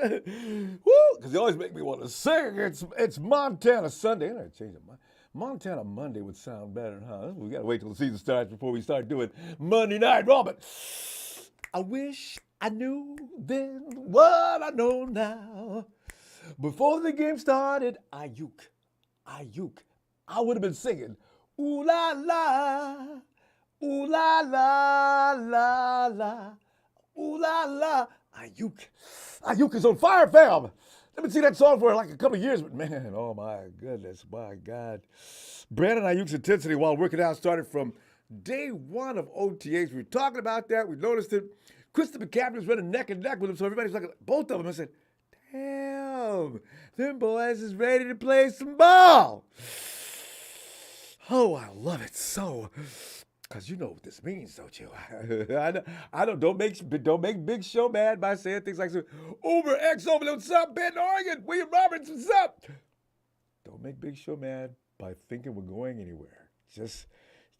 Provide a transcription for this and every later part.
Woo! Because they always make me want to sing. It's Montana Sunday. I change it. Montana Monday would sound better, huh? We got to wait till the season starts before we start doing Monday Night Raw. But I wish I knew then what I know now. Before the game started, Aiyuk, I would have been singing, ooh la la, ooh la la la la, ooh la la. Aiyuk is on fire, fam. Let me see that song for like a couple of years, but man, oh my goodness, my God. Brandon Aiyuk's intensity while working out started from day one of OTAs. We were talking about that. We noticed it. Christopher McCaffrey was running neck and neck with him, so everybody's looking at both of them and said, damn, them boys is ready to play some ball. Oh, I love it so. Because you know what this means, don't you? I know. Don't make Big Show mad by saying things like, over X over, what's up, Bend, Oregon? William Roberts, what's up? Don't make Big Show mad by thinking we're going anywhere. Just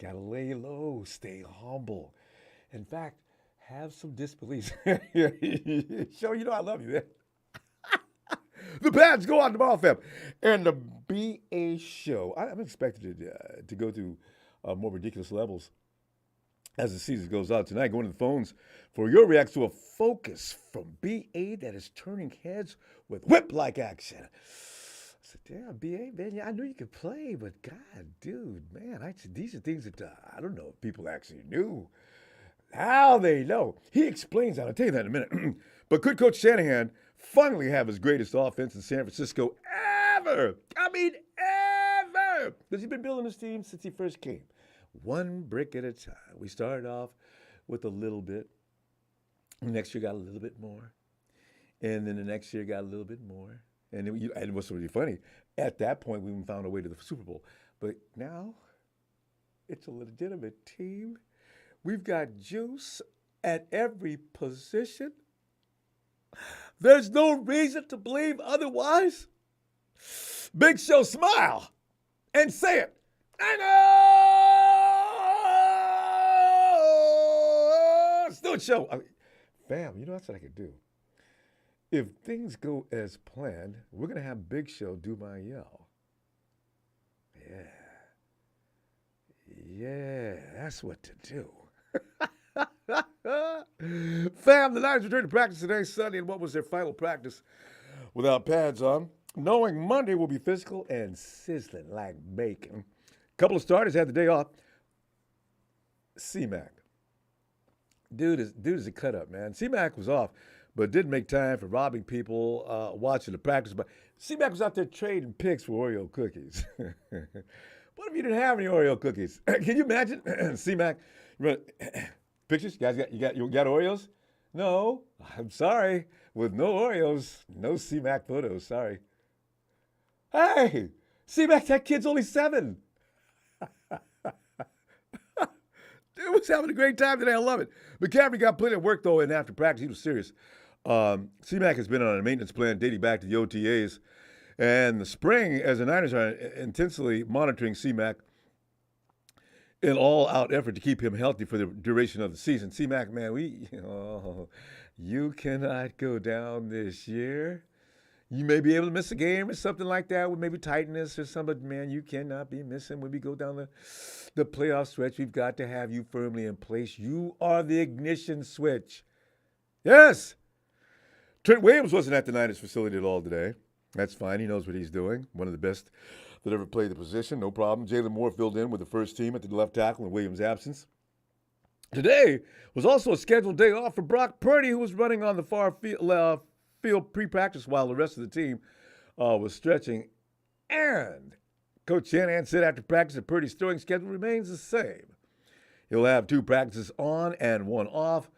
got to lay low, stay humble. In fact, have some disbelief. Show, you know I love you, man. The pads go on tomorrow, fam. And the BA show, I'm expected to go to more ridiculous levels as the season goes on tonight. Going to the phones for your reaction to a focus from BA that is turning heads with whip-like action. I said, damn, BA, man, yeah, I knew you could play, but God, dude, man, these are things that I don't know if people actually knew. How they know. He explains that. I'll tell you that in a minute. But could Coach Shanahan finally have his greatest offense in San Francisco ever? I mean, ever. Because he's been building this team since he first came. One brick at a time. We started off with a little bit. The next year got a little bit more. And then the next year got a little bit more. And what's really funny, at that point, we even found a way to the Super Bowl. But now, it's a legitimate team. We've got juice at every position. There's no reason to believe otherwise. Big Show, smile and say it. I know. Let's do it, show. Fam, you know that's what I could do. If things go as planned, we're going to have Big Show do my yell. Yeah, that's what to do. Fam, the Niners returned to practice today, Sunday, and what was their final practice without pads on? Knowing Monday will be physical and sizzling like bacon. A couple of starters had the day off. C-Mac. Dude is a cut-up, man. C-Mac was off, but didn't make time for robbing people watching the practice. But C-Mac was out there trading picks for Oreo cookies. What if you didn't have any Oreo cookies? Can you imagine? C-Mac, pictures? You got Oreos? No, I'm sorry. With no Oreos, no C-Mac photos. Sorry. Hey, C-Mac, that kid's only 7. Dude was having a great time today. I love it. McCaffrey got plenty of work, though, and after practice, he was serious. C-Mac has been on a maintenance plan dating back to the OTAs. And the spring, as the Niners are intensely monitoring C-Mac in all-out effort to keep him healthy for the duration of the season. C-Mac, man, you cannot go down this year. You may be able to miss a game or something like that with maybe tightness or something, but, man, you cannot be missing when we go down the playoff stretch. We've got to have you firmly in place. You are the ignition switch. Yes. Trent Williams wasn't at the Niners facility at all today. That's fine. He knows what he's doing. One of the best that ever played the position. No problem. Jalen Moore filled in with the first team at the left tackle in Williams' absence. Today was also a scheduled day off for Brock Purdy, who was running on the far field pre-practice while the rest of the team was stretching. And Coach Shanahan said after practice that Purdy's throwing schedule remains the same. He'll have 2 practices on and 1 off,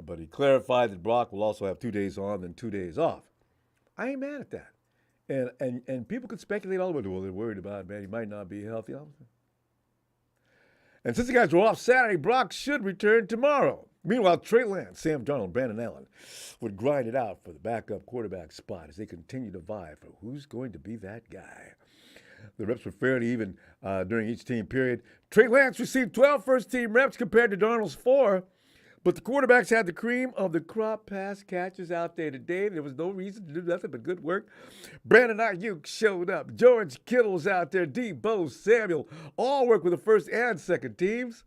but he clarified that Brock will also have 2 days on and 2 days off. I ain't mad at that. And people could speculate all the way. Well, they're worried about it, man. He might not be healthy. And since the guys were off Saturday, Brock should return tomorrow. Meanwhile, Trey Lance, Sam Darnold, Brandon Allen would grind it out for the backup quarterback spot as they continue to vie for who's going to be that guy. The reps were fairly even during each team period. Trey Lance received 12 first-team reps compared to Darnold's 4, But the quarterbacks had the cream of the crop pass catchers out there today. There was no reason to do nothing but good work. Brandon Aiyuk showed up. George Kittle's out there. Debo Samuel all worked with the first and second teams.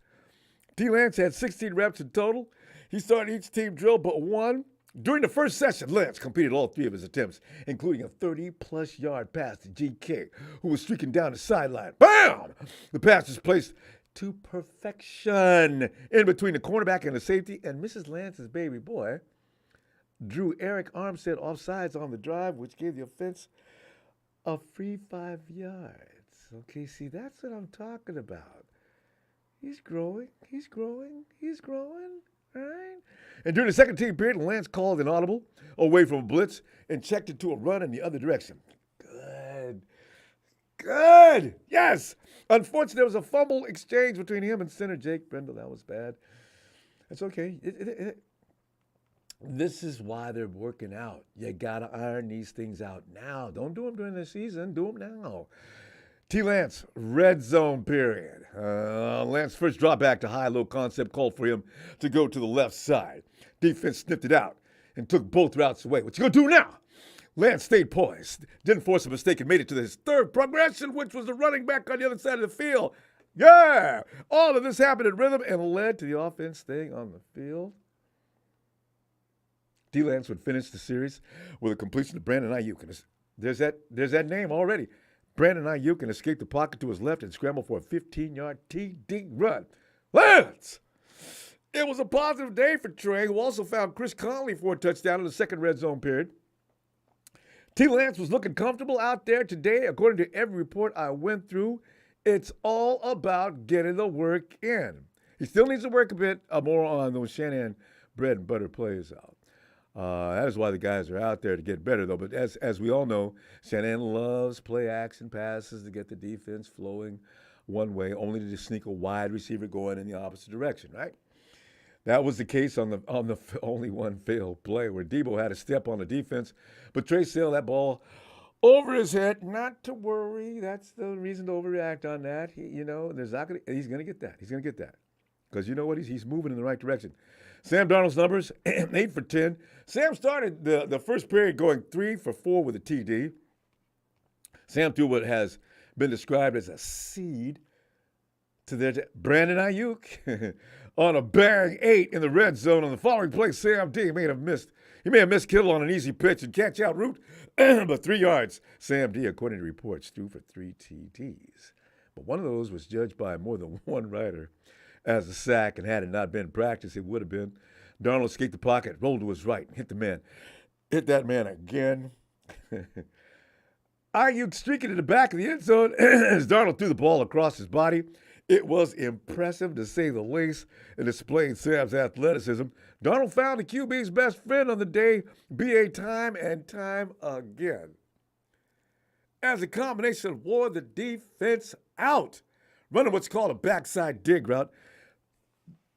D. Lance had 16 reps in total. He started each team drill but one. During the first session, Lance completed all three of his attempts, including a 30-plus yard pass to GK, who was streaking down the sideline. Bam! The pass was placed to perfection in between the cornerback and the safety, and Mrs. Lance's baby boy drew Eric Armstead offsides on the drive, which gave the offense a free 5 yards. Okay, see, that's what I'm talking about. He's growing, all right? And during the second team period, Lance called an audible away from a blitz and checked it to a run in the other direction. Good. Yes. Unfortunately, there was a fumble exchange between him and center Jake Brando. That was bad. That's okay. This is why they're working out. You got to iron these things out now. Don't do them during the season. Do them now. T. Lance, red zone period. Lance first dropped back to high-low concept, called for him to go to the left side. Defense sniffed it out and took both routes away. What you going to do now? Lance stayed poised, didn't force a mistake, and made it to his third progression, which was the running back on the other side of the field. Yeah! All of this happened in rhythm and led to the offense staying on the field. D. Lance would finish the series with a completion to Brandon Aiyuk. And there's that name already. Brandon Aiyuk can escape the pocket to his left and scramble for a 15-yard TD run. Lance! It was a positive day for Trey, who also found Chris Conley for a touchdown in the second red zone period. T. Lance was looking comfortable out there today. According to every report I went through, it's all about getting the work in. He still needs to work a bit more on those Shanahan bread and butter plays out. That is why the guys are out there to get better, though. But as we all know, Shanahan loves play-action passes to get the defense flowing one way, only to just sneak a wide receiver going in the opposite direction, right? That was the case on the only one failed play where Debo had a step on the defense, but Trey sailed that ball over his head. Not to worry. That's the reason to overreact on that. He's going to get that. He's going to get that because you know what? He's moving in the right direction. Sam Darnold's numbers, 8 for 10. Sam started the first period going 3 for 4 with a TD. Sam threw what has been described as a seed to their Brandon Aiyuk on a bang 8 in the red zone. On the following play, Sam D may have missed Kittle on an easy pitch and catch out route, but 3 yards. Sam D, according to reports, threw for 3 TDs. But one of those was judged by more than one writer as a sack, and had it not been practice, it would have been. Darnold escaped the pocket, rolled to his right, and hit that man again. Aiyuk streaking in the back of the end zone as Darnold threw the ball across his body. It was impressive, to say the least, and displayed Sam's athleticism. Darnold found the QB's best friend on the day, BA, time and time again. As a combination wore the defense out, running what's called a backside dig route.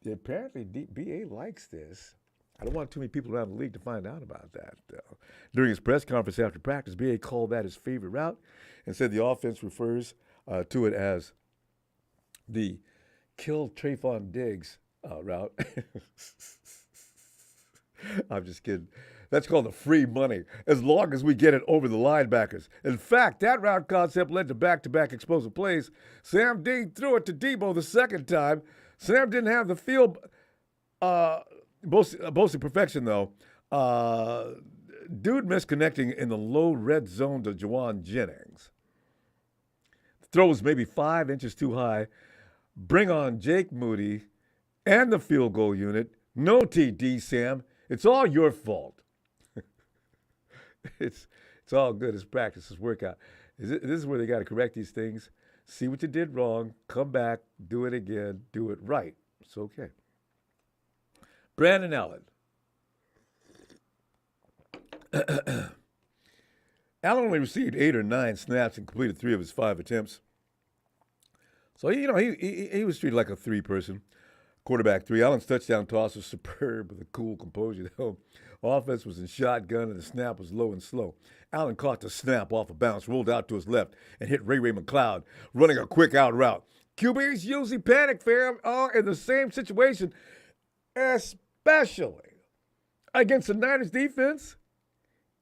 Apparently, BA likes this. I don't want too many people around the league to find out about that, though. During his press conference after practice, BA called that his favorite route and said the offense refers to it as the kill Trayvon Diggs route. I'm just kidding. That's called the free money, as long as we get it over the linebackers. In fact, that route concept led to back-to-back explosive plays. Sam D threw it to Debo the second time. Sam didn't have the field boasting perfection, though. Dude misconnecting in the low red zone to Juwan Jennings. The throw was maybe 5 inches too high. Bring on Jake Moody and the field goal unit. No TD, Sam. It's all your fault. It's all good. It's practice. It's workout. This is where they got to correct these things. See what you did wrong. Come back. Do it again. Do it right. It's okay. Brandon Allen. Allen only received 8 or 9 snaps and completed 3 of his 5 attempts. So, he was treated like a 3-person. Quarterback 3. Allen's touchdown toss was superb with a cool composure, though. Offense was in shotgun, and the snap was low and slow. Allen caught the snap off a bounce, rolled out to his left, and hit Ray McCloud, running a quick out route. QBs usually panic, fam, are in the same situation, especially against the Niners defense,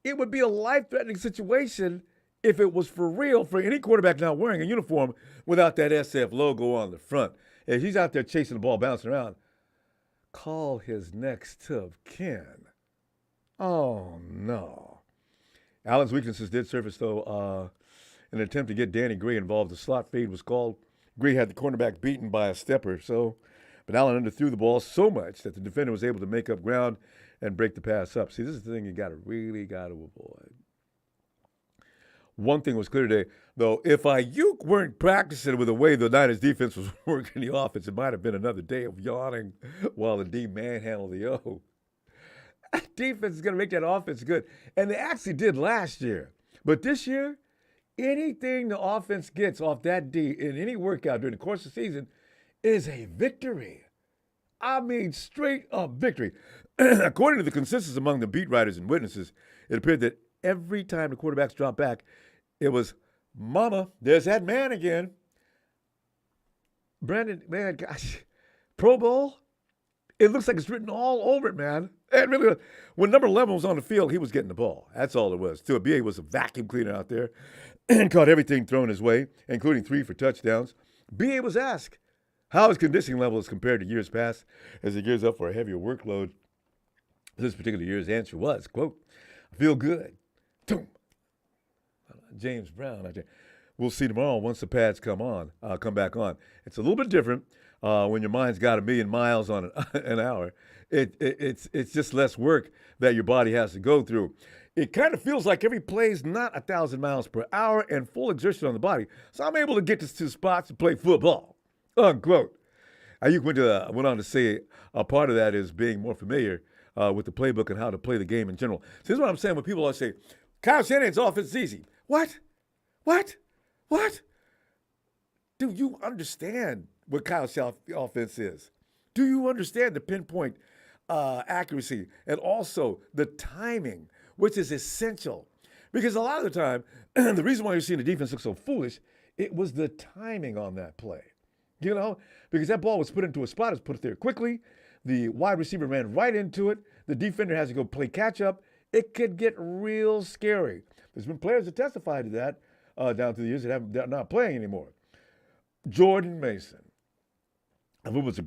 it would be a life-threatening situation if it was for real for any quarterback not wearing a uniform without that SF logo on the front. If he's out there chasing the ball, bouncing around, call his next of kin. Oh, no. Allen's weaknesses did surface, though. In an attempt to get Danny Gray involved, the slot fade was called. Gray had the cornerback beaten by a step or so, but Allen underthrew the ball so much that the defender was able to make up ground and break the pass up. See, this is the thing you really got to avoid. One thing was clear today, though, if Aiyuk weren't practicing with the way the Niners defense was working the offense, it might have been another day of yawning while the D manhandled the O. Defense is going to make that offense good. And they actually did last year. But this year, anything the offense gets off that D in any workout during the course of the season is a victory. I mean, straight up victory. According to the consensus among the beat writers and witnesses, it appeared that every time the quarterbacks dropped back, it was, mama, there's that man again. Brandon, man, gosh, Pro Bowl, it looks like it's written all over it, man. It really, when number 11 was on the field, he was getting the ball. That's all it was. To a BA was a vacuum cleaner out there and caught everything thrown his way, including 3 for touchdowns. BA was asked how his conditioning level is compared to years past as he gears up for a heavier workload. This particular year's answer was, quote, I feel good. Boom. James Brown out there. We'll see tomorrow once the pads come back on. It's a little bit different when your mind's got 1,000,000 miles on an hour. It's just less work that your body has to go through. It kind of feels like every play is not 1,000 miles per hour and full exertion on the body. So I'm able to get to spots to play football, unquote. Aiyuk went on to say a part of that is being more familiar with the playbook and how to play the game in general. So this is what I'm saying when people always say, Kyle Shanahan's offense is easy. What? Do you understand what Kyle Shanahan's offense is? Do you understand the pinpoint accuracy and also the timing, which is essential? Because a lot of the time, the reason why you're seeing the defense look so foolish, it was the timing on that play. You know, because that ball was put into a spot, it was put there quickly. The wide receiver ran right into it. The defender has to go play catch up. It could get real scary. There's been players that testified to that down through the years that they're not playing anymore. Jordan Mason, who was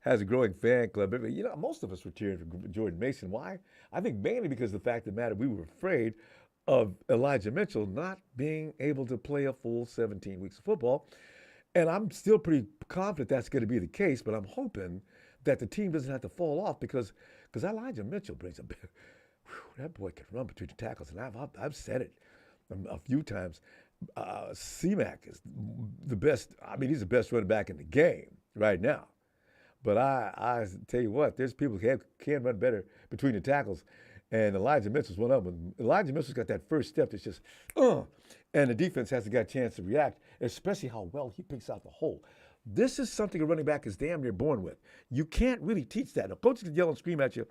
has a growing fan club. You know, most of us were cheering for Jordan Mason. Why? I think mainly because of the fact of the matter, we were afraid of Elijah Mitchell not being able to play a full 17 weeks of football. And I'm still pretty confident that's going to be the case, but I'm hoping that the team doesn't have to fall off because Elijah Mitchell brings that boy can run between the tackles, and I've said it a few times. C-Mac is the best. I mean, he's the best running back in the game right now. But I tell you what, there's people who can run better between the tackles, and Elijah Mitchell's one of them. Elijah Mitchell's got that first step that's just, and the defense hasn't got a chance to react, especially how well he picks out the hole. This is something a running back is damn near born with. You can't really teach that. A coach can yell and scream at you.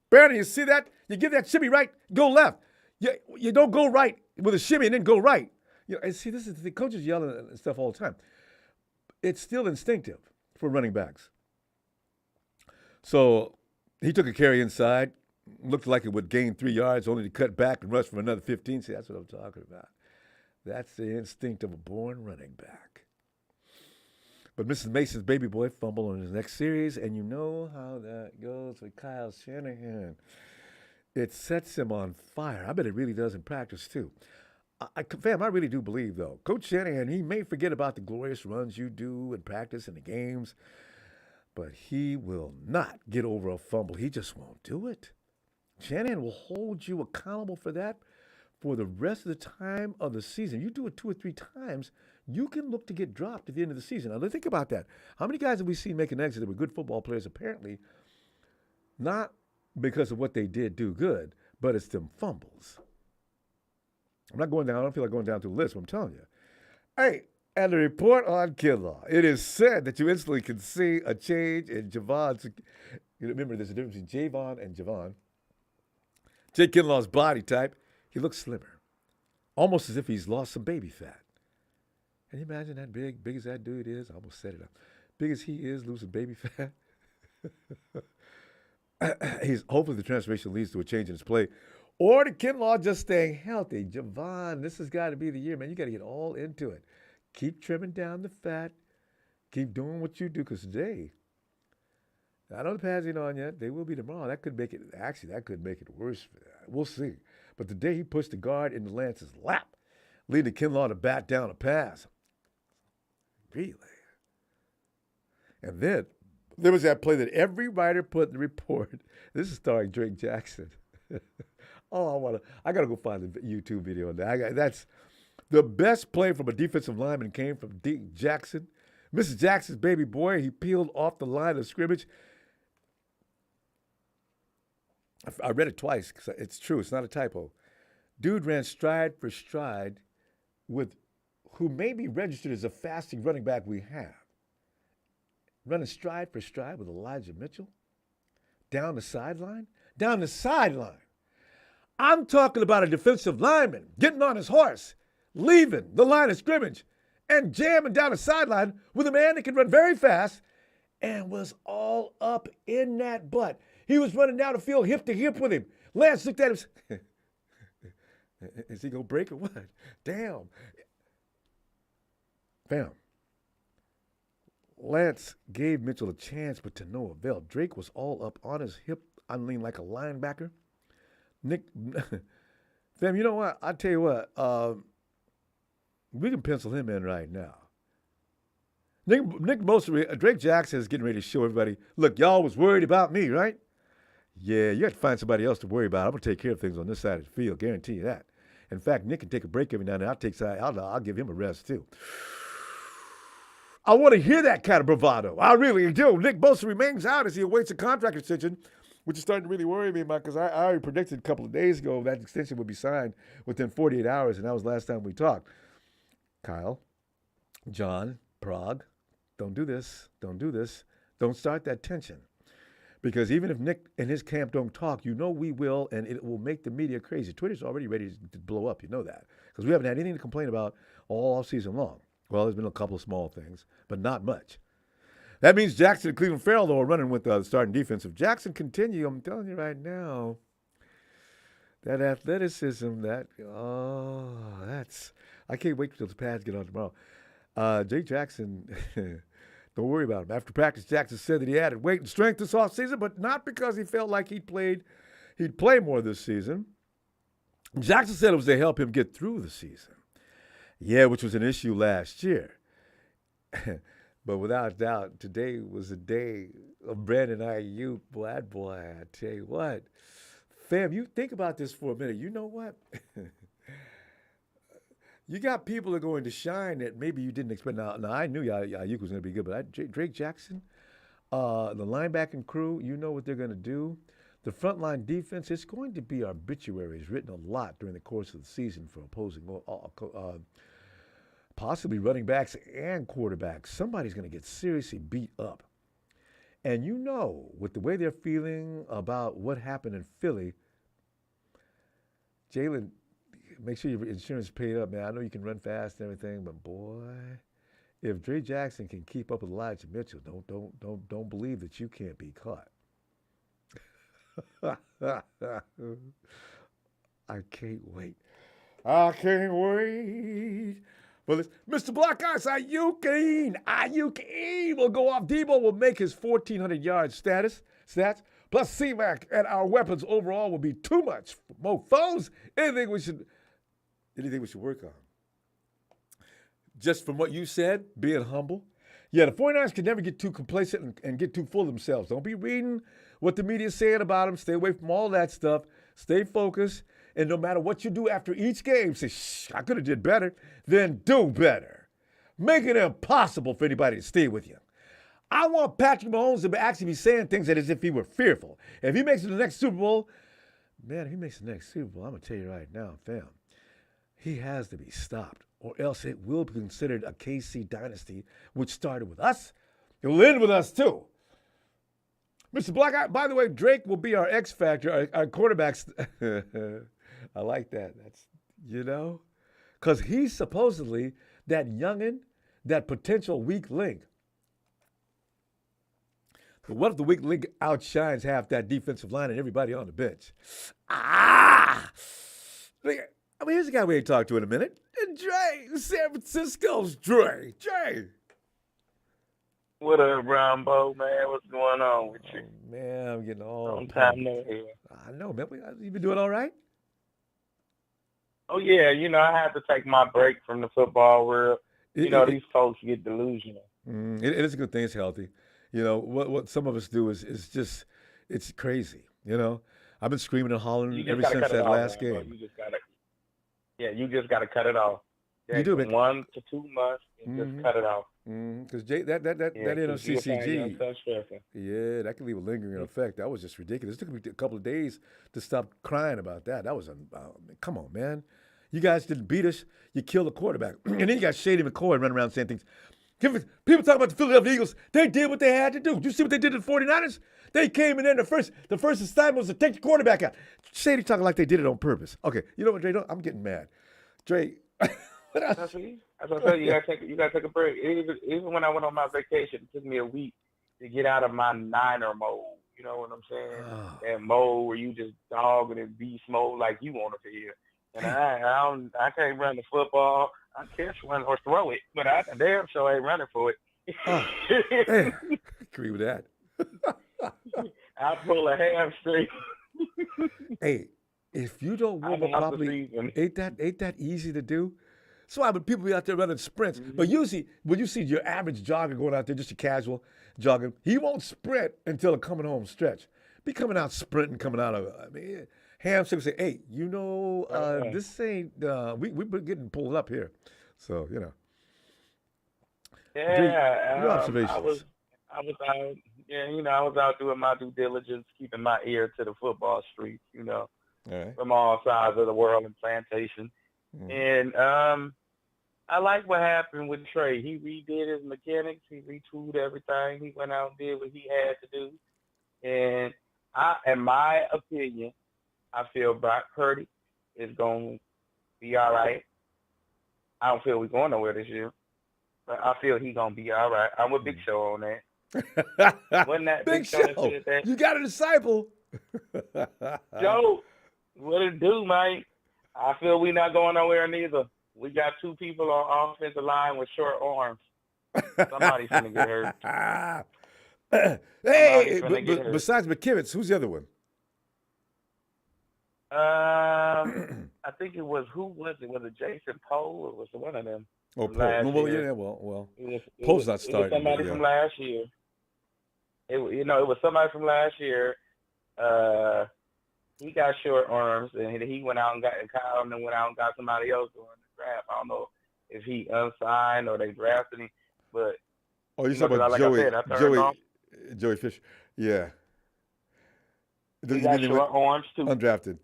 Brandon, you see that? You give that shimmy right, go left. You don't go right with a shimmy and then go right. You know, and see, this is the coaches yelling and stuff all the time. It's still instinctive for running backs. So he took a carry inside, looked like it would gain 3 yards, only to cut back and rush for another 15. See, that's what I'm talking about. That's the instinct of a born running back. But Mrs. Mason's baby boy fumbled in his next series, and you know how that goes with Kyle Shanahan. It sets him on fire. I bet it really does in practice, too. Fam, I really do believe, though, Coach Shanahan, he may forget about the glorious runs you do in practice and the games, but he will not get over a fumble. He just won't do it. Shanahan will hold you accountable for that for the rest of the time of the season. You do it 2 or 3 times, you can look to get dropped at the end of the season. Now, think about that. How many guys have we seen make an exit that were good football players? Apparently, not because of what they did do good, but it's them fumbles. I'm not going down. I don't feel like going down through the list, but I'm telling you. Hey, and the report on Kinlaw. It is said that you instantly can see a change in Javon's. You remember, there's a difference between Javon and Javon. Jake Kinlaw's body type. He looks slimmer, almost as if he's lost some baby fat. Can you imagine that big as that dude is? I almost set it up. Big as he is, losing baby fat. he's hopefully the transformation leads to a change in his play. Or the Kinlaw just staying healthy. Javon, this has got to be the year, man. You got to get all into it. Keep trimming down the fat. Keep doing what you do, because today, I know the pads ain't on yet. They will be tomorrow. That could make it worse. We'll see. But today he pushed the guard into Lance's lap, leading Kinlaw to bat down a pass. Really? And then there was that play that every writer put in the report. This is starring Drake Jackson. I gotta go find the YouTube video on that. That's the best play from a defensive lineman came from D. Jackson. Mrs. Jackson's baby boy, he peeled off the line of scrimmage. I read it twice because it's true. It's not a typo. Dude ran stride for stride with who may be registered as the fastest running back we have. Running stride for stride with Elijah Mitchell. Down the sideline. Down the sideline. I'm talking about a defensive lineman getting on his horse, leaving the line of scrimmage, and jamming down the sideline with a man that can run very fast and was all up in that butt. He was running down the field hip to hip with him. Lance looked at him. Is he going to break or what? Damn. Fam. Lance gave Mitchell a chance, but to no avail. Drake was all up on his hip, unleaned like a linebacker. Nick, fam, you know what? I'll tell you what. We can pencil him in right now. Nick Bosa, Drake Jackson is getting ready to show everybody, look, y'all was worried about me, right? Yeah, you have to find somebody else to worry about. I'm going to take care of things on this side of the field, guarantee you that. In fact, Nick can take a break every now and then. I'll give him a rest, too. I want to hear that kind of bravado. I really do. Nick Bosa remains out as he awaits a contract extension, which is starting to really worry me about, because I already predicted a couple of days ago that extension would be signed within 48 hours, and that was the last time we talked. Kyle, John, Prague, don't do this. Don't do this. Don't start that tension. Because even if Nick and his camp don't talk, you know we will, and it will make the media crazy. Twitter's already ready to blow up. You know that. Because we haven't had anything to complain about all season long. Well, there's been a couple of small things, but not much. That means Jackson and Cleveland Farrell, though, are running with the starting defense. If Jackson continue, I'm telling you right now, that athleticism, I can't wait till the pads get on tomorrow. Jake Jackson, don't worry about him. After practice, Jackson said that he added weight and strength this offseason, but not because he felt like he'd play more this season. Jackson said it was to help him get through the season. Yeah, which was an issue last year. But without doubt, today was a day of Brandon Aiyuk. Boy, I tell you what. Fam, you think about this for a minute. You know what? You got people that are going to shine that maybe you didn't expect. Now I knew Aiyuk was going to be good, but Drake Jackson, the linebacking crew, you know what they're going to do. The frontline defense, it's going to be obituaries written a lot during the course of the season for opposing possibly running backs and quarterbacks. Somebody's going to get seriously beat up. And you know, with the way they're feeling about what happened in Philly, Jalen, make sure your insurance is paid up, man. I know you can run fast and everything, but boy, if Drake Jackson can keep up with Elijah Mitchell, don't believe that you can't be caught. I can't wait. I can't wait. Well, Mr. Black Ice, Aiyuk will go off. Debo will make his 1,400 yard stats. Plus C-Mac and our weapons overall will be too much for mofos. Anything we should work on. Just from what you said, being humble. Yeah, the 49ers can never get too complacent and get too full of themselves. Don't be reading what the media is saying about them. Stay away from all that stuff. Stay focused. And no matter what you do after each game, say, I could have did better. Then do better. Make it impossible for anybody to stay with you. I want Patrick Mahomes to actually be saying things as if he were fearful. If he makes it to the next Super Bowl, man, if he makes the next Super Bowl, I'm going to tell you right now, fam, he has to be stopped, or else it will be considered a KC dynasty, which started with us. It will end with us, too. Mr. Black, by the way, Drake will be our X factor, our quarterbacks. I like that. That's, because he's supposedly that youngin', that potential weak link. But what if the weak link outshines half that defensive line and everybody on the bench? Ah! I mean, here's a guy we ain't talked to in a minute. And Dre, San Francisco's Dre. Dre. What up, Ronbo, man? What's going on with you? Oh, man, I'm getting all Long pumped. time no hear. I know, man. You been doing all right? Oh, yeah, I had to take my break from the football world. These folks get delusional. It is a good thing. It's healthy. What some of us do is just, it's crazy. I've been screaming and hollering ever since that last game. You just got to cut it off. You do, man. 1 to 2 months and just cut it off. Because that NFCCG, yeah, that can leave a lingering effect. That was just ridiculous. It took me a couple of days to stop crying about that. That was, come on, man. You guys didn't beat us. You killed the quarterback. And then you got Shady McCoy running around saying things. People talking about the Philadelphia Eagles. They did what they had to do. Did you see what they did to the 49ers? They came in there, the first assignment was to take the quarterback out. Shady talking like they did it on purpose. Okay, you know what, Dre? I'm getting mad. Dre, what else? As I said, you gotta take a break. Even when I went on my vacation, it took me a week to get out of my Niner mode. You know what I'm saying? That mode where you just dogging and beast mode like you want to feel. And I can't run the football. I catch one or throw it, but I damn sure ain't running for it. Hey, agree with that. I pull a hamstring. Hey, if you don't warm up properly, ain't that easy to do? So why would people be out there running sprints? But usually, when you see your average jogger going out there, just a casual jogging, he won't sprint until a coming home stretch. Be coming out sprinting, coming out of, hamstring say, hey, this ain't, we're getting pulled up here. So, Yeah. Your observations. I was out, I was out doing my due diligence, keeping my ear to the football streets, all right. from all sides of the world and plantation. And I like what happened with Trey. He redid his mechanics. He retooled everything. He went out and did what he had to do. And in my opinion, I feel Brock Purdy is going to be all right. I don't feel we're going nowhere this year, but I feel he's going to be all right. I'm with Big Show on that. Wasn't that Big Show that said that? You got a disciple. Joe, what it do, man? I feel we not going nowhere neither. We got 2 people on offensive line with short arms. Somebody's going to get hurt. Hey, besides McKivitz, who's the other one? I think it was, who was it? Was it Jason Poe or was it one of them? Oh, Poe. Well, Poe's not starting. It was somebody from last year. It was somebody from last year. He got short arms, and he went out and Kyle and then went out and got somebody else during the draft. I don't know if he unsigned or they drafted him, but you're talking about Joey Fisher. Yeah. He got short arms too. Undrafted.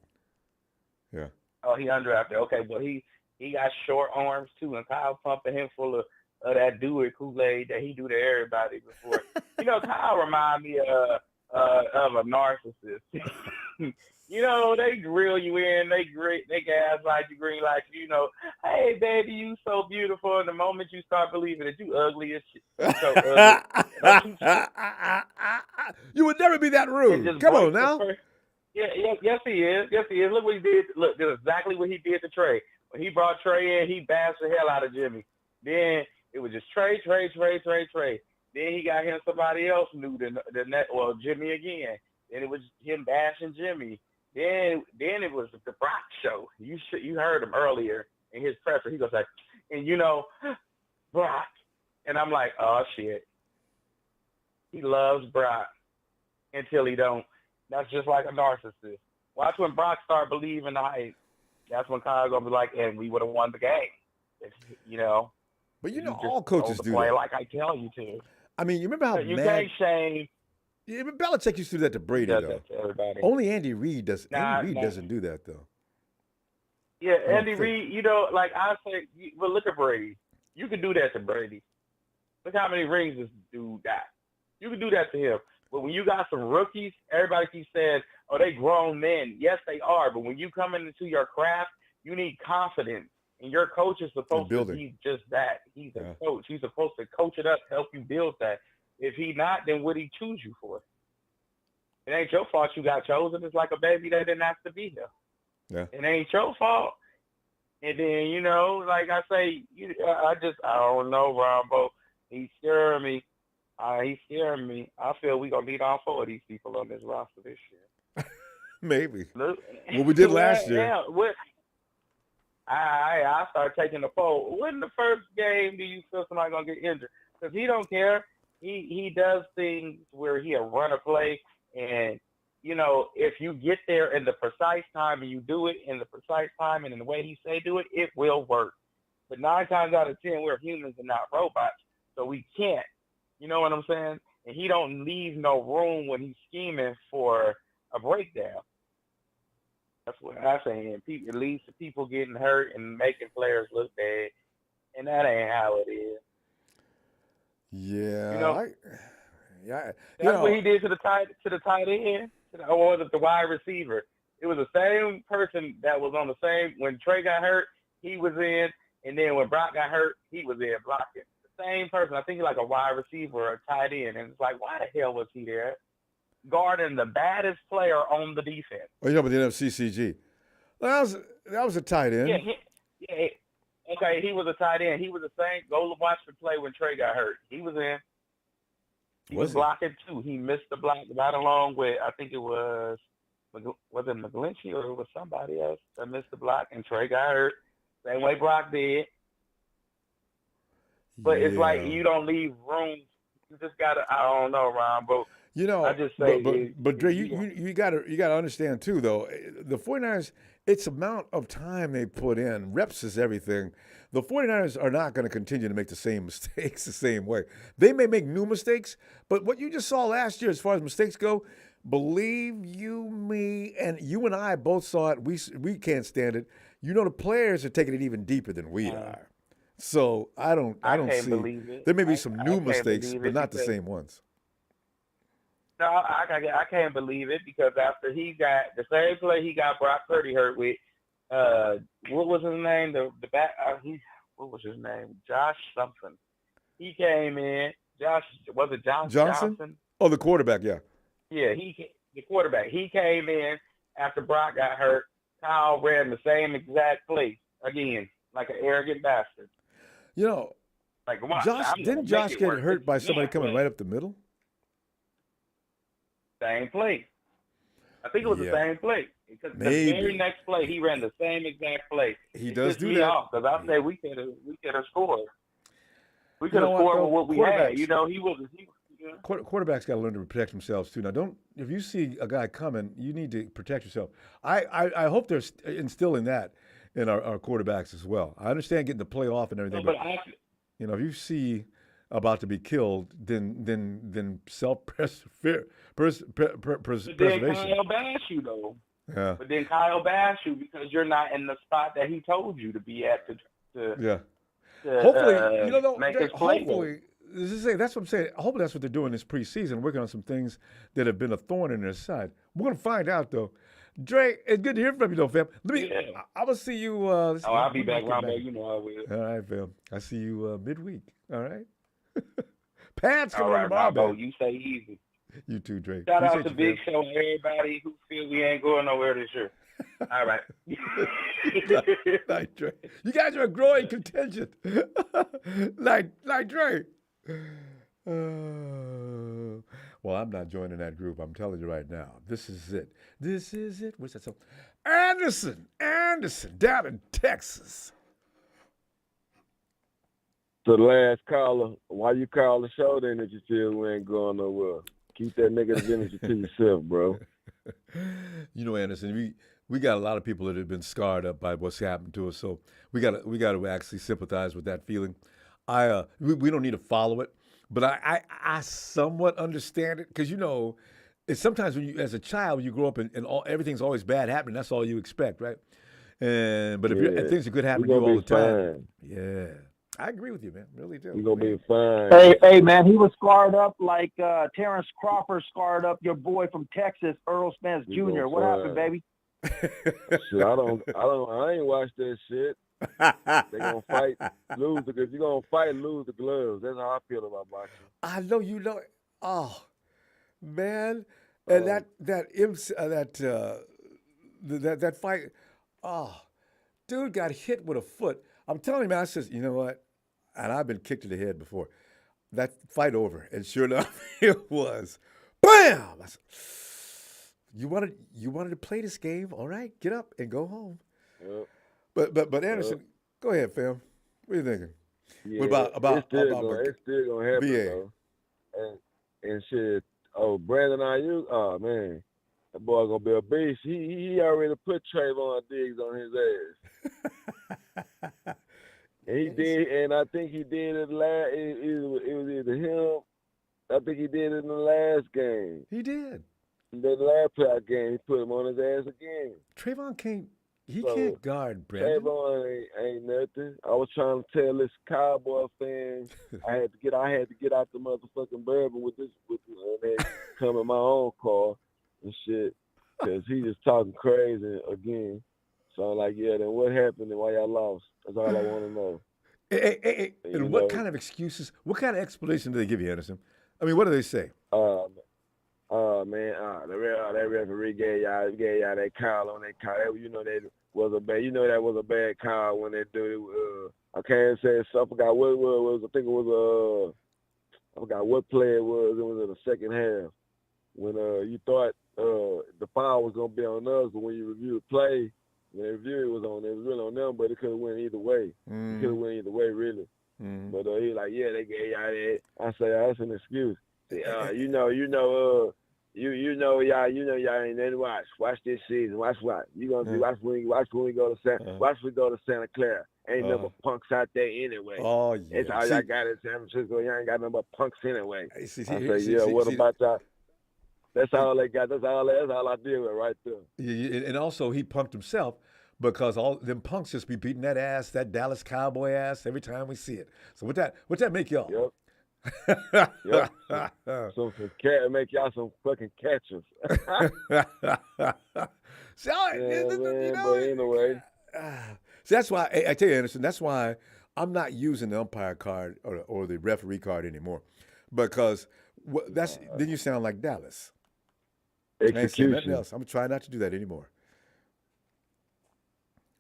Yeah. Oh, he undrafted. Okay, but he got short arms too, and Kyle pumping him full of that Dewey Kool-Aid that he do to everybody before. Kyle remind me of a narcissist. They grill you in, they gaslight you, green light you, hey, baby, you so beautiful. And the moment you start believing that you ugly as shit, you so ugly. You would never be that rude. Come on now. Yes, he is. Look what he did. Look, this is exactly what he did to Trey. When he brought Trey in, he bashed the hell out of Jimmy. Then it was just Trey. Then he got him somebody else new than Jimmy again. Then it was him bashing Jimmy. Then it was the Brock show. You heard him earlier in his presser. He goes like, and Brock. And I'm like, oh shit. He loves Brock until he don't. That's just like a narcissist. Watch when Brock start believing the hype. That's when Kyle's gonna be like, and we would have won the game. But all coaches do that. Like I tell you to. I mean, you remember how you can't shame. Yeah, but Belichick used to do that to Brady, though. That to everybody. Only Andy Reid does. Andy Reid doesn't do that, though. Yeah, Andy Reid, like I say, well, look at Brady. You can do that to Brady. Look how many rings this dude got. You can do that to him. But when you got some rookies, everybody keeps saying, oh, they grown men. Yes, they are. But when you come into your craft, you need confidence. And your coach is supposed to be just that. He's a coach. He's supposed to coach it up, help you build that. If he not, then what he choose you for? It ain't your fault you got chosen. It's like a baby that didn't ask to be here. Yeah. It ain't your fault. And then, like I say, I don't know, Ronbo. He's scaring me. He's scaring me. I feel we going to need all 4 of these people on this roster this year. Maybe. Look, What we did last year. Yeah, I started taking the poll. When the first game do you feel somebody going to get injured? Because he don't care. He does things where he'll run a play, and, if you get there in the precise time and you do it in the precise time and in the way he say do it, it will work. But 9 times out of 10, we're humans and not robots, so we can't. You know what I'm saying? And he don't leave no room when he's scheming for a breakdown. That's what I'm saying. It leads to people getting hurt and making players look bad, and that ain't how it is. Yeah. That's what he did to the tight end, or was it the wide receiver? It was the same person that was on the same when Trey got hurt, he was in, and then when Brock got hurt, he was in blocking. The same person. I think like a wide receiver or a tight end, and it's like, why the hell was he there? Guarding the baddest player on the defense. Oh, about the NFC CG. That was a tight end. Yeah. Okay, he was a tight end. He was the same. Go watch the play when Trey got hurt. He was in. He was blocking too. He missed the block right along with, I think it was it McGlinchey or it was somebody else that missed the block, and Trey got hurt. Same way Brock did. But it's like you don't leave room. You just gotta. I don't know, Ron, but I just say. But Dre, you gotta understand too, though. The 49ers, it's amount of time they put in. Reps is everything. The 49ers are not going to continue to make the same mistakes the same way. They may make new mistakes, but what you just saw last year, as far as mistakes go, believe you me, and you and I both saw it. We can't stand it. The players are taking it even deeper than we are. So I don't see. Believe it. There may be some new mistakes, but not the same ones. No, I can't believe it because after he got the same play he got Brock Purdy hurt with, what was his name? The back. What was his name? Josh something. He came in. Josh Johnson? Oh, the quarterback. Yeah. Yeah, the quarterback. He came in after Brock got hurt. Kyle ran the same exact play again, like an arrogant bastard. Like didn't Josh get hurt by somebody coming right up the middle? Same play. I think it was the same play. Because the very next play, he ran the same exact play. He does do that. Because I say we could have scored. We could have scored with what we had. He was. Quarterbacks got to learn to protect themselves too. Now, if you see a guy coming, you need to protect yourself. I hope they're instilling that in our quarterbacks as well. I understand getting the play off and everything, but if you see about to be killed, then self-preservation. But then Kyle bash you, though. Yeah. But then Kyle bash you because you're not in the spot that he told you to be at to hopefully, make his play. Hopefully, that's what I'm saying. Hopefully that's what they're doing this preseason, working on some things that have been a thorn in their side. We're going to find out, though. Dre, it's good to hear from you, though, fam. I will see you. I'll be back, Ronbo. You know I will. All right, fam. I see you midweek. All right. Pats coming on tomorrow. Ronbo, you stay easy. You too, Dre. Shout out to Big Show and everybody who feel we ain't going nowhere this year. All right. Like Dre. You guys are a growing contingent. like Dre. Well, I'm not joining that group. I'm telling you right now. This is it. This is it. What's that song? Anderson, down in Texas. So the last caller, why you call the show then that you feel we ain't going nowhere? Keep that negative energy to yourself, bro. Anderson, we got a lot of people that have been scarred up by what's happened to us, so we got to actually sympathize with that feeling. We don't need to follow it, but I somewhat understand it because it's sometimes when you as a child when you grow up and everything's always bad happening, that's all you expect, right? But if things are good happening to you all the time, yeah. I agree with you, man. Really do. You're going to be fine. Hey, man, he was scarred up like Terrence Crawford scarred up your boy from Texas, Earl Spence Jr. What happened, baby? Shit, I ain't watched that shit. They're gonna fight, lose because you're gonna fight, lose the gloves. That's how I feel about boxing. I know you know. Oh man, and that fight. Oh, dude got hit with a foot. I'm telling you, man. I says, you know what? And I've been kicked in the head before. That fight over, and sure enough, it was. Bam! I said, you wanted to play this game, all right? Get up and go home. Yep. But Anderson, go ahead, fam. What are you thinking? Yeah, What about it's still gonna happen BA? though. And shit. Oh, Brandon Aiyuk. Oh man, that boy gonna be a beast. He already put Trayvon Diggs on his ass. And he did, and I think he did it last. It was either him. I think he did it in the last game. He did. The last playoff game, he put him on his ass again. Trayvon can't guard Brandon. Trayvon ain't nothing. I was trying to tell this Cowboy fan I had to get out the motherfucking bourbon with and come in my own car and shit, because he just talking crazy again. So I'm like, yeah, then what happened and why y'all lost? That's all I want to know. Hey, and what kind of excuses, what kind of explanation do they give you, Anderson? I mean, what do they say? Man, that referee gave y'all that call on that call. That was a bad call when they do it. I can't say I forgot what it was. I think it was I forgot what play it was. It was in the second half when you thought the foul was gonna be on us, but when you review the play, when the review it was really on them, but it could have went either way. It could have went either way, really. But he like, yeah, they gave y'all that. I say that's an excuse. Y'all ain't nothing. Watch this season. Watch what you gonna do. Watch when we go to Santa Clara. Ain't no more punks out there anyway. Oh yeah, it's all y'all got in San Francisco. Y'all ain't got no more punks anyway. I say, what about that? That's all they got. That's all I deal with right there. Yeah, and also he punked himself because all them punks just be beating that ass, that Dallas Cowboy ass every time we see it. So what that make y'all? Yep. Yep. So make y'all some fucking catchers. So, but anyway. See, that's why I tell you, Anderson. That's why I'm not using the umpire card or the referee card anymore, because then you sound like Dallas. Execution. Nothing else. I'm trying not to do that anymore.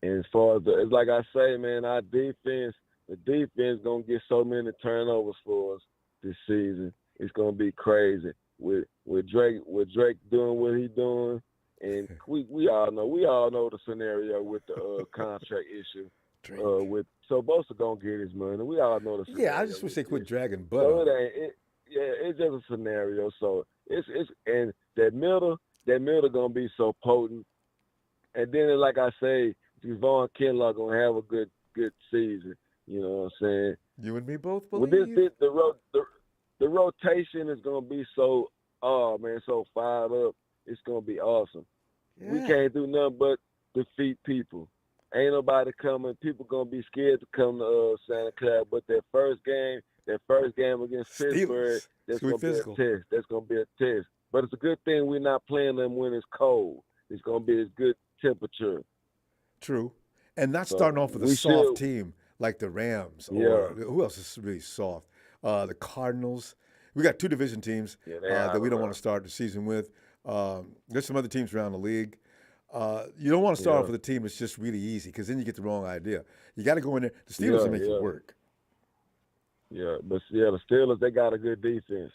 And as far as it's like I say, man, our defense. The defense gonna get so many turnovers for us this season. It's gonna be crazy. With Drake doing what he's doing, and we all know the scenario with the contract issue. So Bosa gonna get his money. We all know the scenario. Yeah, I just wish they quit dragging butt. So it's just a scenario. So it's and that middle gonna be so potent. And then, like I say, Javon Kinlaw gonna have a good season. You know what I'm saying? You and me both believe. With the rotation is gonna be so fired up. It's gonna be awesome. Yeah. We can't do nothing but defeat people. Ain't nobody coming. People gonna be scared to come to Santa Clara. But that first game against Pittsburgh, that's gonna be a test. That's gonna be a test. But it's a good thing we're not playing them when it's cold. It's gonna be this good temperature. True, and not starting off with a soft team like the Rams or who else is really soft? The Cardinals. We got two division teams that we don't want to start the season with. There's some other teams around the league. You don't want to start off with a team that's just really easy, because then you get the wrong idea. You got to go in there. The Steelers will make it work. Yeah, but the Steelers, they got a good defense.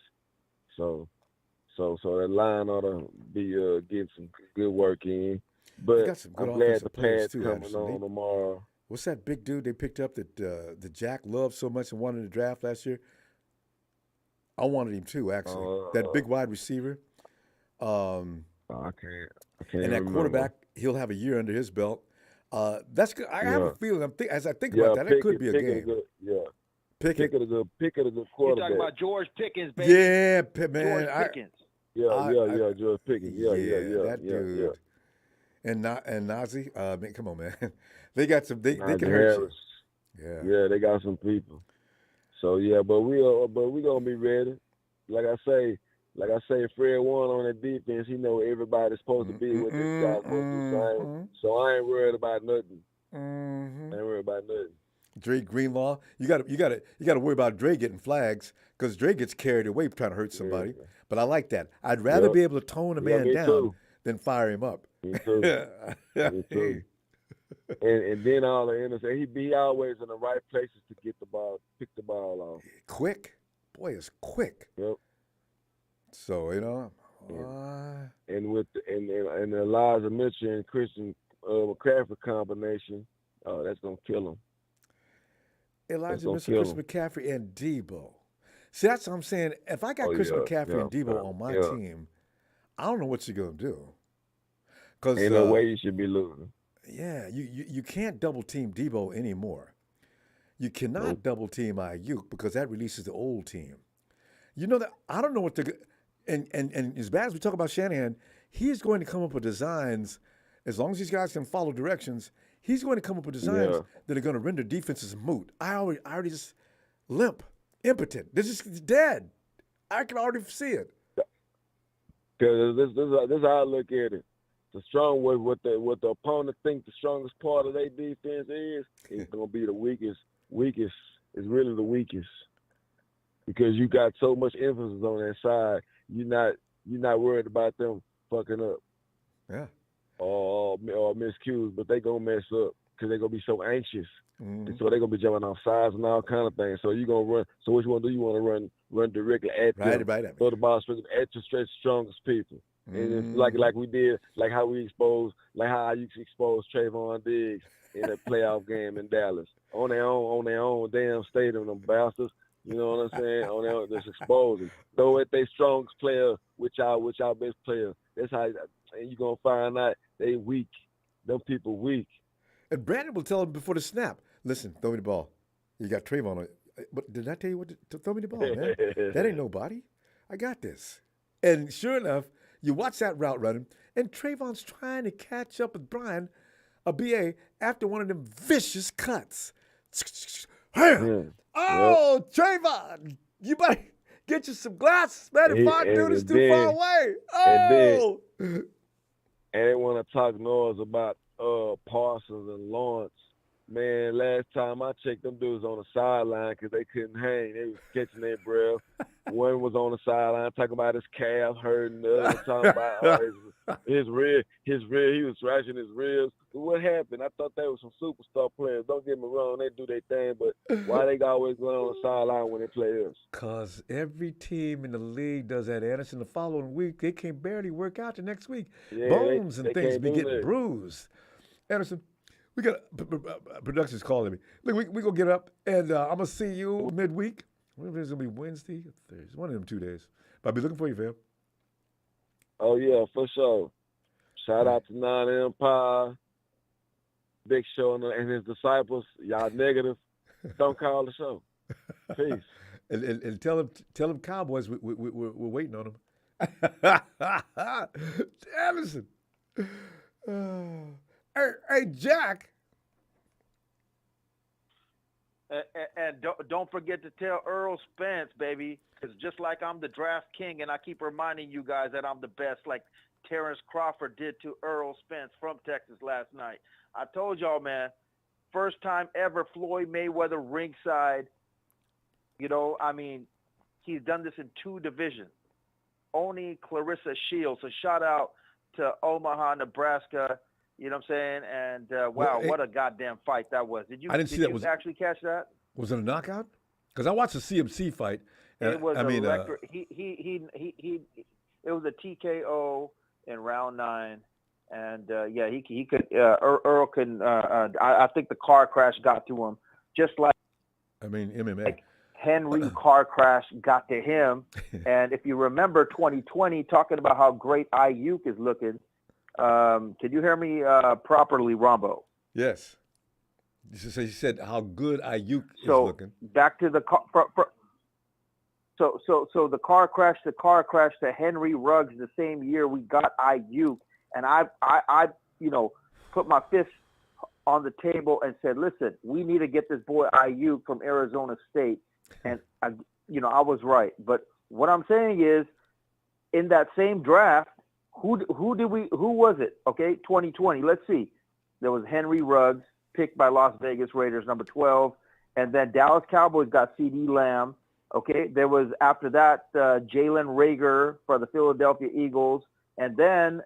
So that line ought to be getting some good work in. But I'm glad the Pats coming on tomorrow. What's that big dude they picked up that the Jack loved so much and wanted to draft last year? I wanted him too, actually. That big wide receiver. I can't. And that quarterback, he'll have a year under his belt. That's good. I have a feeling. As I think about that, that could be a game. Pickett is a good quarterback. You're talking about George Pickens, baby. Yeah, man. George Pickens. George Pickens. Yeah. That dude. Yeah. And Nazi, come on, man. They got some. They can hurt you. Yeah, they got some people. So but we gonna be ready. Like I say, Fred Warner on the defense. He know everybody's supposed to be with this guy. So I ain't worried about nothing. I ain't worried about Dre Greenlaw. You got to worry about Dre getting flags because Dre gets carried away trying to hurt somebody. Yeah. But I like that. I'd rather be able to tone a man me down too. than fire him up. Me too. Me too. And then all the innocent, he be always in the right places to get the ball, pick the ball off. Quick, boy, is quick. Yep. So And with and the Elijah Mitchell and Christian McCaffrey combination, that's gonna kill him. Elijah Mitchell, Chris McCaffrey, and Debo. See, that's what I'm saying. If I got Chris McCaffrey and Debo on my team, I don't know what you're gonna do. Cause ain't no way you should be losing. Yeah, you can't double team Debo anymore. You cannot double team Aiyuk because that releases the old team. You know that I don't know what the and as bad as we talk about Shanahan, he's going to come up with designs. As long as these guys can follow directions, he's going to come up with designs that are going to render defenses moot. I already just impotent. This is dead. I can already see it. Because this is how I look at it. The strong what the opponent thinks the strongest part of their defense is gonna be the weakest. Weakest is really the weakest because you got so much emphasis on that side. You're not worried about them fucking up. Yeah. Or miscues, but they gonna mess up because they gonna be so anxious. Mm-hmm. And so they gonna be jumping off sides and all kind of things. So you gonna run. So what you wanna do? You wanna run directly at them. Right. Throw the ball straight at your strongest people. And it's like we did, like how we exposed, like how I used to expose Trayvon Diggs in that playoff game in Dallas on their own damn stadium, them bastards. You know what I'm saying? On their own, just expose them. Throw at their strongest player, which our best player. That's how, and you gonna find out they weak. Them people weak. And Brandon will tell him before the snap. Listen, throw me the ball. You got Trayvon on it. But did I tell you what to throw me the ball, man? That ain't nobody. I got this. And sure enough. You watch that route running, and Trayvon's trying to catch up with Brian, a BA, after one of them vicious cuts. Oh, Trayvon, you better get you some glasses, man. If I do this too far away. Oh! And they want to talk noise about Parsons and Lawrence. Man, last time I checked, them dudes on the sideline because they couldn't hang. They was catching their breath. One was on the sideline talking about his calf hurting. The other talking about his rib. He was thrashing his ribs. What happened? I thought they were some superstar players. Don't get me wrong, they do their thing, but why they always going on the sideline when they play us? Because every team in the league does that, Anderson. The following week, they can barely work out the next week. Yeah, Bones they and things be getting that. bruised. Anderson, we got production's calling me. Look, we gonna get up, and I'm gonna see you midweek. Whatever it's gonna be Wednesday or Thursday, one of them 2 days. But I'll be looking for you, fam. Oh yeah, for sure. Shout out to Nine Empire, Big Show and his disciples. Y'all negative. Don't call the show. Peace. and tell them Cowboys we're waiting on them. Anderson. Hey, Jack. And don't forget to tell Earl Spence, baby, because just like I'm the draft king, and I keep reminding you guys that I'm the best, like Terrence Crawford did to Earl Spence from Texas last night. I told y'all, man, first time ever Floyd Mayweather ringside. You know, I mean, he's done this in 2 divisions. Only Clarissa Shields. So shout out to Omaha, Nebraska. You know what I'm saying? And wow, what a goddamn fight that was. Did you actually catch that? Was it a knockout? Because I watched the CMC fight. It was electric. It was a TKO in round 9, and he could. Earl can. I think the car crash got to him, just like. MMA. Like Henry car crash got to him, and if you remember 2020, talking about how great Aiyuk is looking. Can you hear me properly, Ronbo? Yes. So you said how good Aiyuk is looking. Back to the car. So the car crash to Henry Ruggs the same year we got Aiyuk, and I put my fist on the table and said, listen, we need to get this boy Aiyuk from Arizona State, and I was right. But what I'm saying is, in that same draft. Who was it? Okay, 2020. Let's see. There was Henry Ruggs, picked by Las Vegas Raiders, number 12, and then Dallas Cowboys got CeeDee Lamb. Okay, there was after that Jalen Reagor for the Philadelphia Eagles, and then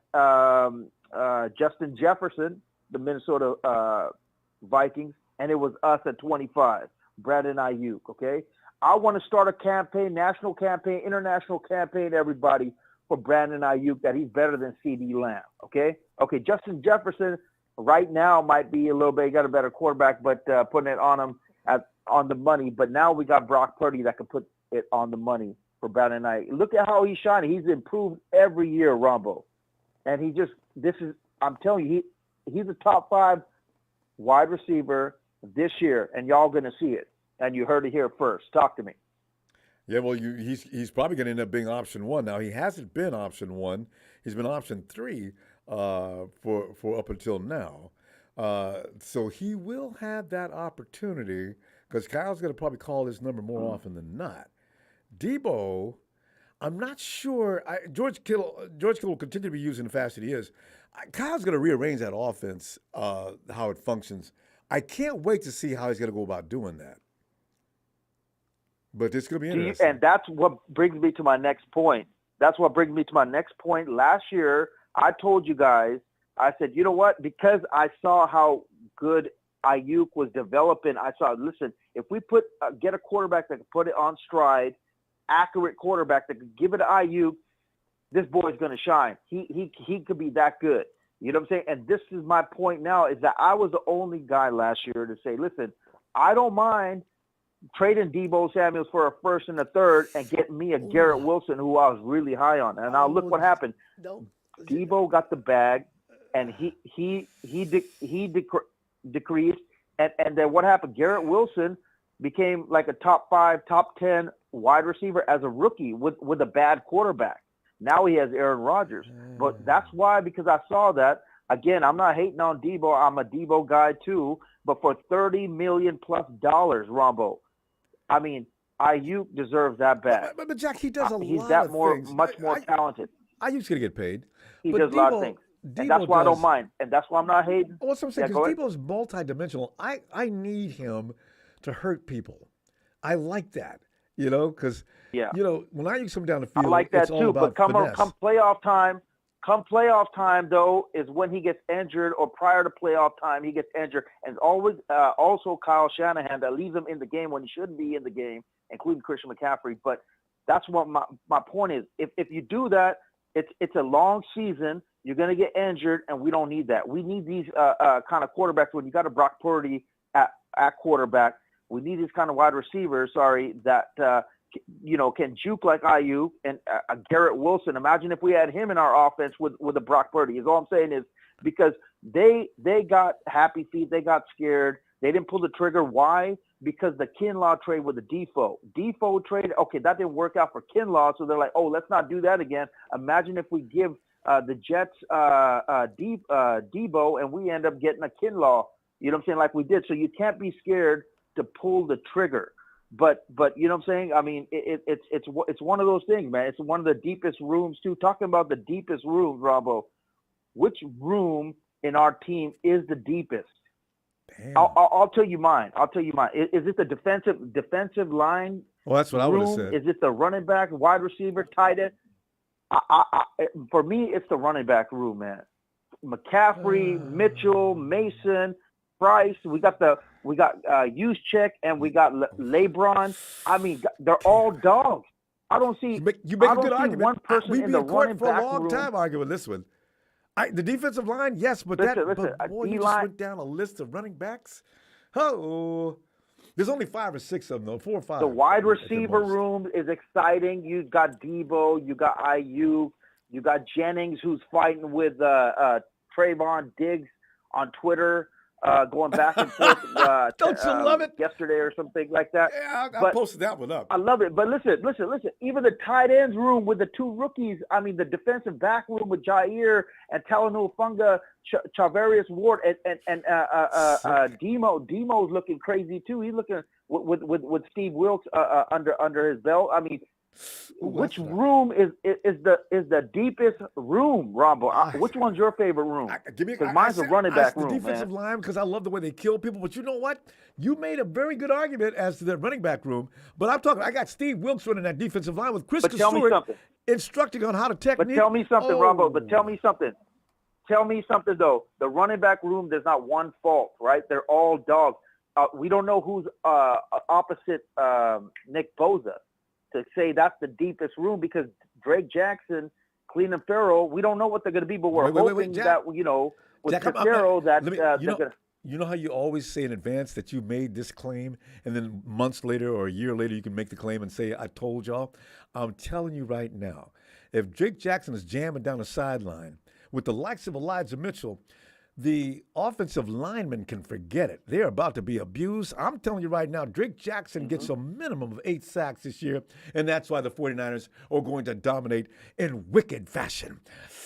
Justin Jefferson, the Minnesota Vikings, and it was us at 25, Brandon Aiyuk. Okay, I want to start a campaign, national campaign, international campaign, everybody, for Brandon Aiyuk, that he's better than CeeDee Lamb. Okay, Justin Jefferson right now might be a little bit, he got a better quarterback, but putting it on him on the money. But now we got Brock Purdy that can put it on the money for Brandon Aiyuk. Look at how he's shining. He's improved every year, Ronbo. And I'm telling you, he's a top 5 wide receiver this year, and y'all going to see it. And you heard it here first. Talk to me. Yeah, well, he's probably going to end up being option 1. Now, he hasn't been option 1. He's been option 3 for up until now. So he will have that opportunity because Kyle's going to probably call his number more often than not. Debo, I'm not sure. George Kittle will continue to be used in the fashion he is. Kyle's going to rearrange that offense, how it functions. I can't wait to see how he's going to go about doing that. But it's going to be interesting. And that's what brings me to my next point. Last year, I told you guys, I said, you know what? Because I saw how good Aiyuk was developing, I saw, listen, if we get a quarterback that can put it on stride, accurate quarterback that could give it to Aiyuk, this boy's going to shine. He could be that good. You know what I'm saying? And this is my point now, is that I was the only guy last year to say, listen, I don't mind trading Deebo Samuels for a first and a third and getting me a Garrett Wilson, who I was really high on. And now look what happened. Deebo got the bag, and he decreased. And then what happened? Garrett Wilson became like a top 5, top 10 wide receiver as a rookie with a bad quarterback. Now he has Aaron Rodgers. But that's why, because I saw that. Again, I'm not hating on Deebo. I'm a Deebo guy too. But for $30 million plus, Ronbo, I mean, Aiyuk deserves that bag. But Jack, he does a lot of things. He's much more talented. Aiyuk's going to get paid. He does a lot of things. And that's why I don't mind. And that's why I'm not hating. Well, that's what I'm saying, because Deebo's multidimensional. I need him to hurt people. I like that, because, when Aiyuk's coming down the field, I like that it's all too. about But finesse. come playoff time, though, is when he gets injured, or prior to playoff time, he gets injured. And always, also Kyle Shanahan that leaves him in the game when he shouldn't be in the game, including Christian McCaffrey. But that's what my point is. If you do that, it's a long season. You're going to get injured, and we don't need that. We need these kind of quarterbacks. When you got a Brock Purdy at quarterback, we need these kind of wide receivers, that can juke like Aiyuk and Garrett Wilson. Imagine if we had him in our offense with a Brock Purdy. Is all I'm saying is, because they got happy feet. They got scared. They didn't pull the trigger. Why? Because the Kinlaw trade with the Defoe trade, okay, that didn't work out for Kinlaw, so they're like, oh, let's not do that again. Imagine if we give the Jets Debo, and we end up getting a Kinlaw, you know what I'm saying, like we did. So you can't be scared to pull the trigger. But you know what I'm saying? I mean, it's one of those things, man. It's one of the deepest rooms too. Talking about the deepest rooms, Ronbo, which room in our team is the deepest? I'll tell you mine. Is it the defensive line? Well, that's what I would have said. Is it the running back, wide receiver, tight end? For me, it's the running back room, man. McCaffrey, Mitchell, Mason, Price. We got Juszczyk, and we got LeBron. I mean, they're all dogs. I don't see. You make a good argument. One person in the running back room. For a long time arguing this one. The defensive line, yes, but boy, you just went down a list of running backs. Oh, there's only 5 or 6 of them, though, 4 or 5. The wide receiver room is exciting. You got Debo, you got Aiyuk, you got Jennings, who's fighting with Trayvon Diggs on Twitter, going back and forth. Don't you love it? Yesterday or something like that. Yeah, I posted that one up. I love it. But listen. Even the tight ends room with the 2 rookies, I mean, the defensive back room with Jair and Talanoa Funga, Charvarius Ward, and Demo's looking crazy too. He's looking with Steve Wilkes under his belt. I mean, Ooh, Which that's not. room is the deepest room, Ronbo? I- Which one's your favorite room? Give me Because mine's a running back the room, defensive man. line because I love the way they kill people. But you know what? You made a very good argument as to the running back room. But I'm talking. I got Steve Wilkes running that defensive line with Chris But tell me Stewart something. instructing on how to But technique. tell me something, Ronbo. But Oh. tell me something. Tell me something though. The running back room, there's not one fault, right? They're all dogs. We don't know who's opposite Nick Bosa to say that's the deepest room because Drake Jackson, Cleveland Farrell, we don't know what they're going to be, but we're hoping Jack. that with Jack, Farrell that let me, they're you know, going to. you know how you always say in advance that you made this claim, and then months later or a year later you can make the claim and say, "I told y'all." I'm telling you right now, if Drake Jackson is jamming down the sideline with the likes of Elijah Mitchell, the offensive linemen can forget it. They're about to be abused. I'm telling you right now, Drake Jackson gets a minimum of 8 sacks this year, and that's why the 49ers are going to dominate in wicked fashion.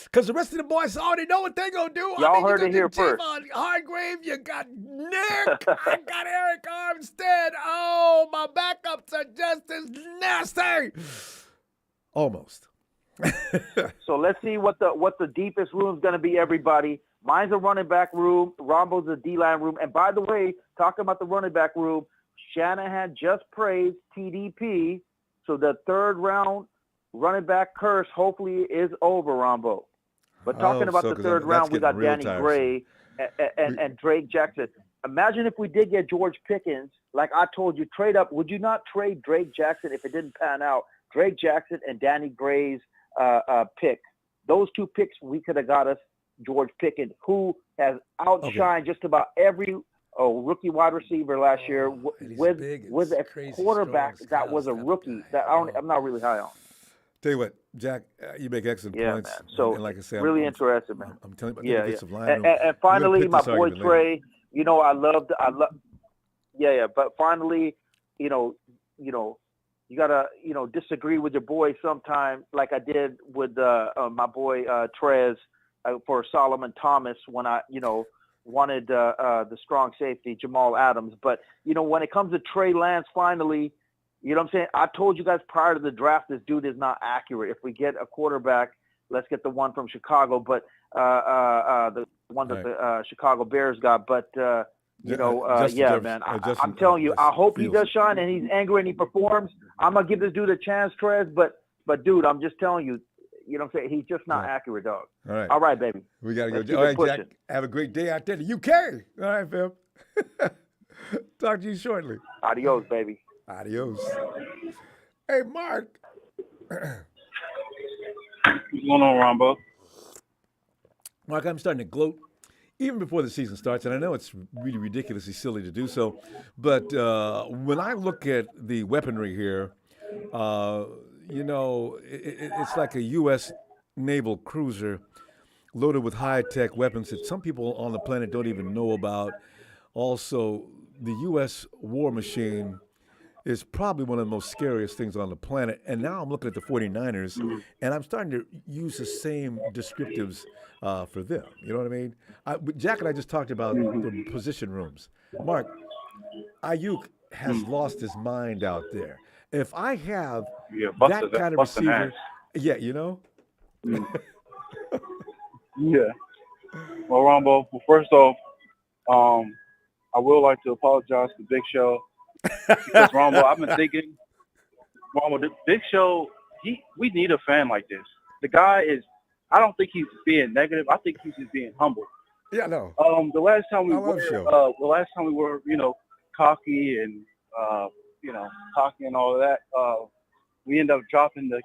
Because the rest of the boys already know what they're going to do. Y'all you heard got it here first. Javon Hargrave, you got Nick, I got Eric Armstead. Oh, my backups are just as nasty. Almost. So let's see what the deepest room is going to be, everybody. Mine's a running back room. Rombo's a D-line room. And by the way, talking about the running back room, Shanahan just praised TDP. So the third round running back curse hopefully is over, Rombo. But talking about the third round, we got Danny Gray and Drake Jackson. Imagine if we did get George Pickens, like I told you, trade up. Would you not trade Drake Jackson if it didn't pan out? Drake Jackson and Danny Gray's pick. Those two picks, we could have got us George Pickens, who has outshined just about every rookie wide receiver last year with a quarterback that was a rookie that I'm not really high on. Tell you what, Jack, you make excellent points. Man. So and like I said, really interested, man. I'm telling you about the defensive line. And finally, my boy Trey, but finally, you gotta, disagree with your boy sometime, like I did with my boy Trez for Solomon Thomas when I, wanted the strong safety Jamal Adams. But when it comes to Trey Lance, finally, you know what I'm saying? I told you guys prior to the draft, this dude is not accurate. If we get a quarterback, let's get the one from Chicago, but the one that the Chicago Bears got. But man, I'm telling you, I hope he does shine and he's angry and he performs. I'm gonna give this dude a chance, Trez. But dude, I'm just telling you, you know what I'm saying? He's just not accurate, dog. All right, baby. We gotta go. All right, Jack. Have a great day out there in the UK. All right, fam. Talk to you shortly. Adios, baby. Adios. Hey, Mark. What's going on, Ronbo? Mark, I'm starting to gloat even before the season starts, and I know it's really ridiculously silly to do so, but when I look at the weaponry here, it's like a U.S. naval cruiser loaded with high-tech weapons that some people on the planet don't even know about. Also, the U.S. war machine is probably one of the most scariest things on the planet. And now I'm looking at the 49ers, and I'm starting to use the same descriptives for them. You know what I mean? Jack and I just talked about the position rooms. Mark, Aiyuk has lost his mind out there. If I have that kind of receiver, Yeah. Well, Ronbo, first off, I would like to apologize to Big Show. Because Ronbo, I've been thinking, the Big Show, we need a fan like this. The guy I don't think he's being negative. I think he's just being humble. Yeah, no. The last time we were, cocky and cocky and all of that, we ended up dropping the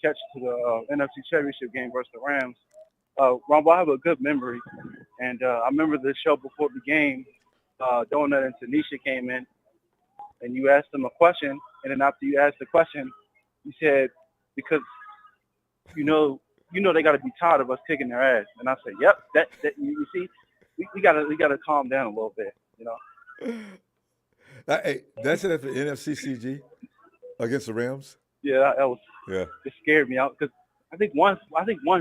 catch to the NFC Championship game versus the Rams. Ronbo, I have a good memory, and I remember the show before the game. Donut and Tanisha came in, and you asked them a question, and then after you asked the question, you said, because they got to be tired of us kicking their ass. And I said, yep, that you see, we gotta calm down a little bit, Hey, that's it at the NFC CG against the Rams. Yeah, it scared me out because I think one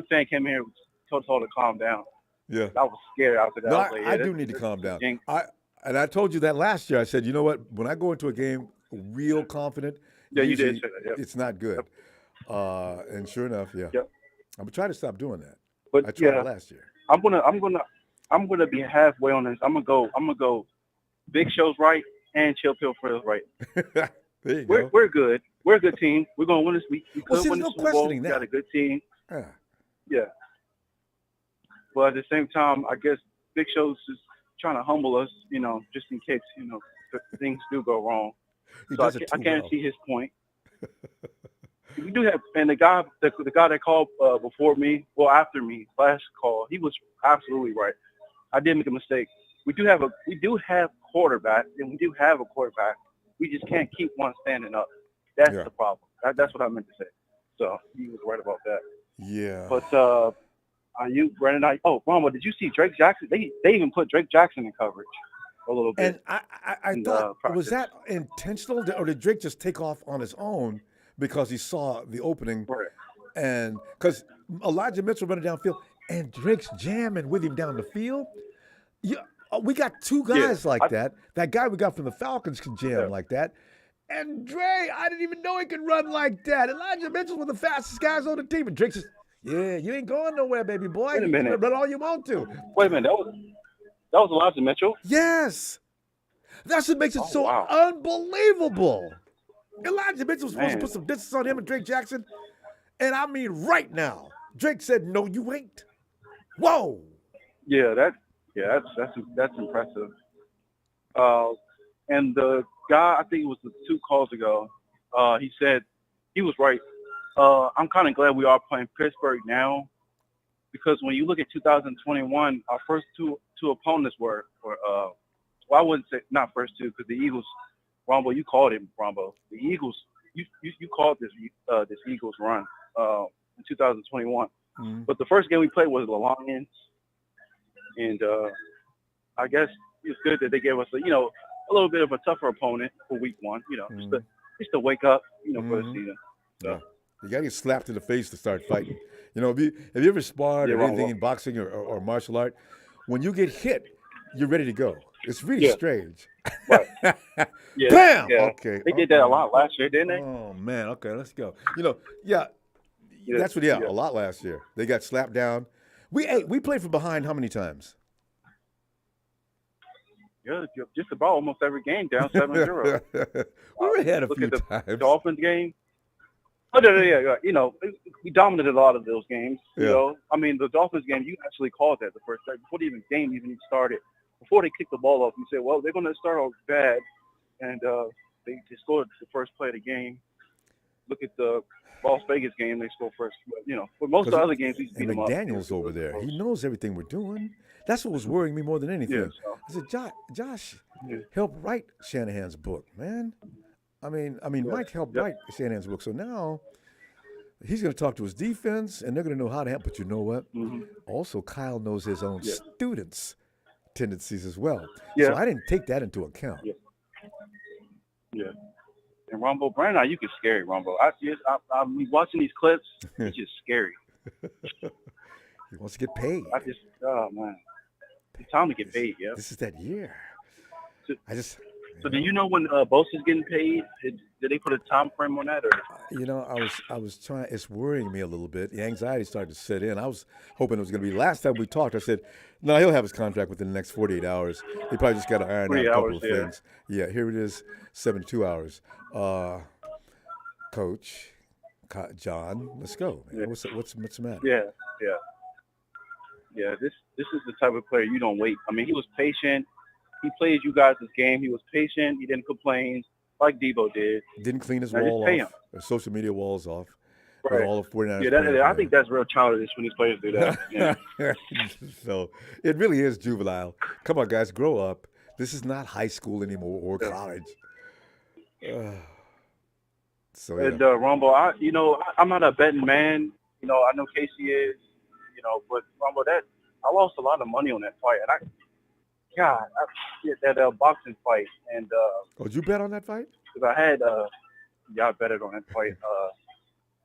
fan came here and told her to calm down. Yeah, I was scared after that. No, I do need to calm down. I told you that last year. I said, you know what? When I go into a game real confident, Yeah, you did usually say that. Yep. it's not good. And sure enough, yeah. Yep. I'm trying to stop doing that. But I tried yeah, last year. I'm gonna be halfway on this. I'm gonna go Big Show's right and Chill Pill Frills right. There you go. We're good. We're a good team. We're gonna win this week. We Well, could see, win there's the no Super Bowl. questioning We got that. a good team. Yeah. Yeah. But at the same time, I guess Big Show's just trying to humble us, just in case, things do go wrong. He So does I it too can't well. see his point. We do have, and the guy that called before me, well after me, last call, he was absolutely right. I did make a mistake. We do have quarterback, and we do have a quarterback. We just can't keep one standing up. That's Yeah. the problem. That's what I meant to say. So he was right about that. Yeah. But are you Brandon? Ronbo, did you see Drake Jackson? They even put Drake Jackson in coverage a little bit. And I thought, was practice. that intentional, or did Drake just take off on his own because he saw the opening? Right. And because Elijah Mitchell running downfield and Drake's jamming with him down the field. Yeah, we got two guys like that. That guy we got from the Falcons can jam like that. And Dre, I didn't even know he could run like that. Elijah Mitchell's one of the fastest guys on the team. And Drake says, yeah, you ain't going nowhere, baby boy. Wait a minute. You can run all you want to. Wait a minute. That was Elijah Mitchell? Yes. That's what makes it so wow. unbelievable. Elijah Mitchell was supposed to Man. put some distance on him and Drake Jackson. And I mean right now. Drake said, no, you ain't. Whoa. Yeah, that's impressive. And the guy, I think it was 2 calls ago, he said he was right. I'm kind of glad we are playing Pittsburgh now, because when you look at 2021, our first two opponents were well, I wouldn't say not first two, because the Eagles, Ronbo, you called him, Ronbo. The Eagles, you called this Eagles run in 2021. Mm-hmm. But the first game we played was the Lions, and I guess it's good that they gave us a little bit of a tougher opponent for week 1. Just to wake up, for the season. So. Yeah. You got to get slapped in the face to start fighting. Have you ever sparred or anything in boxing or martial art? When you get hit, you're ready to go. It's really strange. Right. Yeah. Bam! Yeah. Okay. They did that a lot last year, didn't they? Oh, man. Okay, let's go. That's what, a lot last year. They got slapped down. We played from behind how many times? Yeah, just about almost every game down 7-0. We were ahead a few Look times. at the Dolphins game. Oh, yeah. We dominated a lot of those games. I mean, the Dolphins game, you actually called that the first time before the game even started. Before they kicked the ball off, you said, well, they're going to start off bad, and they scored the first play of the game. Look at the Las Vegas game, they scored first. But, for most of the other games, he's beat them up. McDaniel's over there. He knows everything we're doing. That's what was worrying me more than anything. Yeah, so. I said, Josh helped write Shanahan's book, man. I mean, Mike helped write Shanahan's book. So now he's going to talk to his defense, and they're going to know how to help. But you know what? Mm-hmm. Also, Kyle knows his own students' tendencies as well. Yeah. So I didn't take that into account. Yeah. And Ronbo, Brandon Aiyuk is scary, Ronbo. I'm watching these clips. It's just scary. He wants to get paid. Oh, man. It's time to get paid, yeah. This is that year. So do you know when Bosa's getting paid? Did they put a time frame on that? Or? I was trying. It's worrying me a little bit. The anxiety started to set in. I was hoping it was going to be. Last time we talked, I said, no, he'll have his contract within the next 48 hours. They probably just got to iron out a couple of things. Yeah, here it is, 72 hours. Coach, John, let's go. Man. What's the matter? Yeah. This is the type of player you don't wait. I mean, he was patient. He played you guys this game. He was patient. He didn't complain like Debo did. Didn't clean his wall off. His social media walls off. Right. All of 49ers I think that's real childish when these players do that. Yeah. So it really is juvenile. Come on, guys, grow up. This is not high school anymore or college. And Ronbo, I'm not a betting man. I know Casey is. But Ronbo, I lost a lot of money on that fight, and I did that boxing fight, and did you bet on that fight? Because I had I betted on that fight.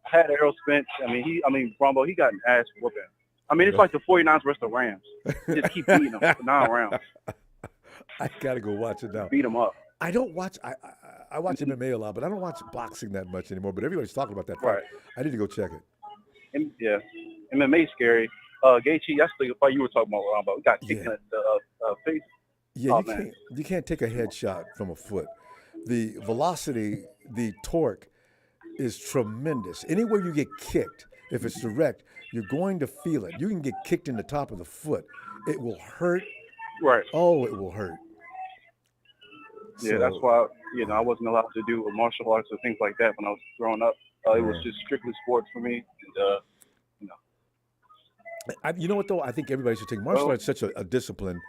I had Errol Spence. Ronbo, he got an ass whooping. I mean, it's like the 49ers versus the Rams. Just keep beating them for 9 rounds. I gotta go watch it now. Beat them up. I don't watch. I watch MMA a lot, but I don't watch boxing that much anymore. But everybody's talking about that fight. Right. I need to go check it. Yeah, MMA scary. Gaethje, that's the fight you were talking about, Ronbo. We got kicked in the face. Yeah, Oh, man. you can't take a headshot from a foot. The velocity, the torque is tremendous. Anywhere you get kicked, if it's direct, you're going to feel it. You can get kicked in the top of the foot. It will hurt. Right. Oh, it will hurt. Yeah, So, that's why I wasn't allowed to do martial arts or things like that when I was growing up. It was just strictly sports for me. And, you know what though? I think everybody should take martial arts such a discipline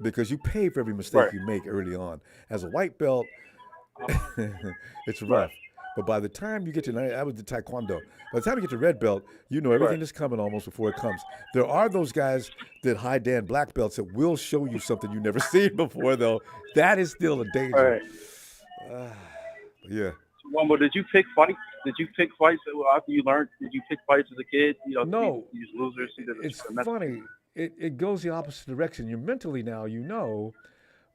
because you pay for every mistake you make early on. As a white belt, it's rough. Right. But by the time you get to, I was the taekwondo. By the time you get to red belt, you know everything that's coming almost before it comes. There are those guys that high Dan black belts that will show you something you've never seen before, though. That is still a danger. Right. Yeah. Wombo, did you pick fights? Did you pick fights after you learned? Did you pick fights as a kid? No. These losers. It's funny. It goes the opposite direction. You're mentally now, you know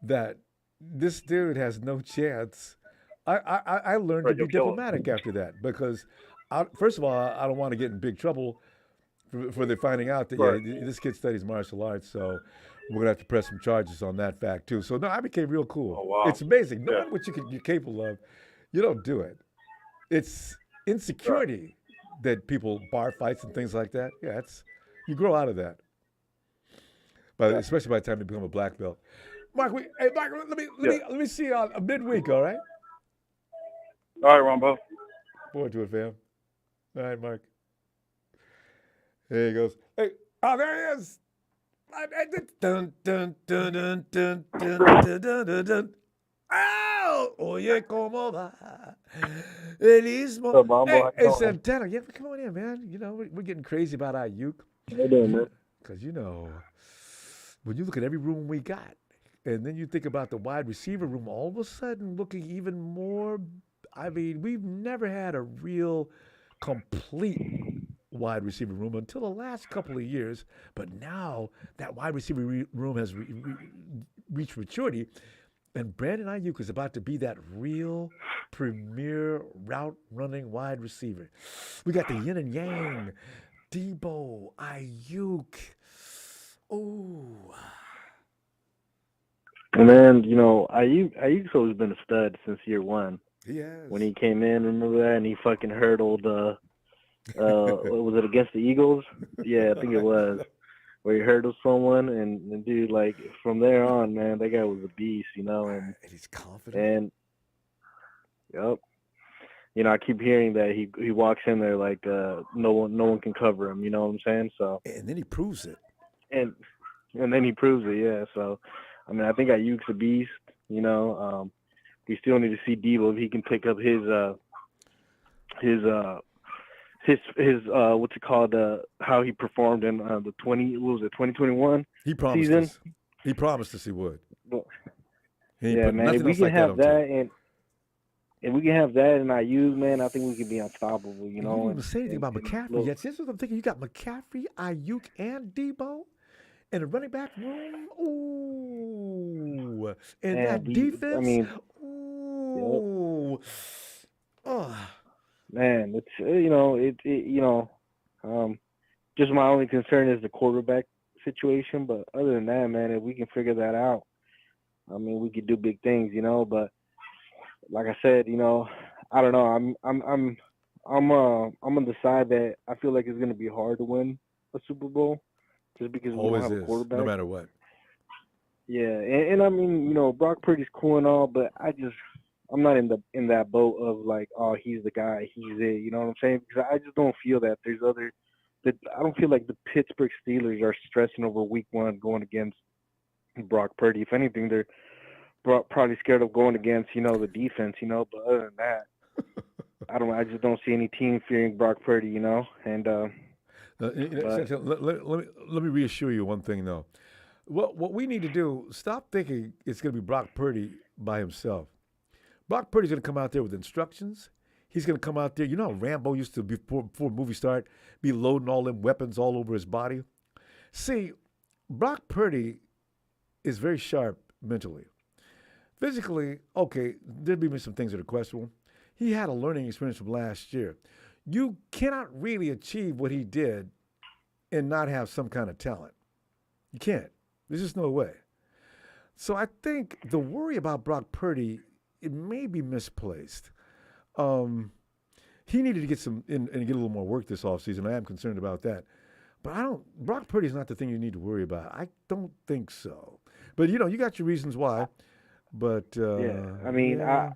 that this dude has no chance. I learned to be diplomatic after that because, first of all, I don't want to get in big trouble for they finding out that this kid studies martial arts, so we're gonna have to press some charges on that fact too. So no, I became real cool. Oh, wow. It's amazing. Knowing what you're capable of, you don't do it. It's insecurity that people bar fights and things like that. Yeah, you grow out of that. But especially by the time you become a black belt. Mark, let me see you on a midweek, all right? All right, Ronbo. Forward to it, fam. All right, Mark. There he goes. Hey, there he is. Dun, dun, dun, dun, dun, dun, dun, dun, dun. Ow! Oye, ¿cómo va? El mismo. Hey, Santana, come on in, man. You know, we're getting crazy about Aiyuk. How you doing, man? Because, when you look at every room we got, and then you think about the wide receiver room, all of a sudden looking even more. I mean, we've never had a real complete wide receiver room until the last couple of years. But now that wide receiver room has reached maturity, and Brandon Aiyuk is about to be that real premier route-running wide receiver. We got the yin and yang, Debo, Aiyuk. Ooh. And then, Aiyuk's always been a stud since year one. He has. When he came in, remember that? And he fucking hurdled, was it against the Eagles? Yeah, I think it was. Where he hurdled someone. And dude, like, from there on, man, that guy was a beast, And he's confident. And, yep. I keep hearing that he walks in there like no one can cover him, you know what I'm saying? So. And then he proves it. And then he proves it, yeah. So, I mean, I think Aiyuk's a beast, we still need to see Debo if he can pick up his what's it called, how he performed in the 2021 season. He promised us he would. Yeah, man, if we can have that and we can have that in Aiyuk, man, I think we can be unstoppable, You didn't even say anything about McCaffrey yet. See, this is what I'm thinking. You got McCaffrey, Aiyuk, and Debo in the running back room. Ooh. And that defense. I mean, ooh. Yep. Oh. Man, it's just my only concern is the quarterback situation. But other than that, man, if we can figure that out, I mean, we could do big things, But like I said, I don't know. I'm on the side that I feel like it's going to be hard to win a Super Bowl just because we don't have a quarterback. No matter what. Yeah, and I mean, Brock Purdy's cool and all, but I'm not in that boat of like, oh, he's the guy, he's it. You know what I'm saying? Because I just don't feel that I don't feel like the Pittsburgh Steelers are stressing over Week 1 going against Brock Purdy. If anything, they're probably scared of going against the defense. But other than that, I just don't see any team fearing Brock Purdy. And let me reassure you one thing though. What we need to do, stop thinking it's going to be Brock Purdy by himself. Brock Purdy's going to come out there with instructions. He's going to come out there. You know how Rambo used to, before movie start, be loading all them weapons all over his body? See, Brock Purdy is very sharp mentally. Physically, okay, there'd be some things that are questionable. He had a learning experience from last year. You cannot really achieve what he did and not have some kind of talent. You can't. There's just no way. So I think the worry about Brock Purdy, it may be misplaced. He needed to get and get a little more work this offseason. I am concerned about that. But Brock Purdy is not the thing you need to worry about. I don't think so. But, you got your reasons why. But, I mean, yeah.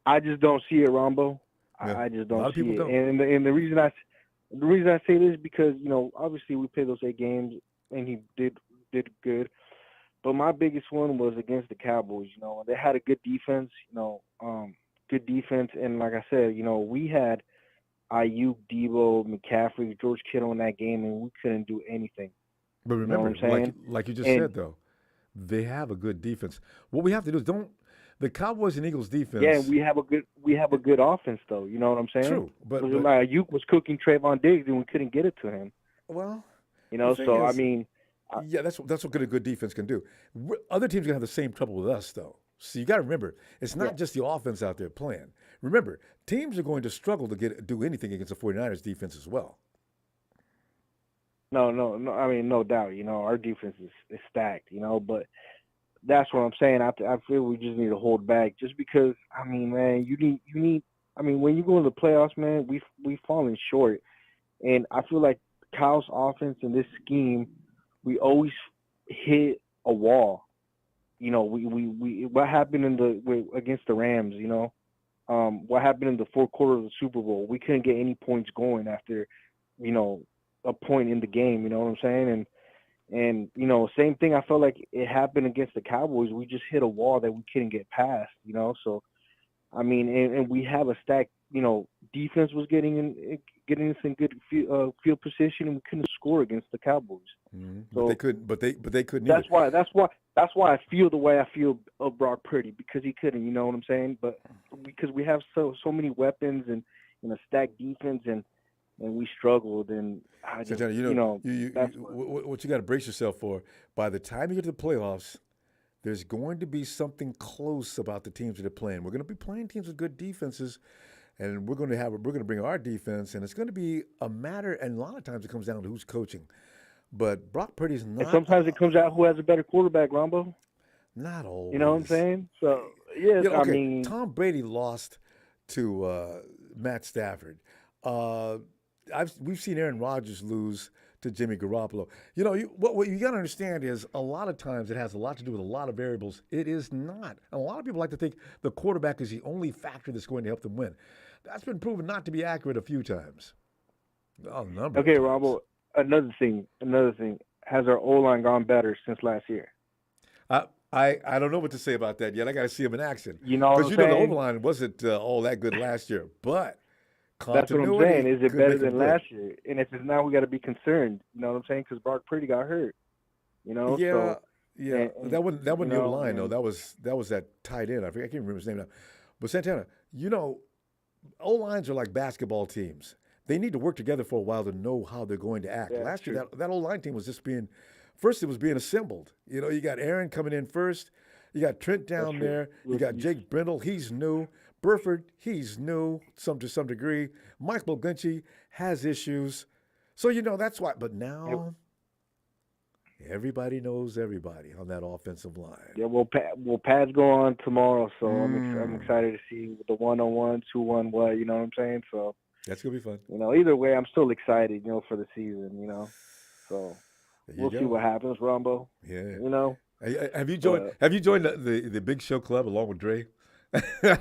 I just don't see it, Ronbo. Yeah. I just don't see it. Don't. And the reason I say this is because, obviously we played those 8 games and he did good. But my biggest one was against the Cowboys. They had a good defense, good defense. And like I said, we had Aiyuk, Debo, McCaffrey, George Kittle in that game, and we couldn't do anything. But remember, like you just said, though, they have a good defense. What we have to do is the Cowboys and Eagles defense. Yeah, we have a good offense, though. You know what I'm saying? True, but Aiyuk was cooking Trayvon Diggs, and we couldn't get it to him. Well, so I mean. Yeah, that's what a good defense can do. Other teams are gonna have the same trouble with us, though. So you got to remember, it's not just the offense out there playing. Remember, teams are going to struggle to do anything against the 49ers defense as well. No. I mean, no doubt. Our defense is stacked. But that's what I'm saying. I feel we just need to hold back, just because. I mean, man, you need. I mean, when you go into the playoffs, man, we've fallen short, and I feel like Kyle's offense in this scheme, we always hit a wall. We what happened against the Rams, what happened in the fourth quarter of the Super Bowl? We couldn't get any points going after, a point in the game, you know what I'm saying? And same thing, I felt like it happened against the Cowboys. We just hit a wall that we couldn't get past, so I mean, and we have a stacked, defense was getting us in good field position, and we couldn't score against the Cowboys. Mm-hmm. So but they couldn't. That's why I feel the way I feel of Brock Purdy, because he couldn't. You know what I'm saying? But because we have so many weapons and a stacked defense, and we struggled, and I just, what you got to brace yourself for. By the time you get to the playoffs, there's going to be something close about the teams that are playing. We're going to be playing teams with good defenses, and we're going to bring our defense, and it's going to be a matter. And a lot of times it comes down to who's coaching. But Brock Purdy's not. And sometimes it comes out who has a better quarterback, Ronbo. Not always. You know what I'm saying? So yes, okay. I mean, Tom Brady lost to Matt Stafford. We've seen Aaron Rodgers lose to Jimmy Garoppolo. What you got to understand is a lot of times it has a lot to do with a lot of variables. It is not. And a lot of people like to think the quarterback is the only factor that's going to help them win. That's been proven not to be accurate a few times. Okay, Robo. Another thing. Has our O-line gone better since last year? I don't know what to say about that yet. I got to see him in action. Because the O-line wasn't all that good last year, but. That's what I'm saying. Is it better than last year? And if it's not, we got to be concerned. You know what I'm saying? Because Brock Purdy got hurt. Yeah. So, yeah. That wasn't the line though. That was that tight end. I can't remember his name now. But Santana, O-lines are like basketball teams. They need to work together for a while to know how they're going to act. Last year, that O-line team was just being assembled. You got Aaron coming in first. You got Trent down there. You got Jake Brindle. He's new. Burford, he's new to some degree. Mike McGlinchey has issues. So, that's why. But now, everybody knows everybody on that offensive line. Yeah, pads go on tomorrow, so I'm excited to see the 1-on-1, 2-1, what, you know what I'm saying? So that's going to be fun. Either way, I'm still excited, for the season, So we'll see what happens, Ronbo. Yeah. Have you joined the Big Show Club along with Dre? Because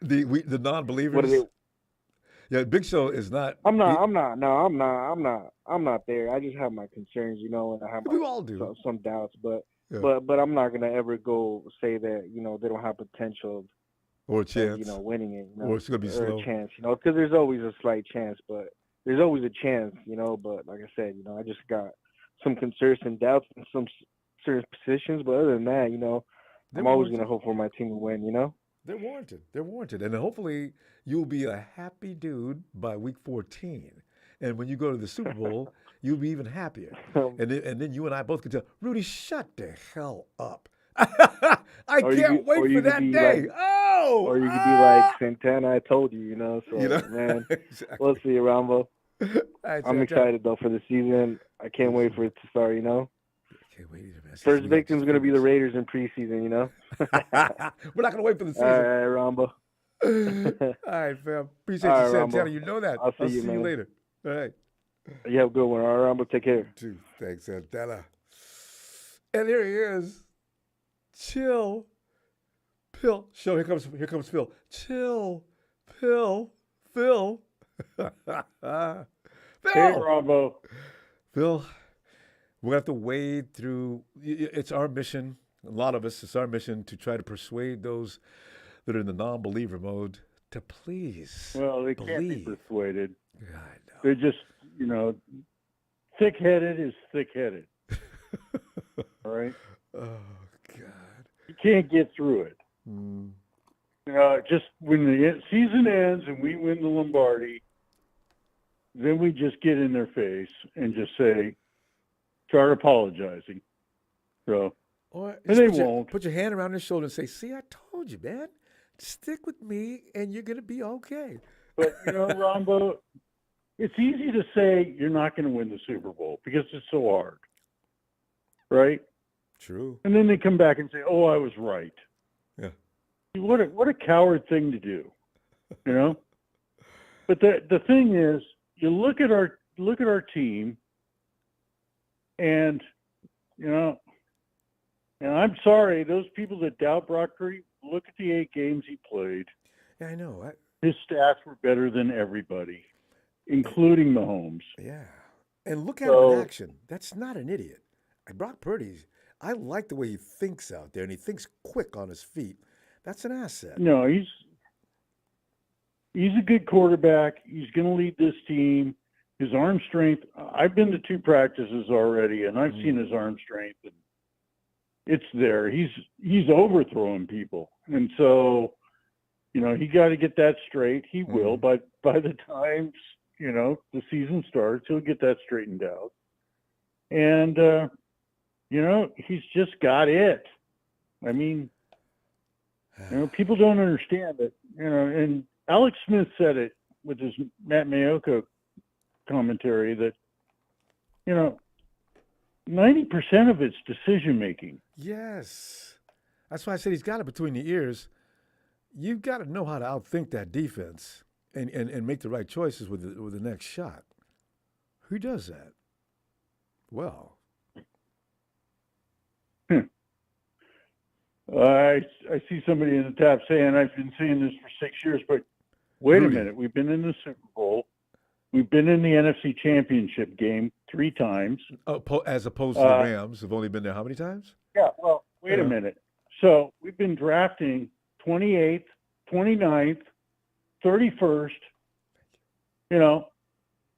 the non-believers. What is it? Yeah, Big Show is not. I'm not there. I just have my concerns, and I have we all do some doubts, but I'm not gonna ever go say that they don't have potential or a chance, winning it, or it's gonna be slow. A chance, because there's always a slight chance, but there's always a chance, But like I said, I just got some concerns and doubts in some certain positions, but other than that, I'm always going to hope for my team to win, They're warranted. And hopefully you'll be a happy dude by week 14. And when you go to the Super Bowl, you'll be even happier. And then you and I both could tell, Rudy, shut the hell up. I can't wait for that day. Or you could be like Santana, I told you, So, man, exactly. we'll see you, Rambo. Right, I'm excited, though, for the season. I can't wait for it to start, I can't wait either, man. First victim's going to be the Raiders in preseason, We're not going to wait for the season. All right, Rambo. All right, fam. Appreciate you, Santana. Rambo. You know that. I'll see you man. later. All right. You have a good one. All right, Rambo. Take care. Dude, thanks, Santana. And here he is. Chill. Pill. Show, here comes Phil. Chill. Pill. Phil. Phil. Hey, Ronbo. Phil, we're going to have to wade through. It's our mission, a lot of us, it's our mission to try to persuade those that are in the non-believer mode to please Well, they can't be believe. persuaded. Yeah, I know. They're just, thick-headed is thick-headed. All right? Oh, God. You can't get through it. Mm. Just when the season ends and we win the Lombardi, then we just get in their face and just start apologizing. So, Or and just they put your- won't. Put your hand around their shoulder and say, see, I told you, man. Stick with me and you're going to be okay. But, Rombo, it's easy to say you're not going to win the Super Bowl because it's so hard. Right? True. And then they come back and say, "Oh, I was right." Yeah. What a coward thing to do, But the thing is, you look at our team, and and I'm sorry, those people that doubt Brock Purdy, look at the 8 games he played. Yeah, I know. His stats were better than everybody, including Mahomes. Yeah. And look at him in action. That's not an idiot. Brock Purdy, I like the way he thinks out there, and he thinks quick on his feet. That's an asset. No, he's a good quarterback. He's going to lead this team. His arm strength, I've been to 2 practices already, and I've seen his arm strength, and it's there. He's overthrowing people. And so, he got to get that straight. He will. By the time, the season starts, he'll get that straightened out. And, he's just got it. I mean, people don't understand it, and Alex Smith said it with his Matt Mayoko commentary that, 90% of it's decision making. Yes. That's why I said he's got it between the ears. You've got to know how to outthink that defense and make the right choices with the next shot. Who does that? Well. I see somebody in the top saying, I've been saying this for 6 years, but wait a minute. We've been in the Super Bowl. We've been in the NFC Championship game 3 times. As opposed to the Rams, who've only been there how many times? Yeah, well, wait a minute. So we've been drafting 28th, 29th, 31st. Hello.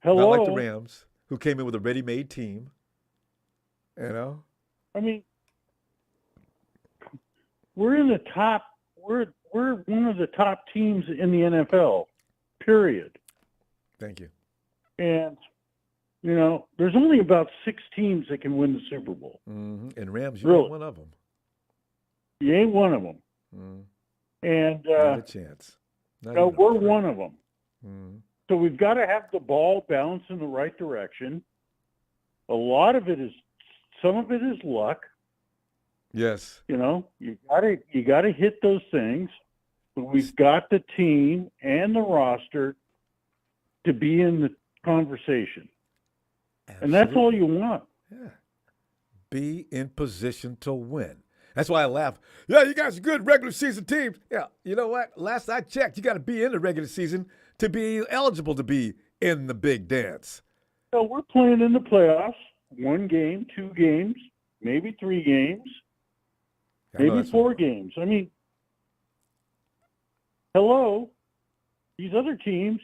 Not like the Rams, who came in with a ready-made team. I mean, we're in the top. We're one of the top teams in the NFL. Period. Thank you. And there's only about 6 teams that can win the Super Bowl. Mm-hmm. And Rams, Really? ain't one of them. You ain't one of them. Mm. And not a chance. we're one of them. Mm. So we've got to have the ball bounce in the right direction. Some of it is luck. Yes. You gotta hit those things. But we've got the team and the roster to be in the conversation. Absolutely. And that's all you want. Yeah. Be in position to win. That's why I laugh. Yeah, you guys are good regular season teams. Yeah, you know what? Last I checked, you got to be in the regular season to be eligible to be in the big dance. So we're playing in the playoffs. 1 game, 2 games, maybe 3 games, maybe 4 games. I mean, hello, these other teams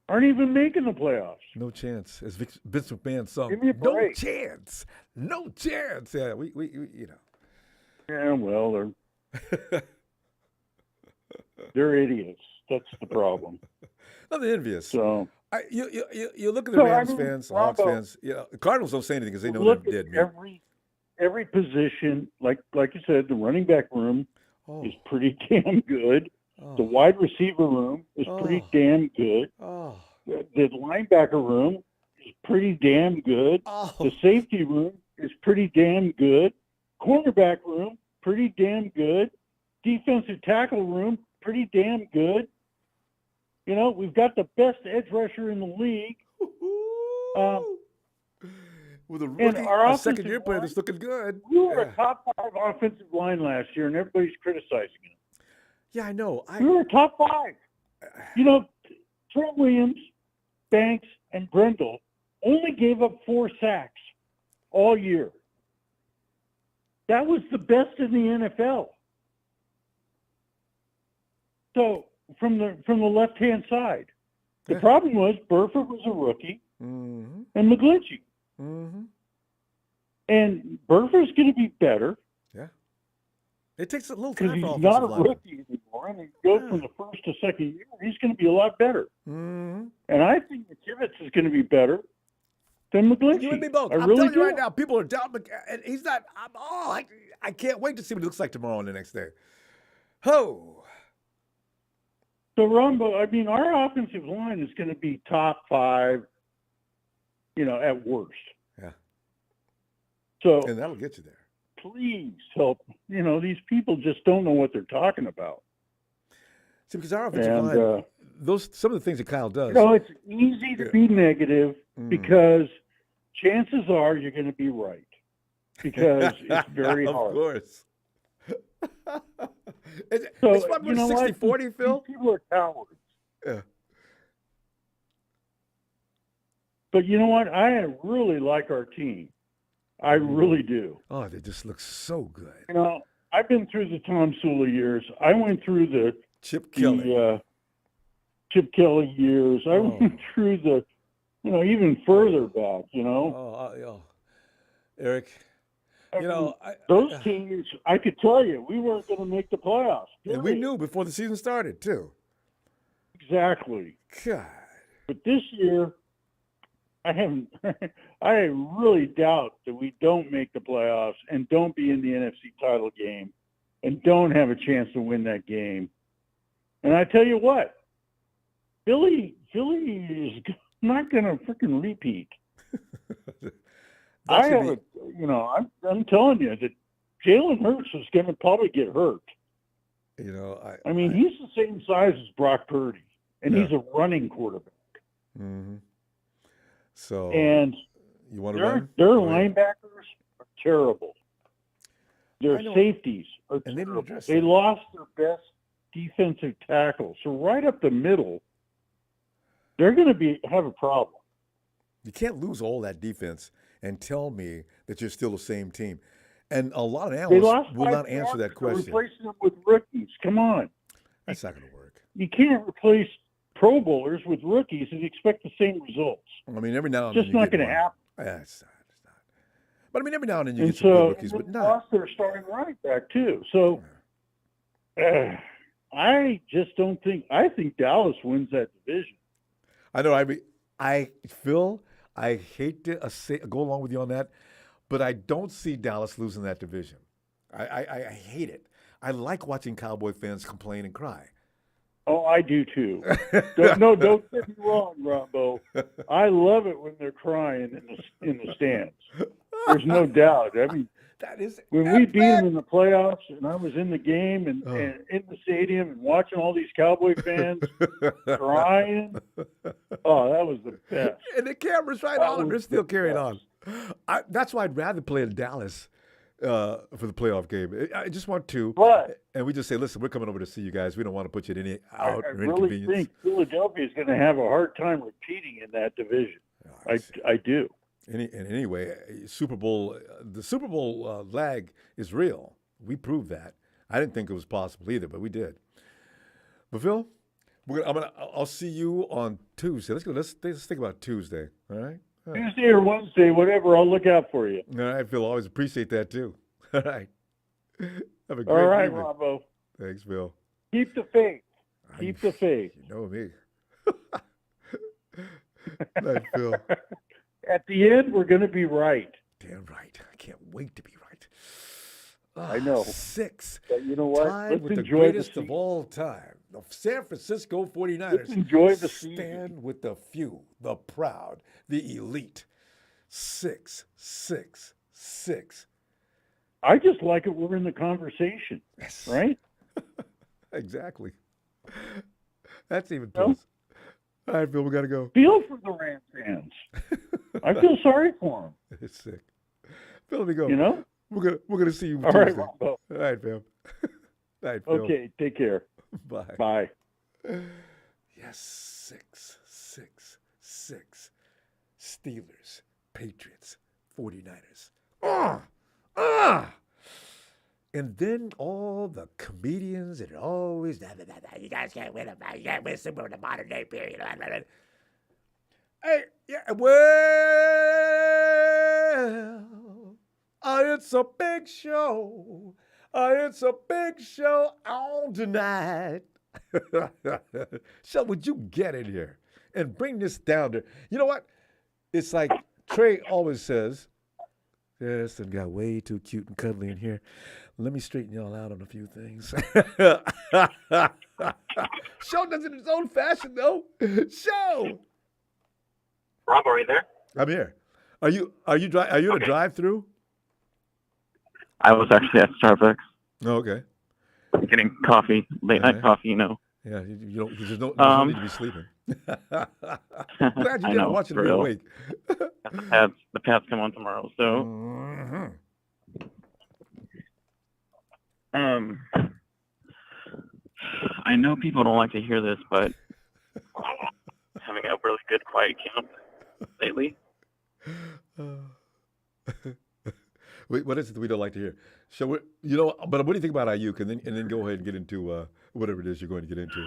aren't even making the playoffs. No chance. As Vince McMahon sung, Give me a no break. chance. No chance. Yeah, we Yeah, well, they're idiots. That's the problem. Nothing envious. So You look at the Rams fans, the Hawks fans. The Cardinals don't say anything because they know they're dead meat. Every position, like you said, the running back room is pretty damn good. The wide receiver room is pretty damn good. The linebacker room is pretty damn good. The safety room is pretty damn good. Cornerback room, pretty damn good. Defensive tackle room, pretty damn good. We've got the best edge rusher in the league. With a rookie, a second-year player that's looking good. We were a top 5 offensive line last year, and everybody's criticizing it. Yeah, I know. We were a top 5. Trent Williams, Banks, and Brando only gave up 4 sacks all year. That was the best in the NFL. So from the left-hand side, the problem was Burford was a rookie, and McGlinchey. Mm-hmm. And Burford's going to be better. Yeah. It takes a little time because for he's not a offensive rookie anymore, and he goes from the first to second year. He's going to be a lot better. Mm-hmm. And I think McKivitz is going to be better than McGlinchey. You and me both. I'm really telling do. you right now, people are down, and he's not. I can't wait to see what he looks like tomorrow and the next day. Ho! So, Ronbo, I mean, our offensive line is going to be top 5, at worst. Yeah. So, and that'll get you there. Please help. These people just don't know what they're talking about. See, because our offensive line, some of the things that Kyle does. It's easy to be negative because chances are you're going to be right because it's very hard. Of course. It's so, probably 60-40, Phil? People are cowards. Yeah. But you know what? I really like our team. I really do. Oh, they just look so good. I've been through the Tom Sula years. I went through the Chip Kelly. Chip Kelly years. I went through the, even further back, Eric, those teams, I could tell you, we weren't going to make the playoffs. And we knew before the season started, too. Exactly. God. But this year, I really doubt that we don't make the playoffs and don't be in the NFC title game and don't have a chance to win that game. And I tell you what, Philly is not going to freaking repeat. I'm telling you that Jalen Hurts is going to probably get hurt. He's the same size as Brock Purdy, and he's a running quarterback. Mm-hmm. So, and you want to run? Their linebackers are terrible. Their safeties are terrible. They lost their best defensive tackle. So right up the middle, they're going to have a problem. You can't lose all that defense and tell me that you're still the same team. And a lot of analysts will not answer that question. Replacing them with rookies. Come on. That's not going to work. You can't replace Pro Bowlers with rookies and expect the same results. Every now and then. It's just not going to happen. Yeah, it's not. But every now and then you get some good rookies, but not. Lost their starting running back, too. So I just don't think – I think Dallas wins that division. I know. Phil, I hate to go along with you on that, but I don't see Dallas losing that division. I hate it. I like watching Cowboy fans complain and cry. Oh, I do too. Don't get me wrong, Ronbo. I love it when they're crying in the stands. There's no doubt. That is when we beat them in the playoffs, and I was in the game and in the stadium and watching all these Cowboy fans crying. Oh, that was the best. And the camera's right on them. They're still carrying on. That's why I'd rather play in Dallas for the playoff game. I just want to. But, and we just say, listen, we're coming over to see you guys. We don't want to put you in any out I or really inconvenience. think Philadelphia is going to have a hard time repeating in that division. I do. Anyway, the Super Bowl lag is real. We proved that. I didn't think it was possible either, but we did. But Phil, I'll see you on Tuesday. Let's think about Tuesday. All right. Tuesday or Wednesday, whatever. I'll look out for you. All right, Phil. Always appreciate that too. All right. Have a great All right, evening. Ronbo. Thanks, Phil. Keep the faith. Keep the faith. You know me. Nice, Phil. At the end, we're going to be right. Damn right. I can't wait to be right. I know. 6. But you know what? Tied Let's with the enjoy the greatest of season. all time. The San Francisco 49ers. Let's enjoy the season. Stand with the few, the proud, the elite. 6, 6, 6. I just like it. We're in the conversation, Yes. right? Exactly. That's even No? close. All right, Phil, we got to go. Feel for the Rams fans. I feel sorry for them. It's sick. Phil, let me go. You know? We're gonna see you All right, Tuesday. Ronbo. All right, fam. All right, Phil. Okay, take care. Bye. Bye. Yes, 6, 6, 6. Steelers, Patriots, 49ers. And then all the comedians that always, you guys can't win a fight. You can't win Super Bowl in the modern day period. Hey, yeah, well, it's a big show. It's a big show on tonight. So would you get in here and bring this down to, you know what? It's like Trey always says, this thing got way too cute and cuddly in here. Let me straighten y'all out on a few things. Show does it in its own fashion, though. Show. Rob, are you there? I'm here. Are you in a drive-through? I was actually at Starbucks Oh, okay. getting coffee, late night coffee, you know. Yeah, you don't. There's no need to be sleeping. Glad you I did. know, Watching for me real. awake. The Pats come on tomorrow, so Mhm. I know people don't like to hear this, but having a really good quiet camp lately. Wait, what is it that we don't like to hear? So, but what do you think about Aiyuk? And then go ahead and get into whatever it is you're going to get into.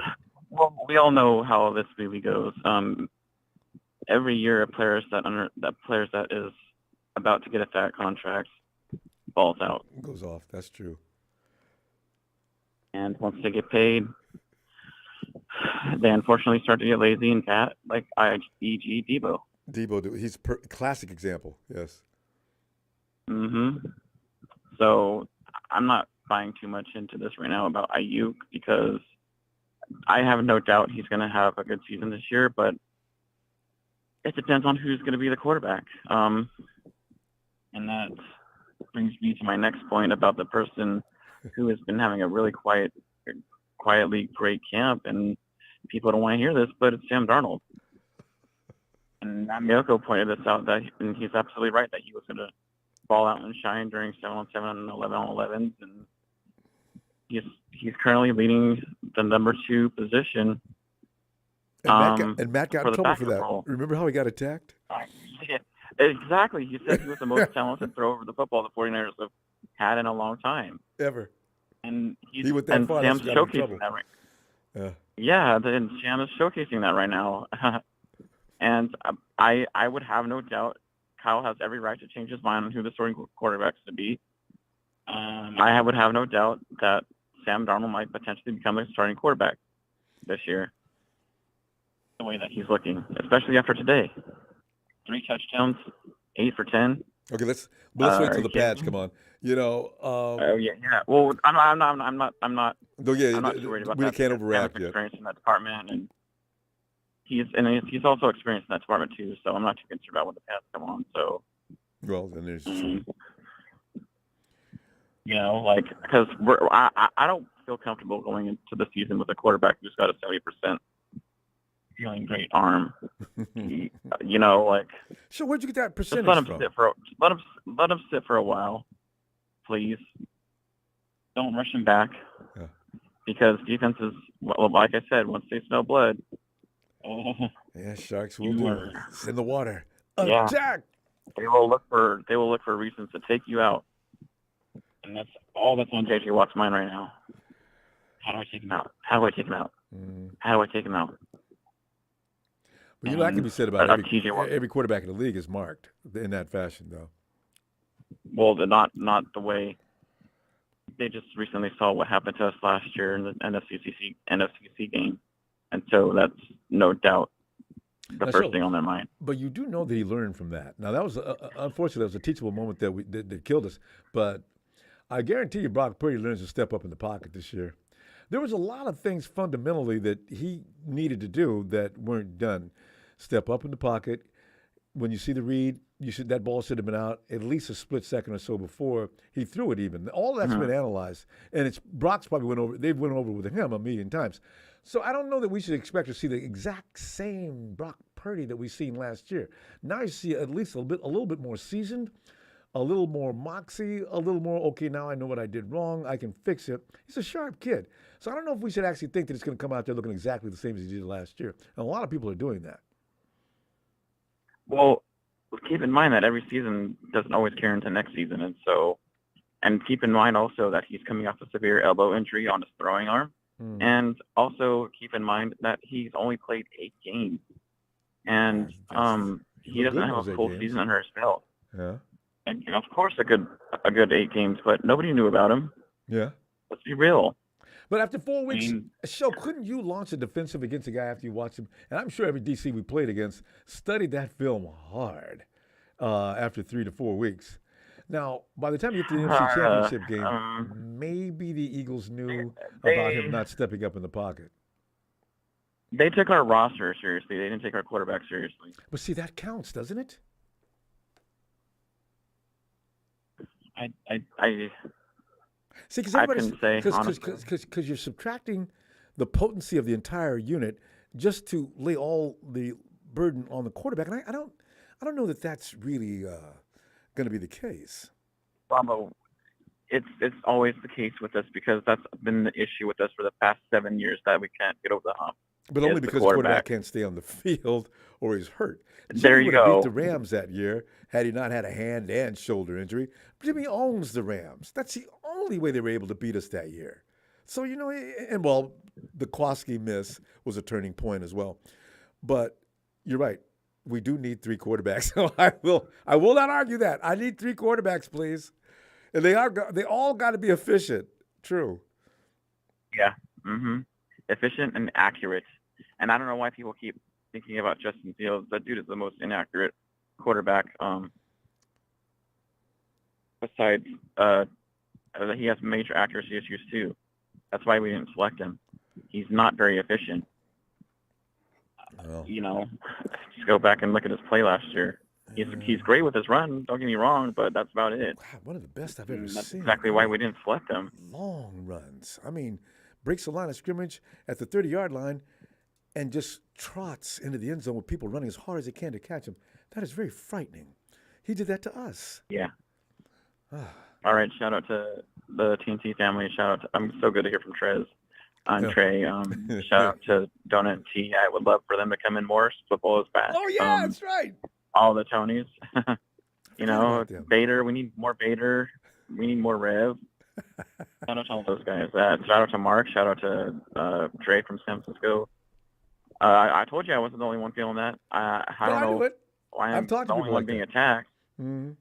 Well, we all know how this really goes. Every year, a player that is about to get a fat contract falls out, Goes off. That's true. and once they get paid, they unfortunately start to get lazy and fat, like e.g. Debo. Debo, he's classic example. Yes. So I'm not buying too much into this right now about Aiyuk because I have no doubt he's going to have a good season this year, but it depends on who's going to be the quarterback. And that brings me to my next point about the person who has been having a really quietly great camp, and people don't want to hear this, but it's Sam Darnold. And Matt Miyoko pointed this out, and he's absolutely right, that he was going to ball out and shine during 7-on-7 and 11-on-11s, and he's currently leading the number 2 position. And Matt got in for the trouble for backup that. role. Remember how he got attacked? Yeah, exactly. He said he was the most talented thrower of the football the 49ers have had in a long time. Ever. And He went that far. Sam's That's what got him in showcasing that right Yeah. Yeah, and Sam is showcasing that right now. And I would have no doubt Kyle has every right to change his mind on who the starting quarterback is to be. I would have no doubt that Sam Darnold might potentially become the starting quarterback this year, the way that he's looking, especially after today. 3 touchdowns, 8 for 10. Okay, let's wait till the yeah. pads come on. Oh yeah. Well, I'm not. Oh yeah, I'm not too worried about we that. can't because Sam overreact has yet. experience in that department, and he's also experienced in that department too. So I'm not too concerned about when the pads come on. So. Well, then there's. Because I don't feel comfortable going into the season with a quarterback who's got a 70% feeling great arm. So where'd you get that Just percentage let him from? let him sit for a while, please. Don't rush him back. Yeah. Because defenses, well, like I said, once they smell blood, Yeah, Sharks will do. It's in the water. Yeah. Attack! they will look for reasons to take you out, and that's all that's on JJ Watt's mind right now. How do I take him out? How do I take him out? How do I take him out? But that can be said about TJ Watt. every quarterback in the league is marked in that fashion, though. Well, not the way they just recently saw what happened to us last year in the NFC game. And so that's no doubt the Now, first so- thing on their mind. But you do know that he learned from that. Now that was unfortunately that was a teachable moment that killed us. But I guarantee you, Brock Purdy learns to step up in the pocket this year. There was a lot of things fundamentally that he needed to do that weren't done. Step up in the pocket. When you see the read, that ball should have been out at least a split second or so before he threw it. Even all that's been analyzed, and Brock's probably went over. They've went over with him a million times. So I don't know that we should expect to see the exact same Brock Purdy that we've seen last year. Now you see at least a little bit more seasoned, a little more moxie, a little more, okay, now I know what I did wrong, I can fix it. He's a sharp kid. So I don't know if we should actually think that it's going to come out there looking exactly the same as he did last year. And a lot of people are doing that. Well, keep in mind that every season doesn't always carry into next season. And keep in mind also that he's coming off a severe elbow injury on his throwing arm. And also keep in mind that he's only played 8 games. And he doesn't have a full season under his belt. Yeah. And of course a good 8 games, but nobody knew about him. Yeah. Let's be real. But after 4 weeks, couldn't you launch a defensive against a guy after you watched him? And I'm sure every DC we played against studied that film hard after 3 to 4 weeks. Now, by the time you get to the NFC Championship game, maybe the Eagles knew about him not stepping up in the pocket. They took our roster seriously. They didn't take our quarterback seriously. But see, that counts, doesn't it? See, because you're subtracting the potency of the entire unit just to lay all the burden on the quarterback, and I don't know that that's really going to be the case. Ronbo, it's always the case with us because that's been the issue with us for the past 7 years that we can't get over the hump. But only because the quarterback can't stay on the field or he's hurt. There you go. Jimmy would have beat the Rams that year had he not had a hand and shoulder injury. Jimmy owns the Rams. That's the only way they were able to beat us that year. So, the Kowalski miss was a turning point as well. But you're right. We do need 3 quarterbacks. I will not argue that. I need 3 quarterbacks, please. And they all got to be efficient. True. Yeah. Efficient and accurate. And I don't know why people keep thinking about Justin Fields. That dude is the most inaccurate quarterback. Besides, he has major accuracy issues too. That's why we didn't select him. He's not very efficient. Well. Just go back and look at his play last year. He's great with his run. Don't get me wrong, but that's about it. God, one of the best I've ever seen. That's exactly why we didn't select him. Long runs. I mean, breaks the line of scrimmage at the 30-yard line and just trots into the end zone with people running as hard as they can to catch him. That is very frightening. He did that to us. Yeah. All right. Shout out to the TNT family. I'm so good to hear from Trez and Trey. Shout out to Donut and T. I would love for them to come in more. Football is back. Oh, yeah, that's right. All the Tonys. Bader. We need more Bader. We need more Rev. Shout out to all those guys. Shout out to Mark. Shout out to Dre from San Francisco. I told you I wasn't the only one feeling that. I don't know why I'm the only one being attacked. Mm-hmm.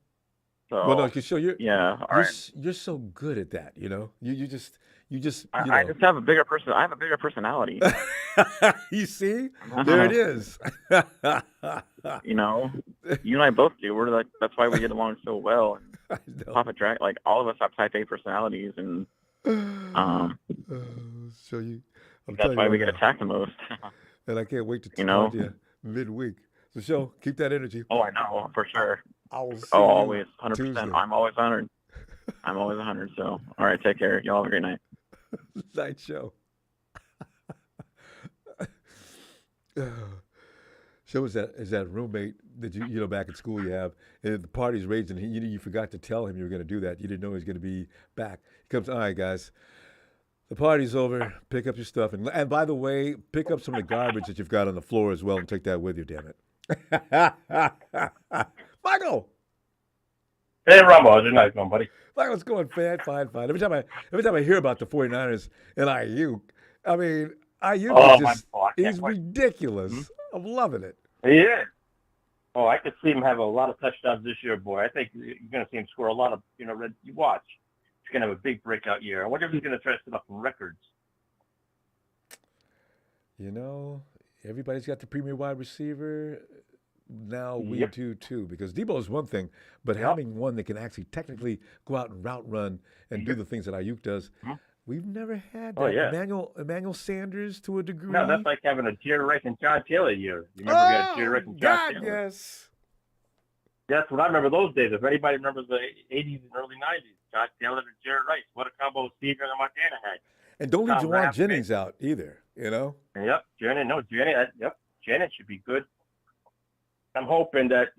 So, well, no, because you're right. You're so good at that. You just. I just have a bigger person. I have a bigger personality. You see, there it is. You and I both do. That's why we get along so well. Papa Drag, all of us have type A personalities, and that's why we get attacked the most. And I can't wait to talk to you midweek. So, Show, keep that energy. Oh, I know for sure. Always, 100%. I'm always honored. I'm always 100. So, all right, take care. Y'all have a great night. Night, Show. Show is that roommate that you back at school you have, and the party's raging. You forgot to tell him you were going to do that. You didn't know he was going to be back. He comes, all right, guys, the party's over. Pick up your stuff, and by the way, pick up some of the garbage that you've got on the floor as well, and take that with you. Damn it, Michael. Hey, Ronbo, how's your night going, buddy? Michael's going fine. Every time I hear about the 49ers and Aiyuk, he's ridiculous. Mm-hmm. I'm loving it. Yeah. Oh, I could see him have a lot of touchdowns this year, boy. I think you're going to see him score a lot of, you watch. He's going to have a big breakout year. I wonder if he's going to try to set up records. You know, everybody's got the premier wide receiver. Now we do too, because Debo is one thing, but having one that can actually technically go out and route run and do the things that Ayuk does, we've never had that. Emmanuel Sanders to a degree. No, that's like having a Jerry Rice and John Taylor year. You remember we had Jerry Rice and John Taylor? Yes. That's what I remember those days. If anybody remembers the 80s and early 90s, John Taylor and Jerry Rice, what a combo Steve and Montana had. And don't leave Jawan Jennings out either, you know? Yep, Janet should be good. I'm hoping that,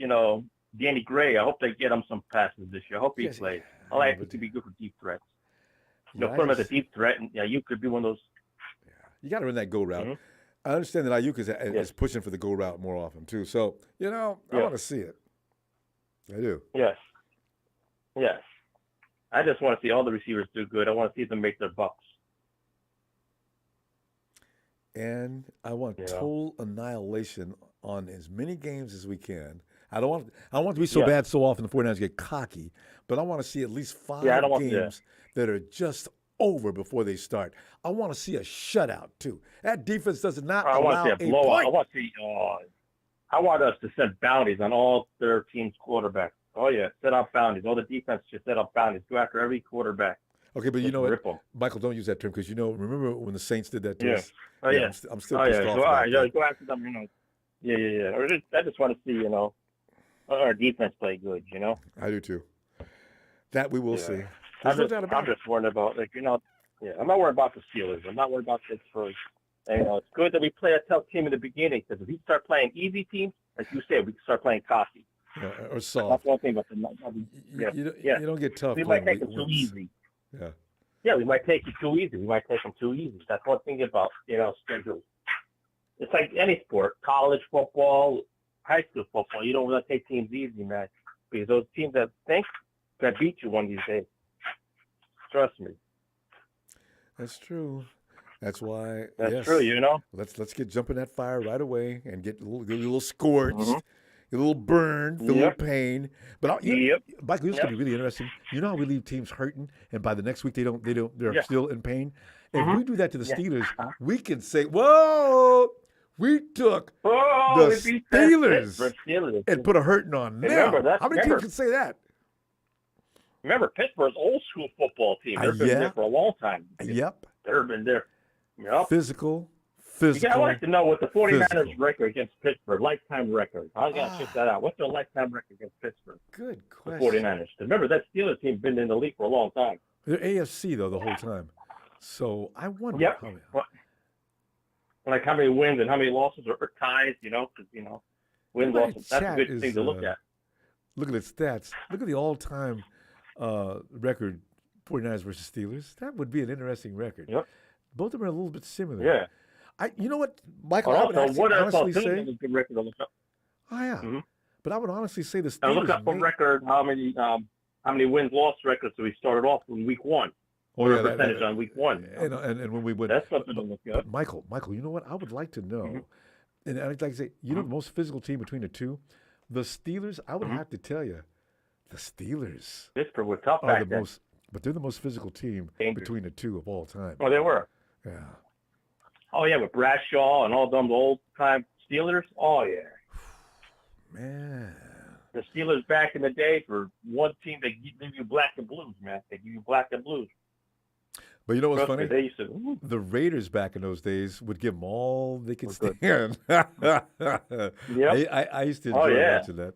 Danny Gray, I hope they get him some passes this year. I hope he plays. I like him to be good for deep threats. Put him as a deep threat, and you could be one of those. Yeah, you got to run that go route. I understand that Ayuk is pushing for the go route more often, too. So, I want to see it. I do. Yes. I just want to see all the receivers do good. I want to see them make their bucks. And I want total annihilation on as many games as we can. I don't want it to be so bad so often the 49ers get cocky, but I want to see at least 5 games that are just over before they start. I want to see a shutout, too. That defense does not allow a blowout. I want us to set bounties on all their team's quarterbacks. Oh, yeah, set up bounties. All the defense should set up bounties. Go after every quarterback. Okay, but you know what? Michael, don't use that term because, remember when the Saints did that to us? Oh, yeah. I'm still pissed off about that. Go after them, Yeah. I just want to see, our defense play good, I do, too. That we will see. I'm just worried about, I'm not worried about the Steelers. I'm not worried about Pittsburgh. And, it's good that we play a tough team in the beginning because if we start playing easy teams, like you said, we can start playing cocky. Or soft. That's one thing about you don't get tough. We might take them too easy. Yeah, we might take you too easy. We might take them too easy. That's one thing about, schedules. It's like any sport, college football, high school football. You don't want to take teams easy, man, because those teams that think can beat you one of these days. Trust me. That's true. That's why. That's true. Let's get jumping that fire right away and get a little scorched, get a little burned, feel a little pain. But Michael, this is gonna be really interesting. You know how we leave teams hurting, and by the next week they're still in pain. If we do that to the Steelers, we can say, "Whoa, we took the Steelers and put a hurting on them." How many teams can say that? Remember, Pittsburgh's old school football team. They've been there for a long time. Yep. They've been there. Yep. Physical. I'd like to know what the 49ers record against Pittsburgh, lifetime record. I got to check that out. What's their lifetime record against Pittsburgh? Good question. The 49ers. Remember, that Steelers team's been in the league for a long time. They're AFC, though, the whole time. So I wonder how like how many wins and how many losses or ties, because, win losses, that's a good thing to look at. Look at the stats. Look at the all-time record, 49ers versus Steelers. That would be an interesting record. Yep. Both of them are a little bit similar. Yeah. You know what, Michael, I would honestly say. Record to look up. Oh, yeah. Mm-hmm. But I would honestly say the Steelers. And look up a record, how many wins-loss records so we started off in week 1. Or percentage on week 1. And when we went. That's something to look up. Michael, you know what? I would like to know, and I'd like to say, the most physical team between the two, the Steelers, I would have to tell you, the Steelers. Pittsburgh were tough back then. But they're the most physical team between the two of all time. Oh, they were. Yeah. Oh, yeah, with Bradshaw and all them old-time Steelers. Oh, yeah. Man. The Steelers back in the day for one team, they give you black and blues, man. They give you black and blues. But you know what's funny? They used to, the Raiders back in those days would give them all they could stand. I used to enjoy watching that.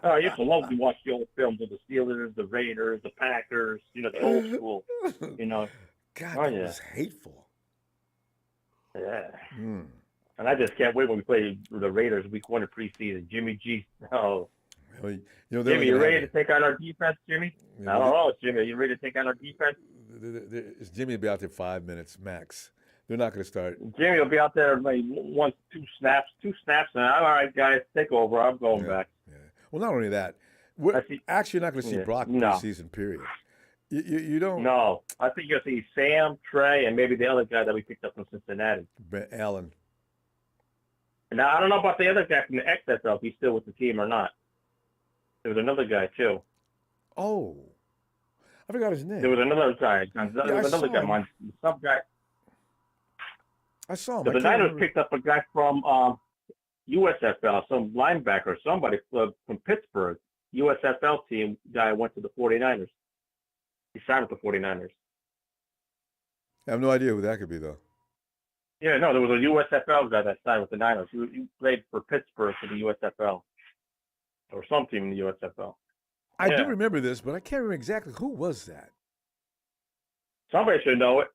I used to love to watch the old films of the Steelers, the Raiders, the Packers, the old school, God, it was hateful. Yeah. And I just can't wait when we play the Raiders week 1 of preseason. Jimmy G. Oh. Well, Jimmy, you ready to take on our defense, Jimmy? I don't know, Jimmy. Are you ready to take on our defense? Jimmy will be out there 5 minutes max. They're not going to start. Jimmy will be out there like 1-2 snaps, and all right, guys, take over. I'm going back. Yeah. Well, not only that, we're actually not going to see Brock preseason, period. You don't. No, I think you'll see Sam, Trey, and maybe the other guy that we picked up from Cincinnati. Allen. Now, I don't know about the other guy from the XFL, if he's still with the team or not. There was another guy, too. Oh. I forgot his name. There was another guy. Some guy. I saw him. So the Niners picked up a guy from USFL, some linebacker, somebody from Pittsburgh, USFL team guy went to the 49ers. He signed with the 49ers. I have no idea who that could be, though. Yeah, no, there was a USFL guy that signed with the Niners. He played for Pittsburgh for the USFL or some team in the USFL. I do remember this, but I can't remember exactly who was that. Somebody should know it.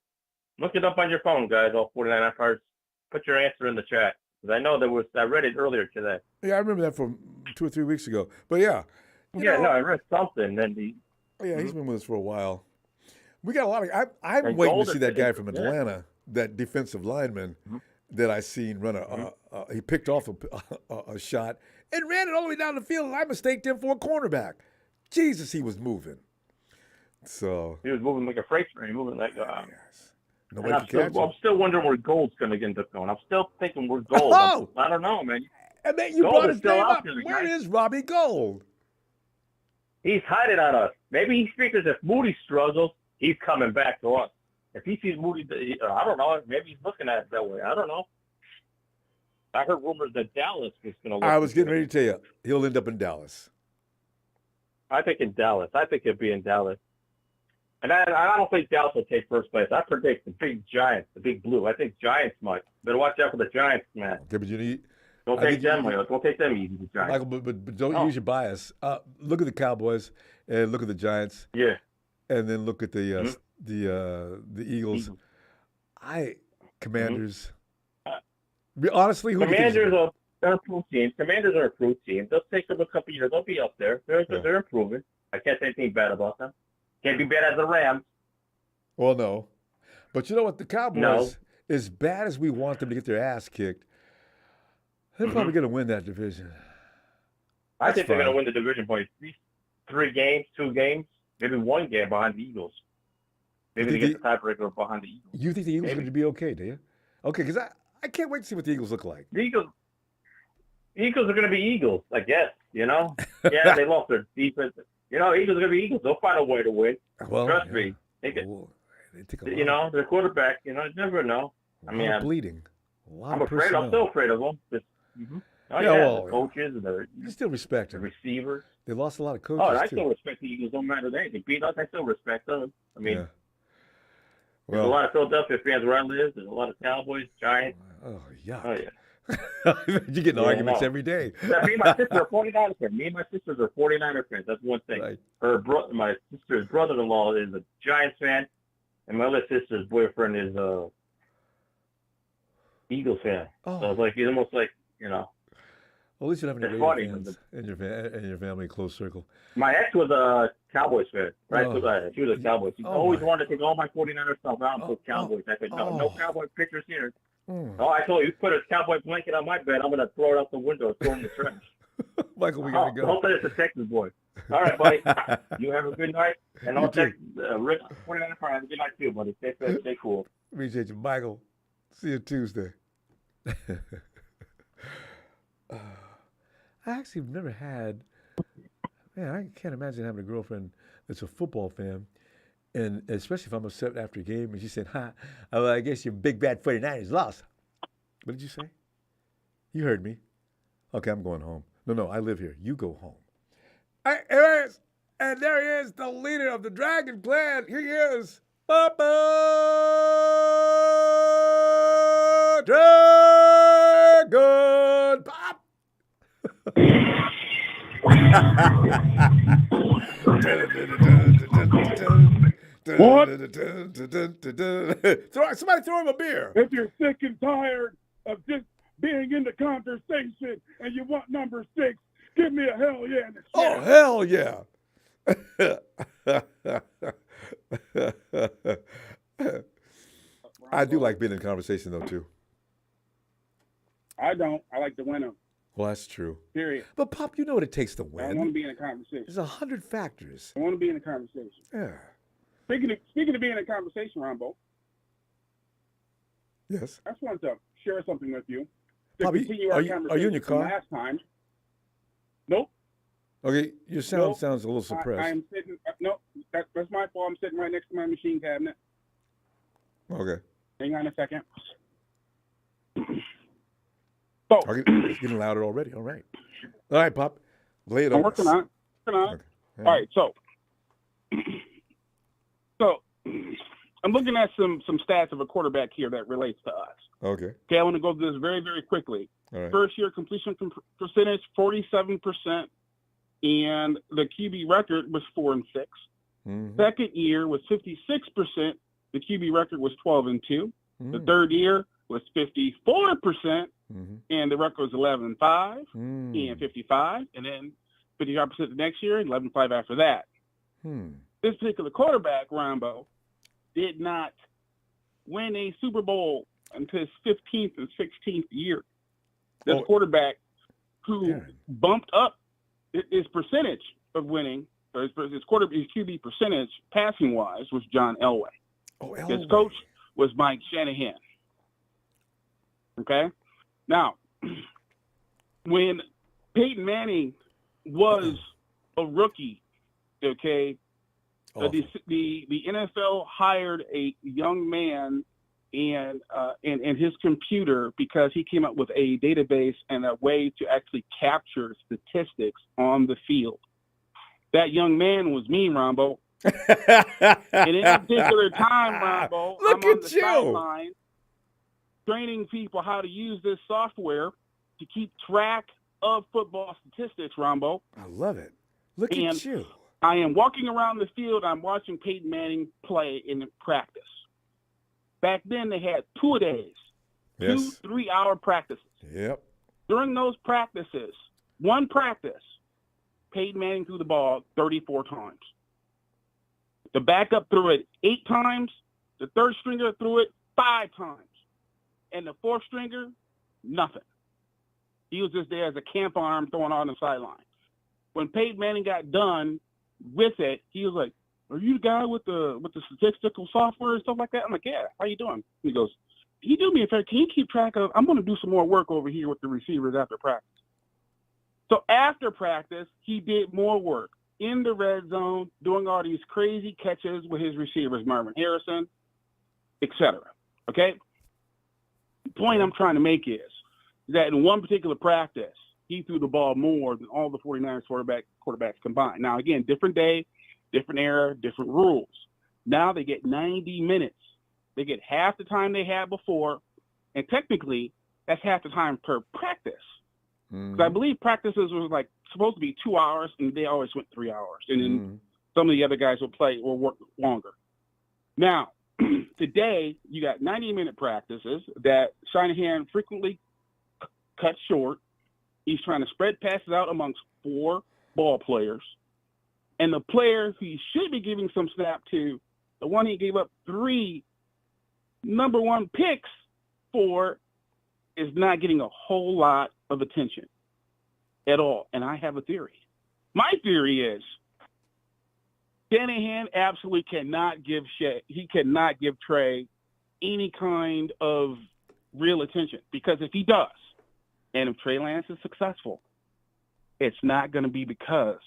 Look it up on your phone, guys, all 49 Empires. Put your answer in the chat. Because I know I read it earlier today. Yeah, I remember that from 2 or 3 weeks ago. But yeah. I read something. He's been with us for a while. We got a lot of. I'm waiting to see that guy from Atlanta, that defensive lineman that I seen run he picked off a shot and ran it all the way down the field, and I mistaked him for a cornerback. Jesus, he was moving. So he was moving like a freight train, moving like. Yes. Nobody can catch him. I'm still wondering where Gold's going to end up going. I'm still thinking we're Gold. Oh! I don't know, man. And then you brought his name up. Where is Robbie Gold? He's hiding on us. Maybe he figures if Moody struggles, he's coming back to us. If he sees Moody, I don't know. Maybe he's looking at it that way. I don't know. I heard rumors that Dallas was going to look. I was getting ready to tell you, he'll end up in Dallas. I think in Dallas. I think he'll be in Dallas. And I don't think Dallas will take first place. I predict the big Giants, the big blue. I think Giants might. Better watch out for the Giants, man. Okay, but you need. Don't take them. Don't take them easy, the Giants. Michael, but don't use your bias. Look at the Cowboys and look at the Giants. Yeah. And then look at the Eagles. Commanders. Honestly, who Commanders are an improved team. Commanders are an improved team. They'll take them a couple of years. They'll be up there. They're improving. I can't say anything bad about them. Can't be bad as the Rams. Well, no. But you know what? The Cowboys, as bad as we want them to get their ass kicked, they're probably going to win that division. I think they're going to win the division by 3 games, 2 games, maybe 1 game behind the Eagles. Maybe they get the tiebreaker behind the Eagles. You think the Eagles are going to be okay, do you? Okay, because I can't wait to see what the Eagles look like. The Eagles are going to be Eagles, I guess, you know? Yeah, they lost their defense. You know, Eagles are going to be Eagles. They'll find a way to win. Well, trust me. They take you know, their quarterback, you know, you never know. I mean, bleeding. I'm still afraid of them. Just, Oh, the coaches and you still respect them. The receivers. They lost a lot of coaches, I still respect the Eagles. No matter they beat us, I still respect them. I mean, there's a lot of Philadelphia fans where I live. There's a lot of Cowboys, Giants. Oh, yuck. Oh, yeah. You're getting arguments every day. Me and my sister are 49er fans. Me and my sisters are 49er fans. That's one thing. Right. My sister's brother-in-law is a Giants fan, and my other sister's boyfriend is a Eagles fan. Oh. So it's like he's almost like, you know. Well, at least you don't have any fans in your family close circle. My ex was a Cowboys fan, right? She was a Cowboys. She always wanted to take all my 49er stuff out and put Cowboys. I said, no Cowboy pictures here. Oh, I told you put a cowboy blanket on my bed. I'm going to throw it out the window and throw it in the trash. Michael, we got to go. Hopefully it's a Texas boy. All right, buddy. You have a good night. And I'll text Rick 49 Have a good night, too, buddy. Stay safe. Stay cool. Appreciate you, Michael. See you Tuesday. I actually have never had, man, I can't imagine having a girlfriend that's a football fan. And especially if I'm upset after a game and she said, well, I guess your big bad 49ers lost. What did you say? You heard me. Okay, I'm going home. No, I live here. You go home. There he is. And there he is, the leader of the Dragon Clan. Here he is. Papa Dragon Pop. What? Somebody throw him a beer. If you're sick and tired of just being in the conversation and you want number 6, give me a hell yeah in the chat. Oh, hell yeah. I do like being in conversation, though, too. I don't. I like to win them. Well, that's true. Period. But, Pop, you know what it takes to win. I want to be in a conversation. There's 100 factors. I want to be in a conversation. Yeah. Speaking of being in a conversation, Ronbo. Yes. I just wanted to share something with you. Pop, are you in your car? Last time. Nope. Okay, your sound sounds a little suppressed. I'm sitting. No, that's my fault. I'm sitting right next to my machine cabinet. Okay. Hang on a second. So Okay, it's getting louder already. All right, Pop. Lay it I'm on working us. on it. Okay. All right, so I'm looking at some stats of a quarterback here that relates to us. Okay. Okay, I want to go through this very, very quickly. All right. First year completion percentage, 47%, and the QB record was 4-6. Mm-hmm. Second year was 56%. The QB record was 12-2. The Mm. third year was 54%, Mm-hmm. and the record was 11-5 Mm. and 55, and then 55% the next year, and 11-5 after that. This particular quarterback, Ronbo, did not win a Super Bowl until his 15th and 16th year. This quarterback who bumped up his percentage of winning, or his QB percentage passing-wise, was John Elway. His coach was Mike Shanahan. Okay? Now, when Peyton Manning was a rookie, okay, the NFL hired a young man and his computer because he came up with a database and a way to actually capture statistics on the field. That young man was me, Ronbo. And in a particular time, Ronbo, I'm on the sideline training people how to use this software to keep track of football statistics, Ronbo. I love it. Look at you. I am walking around the field. I'm watching Peyton Manning play in practice. Back then, they had 2-a-days, 2 3-hour practices. Yep. During those practices, one practice, Peyton Manning threw the ball 34 times. The backup threw it 8 times. The third stringer threw it 5 times. And the fourth stringer, nothing. He was just there as a camp arm throwing on the sideline. When Peyton Manning got done with it, he was like, "Are you the guy with the statistical software and stuff like that?" I'm like, "Yeah, how you doing?" He goes, "Can you do me a favor? Can you keep track of, I'm going to do some more work over here with the receivers after practice." So after practice, he did more work in the red zone, doing all these crazy catches with his receivers, Marvin Harrison, etc. Okay? The point I'm trying to make is that in one particular practice, he threw the ball more than all the 49ers quarterbacks combined. Now, again, different day, different era, different rules. Now they get 90 minutes. They get half the time they had before, and technically, that's half the time per practice. Because I believe practices was like supposed to be 2 hours, and they always went 3 hours. And then some of the other guys will play or work longer. Now, today, you got 90-minute practices that Shanahan frequently cut short. He's trying to spread passes out amongst 4 ball players. And the player who he should be giving some snap to, the one he gave up 3 number 1 picks for, is not getting a whole lot of attention at all. And I have a theory. My theory is Shanahan absolutely cannot give Trey any kind of real attention, because if he does, and if Trey Lance is successful, it's not going to be because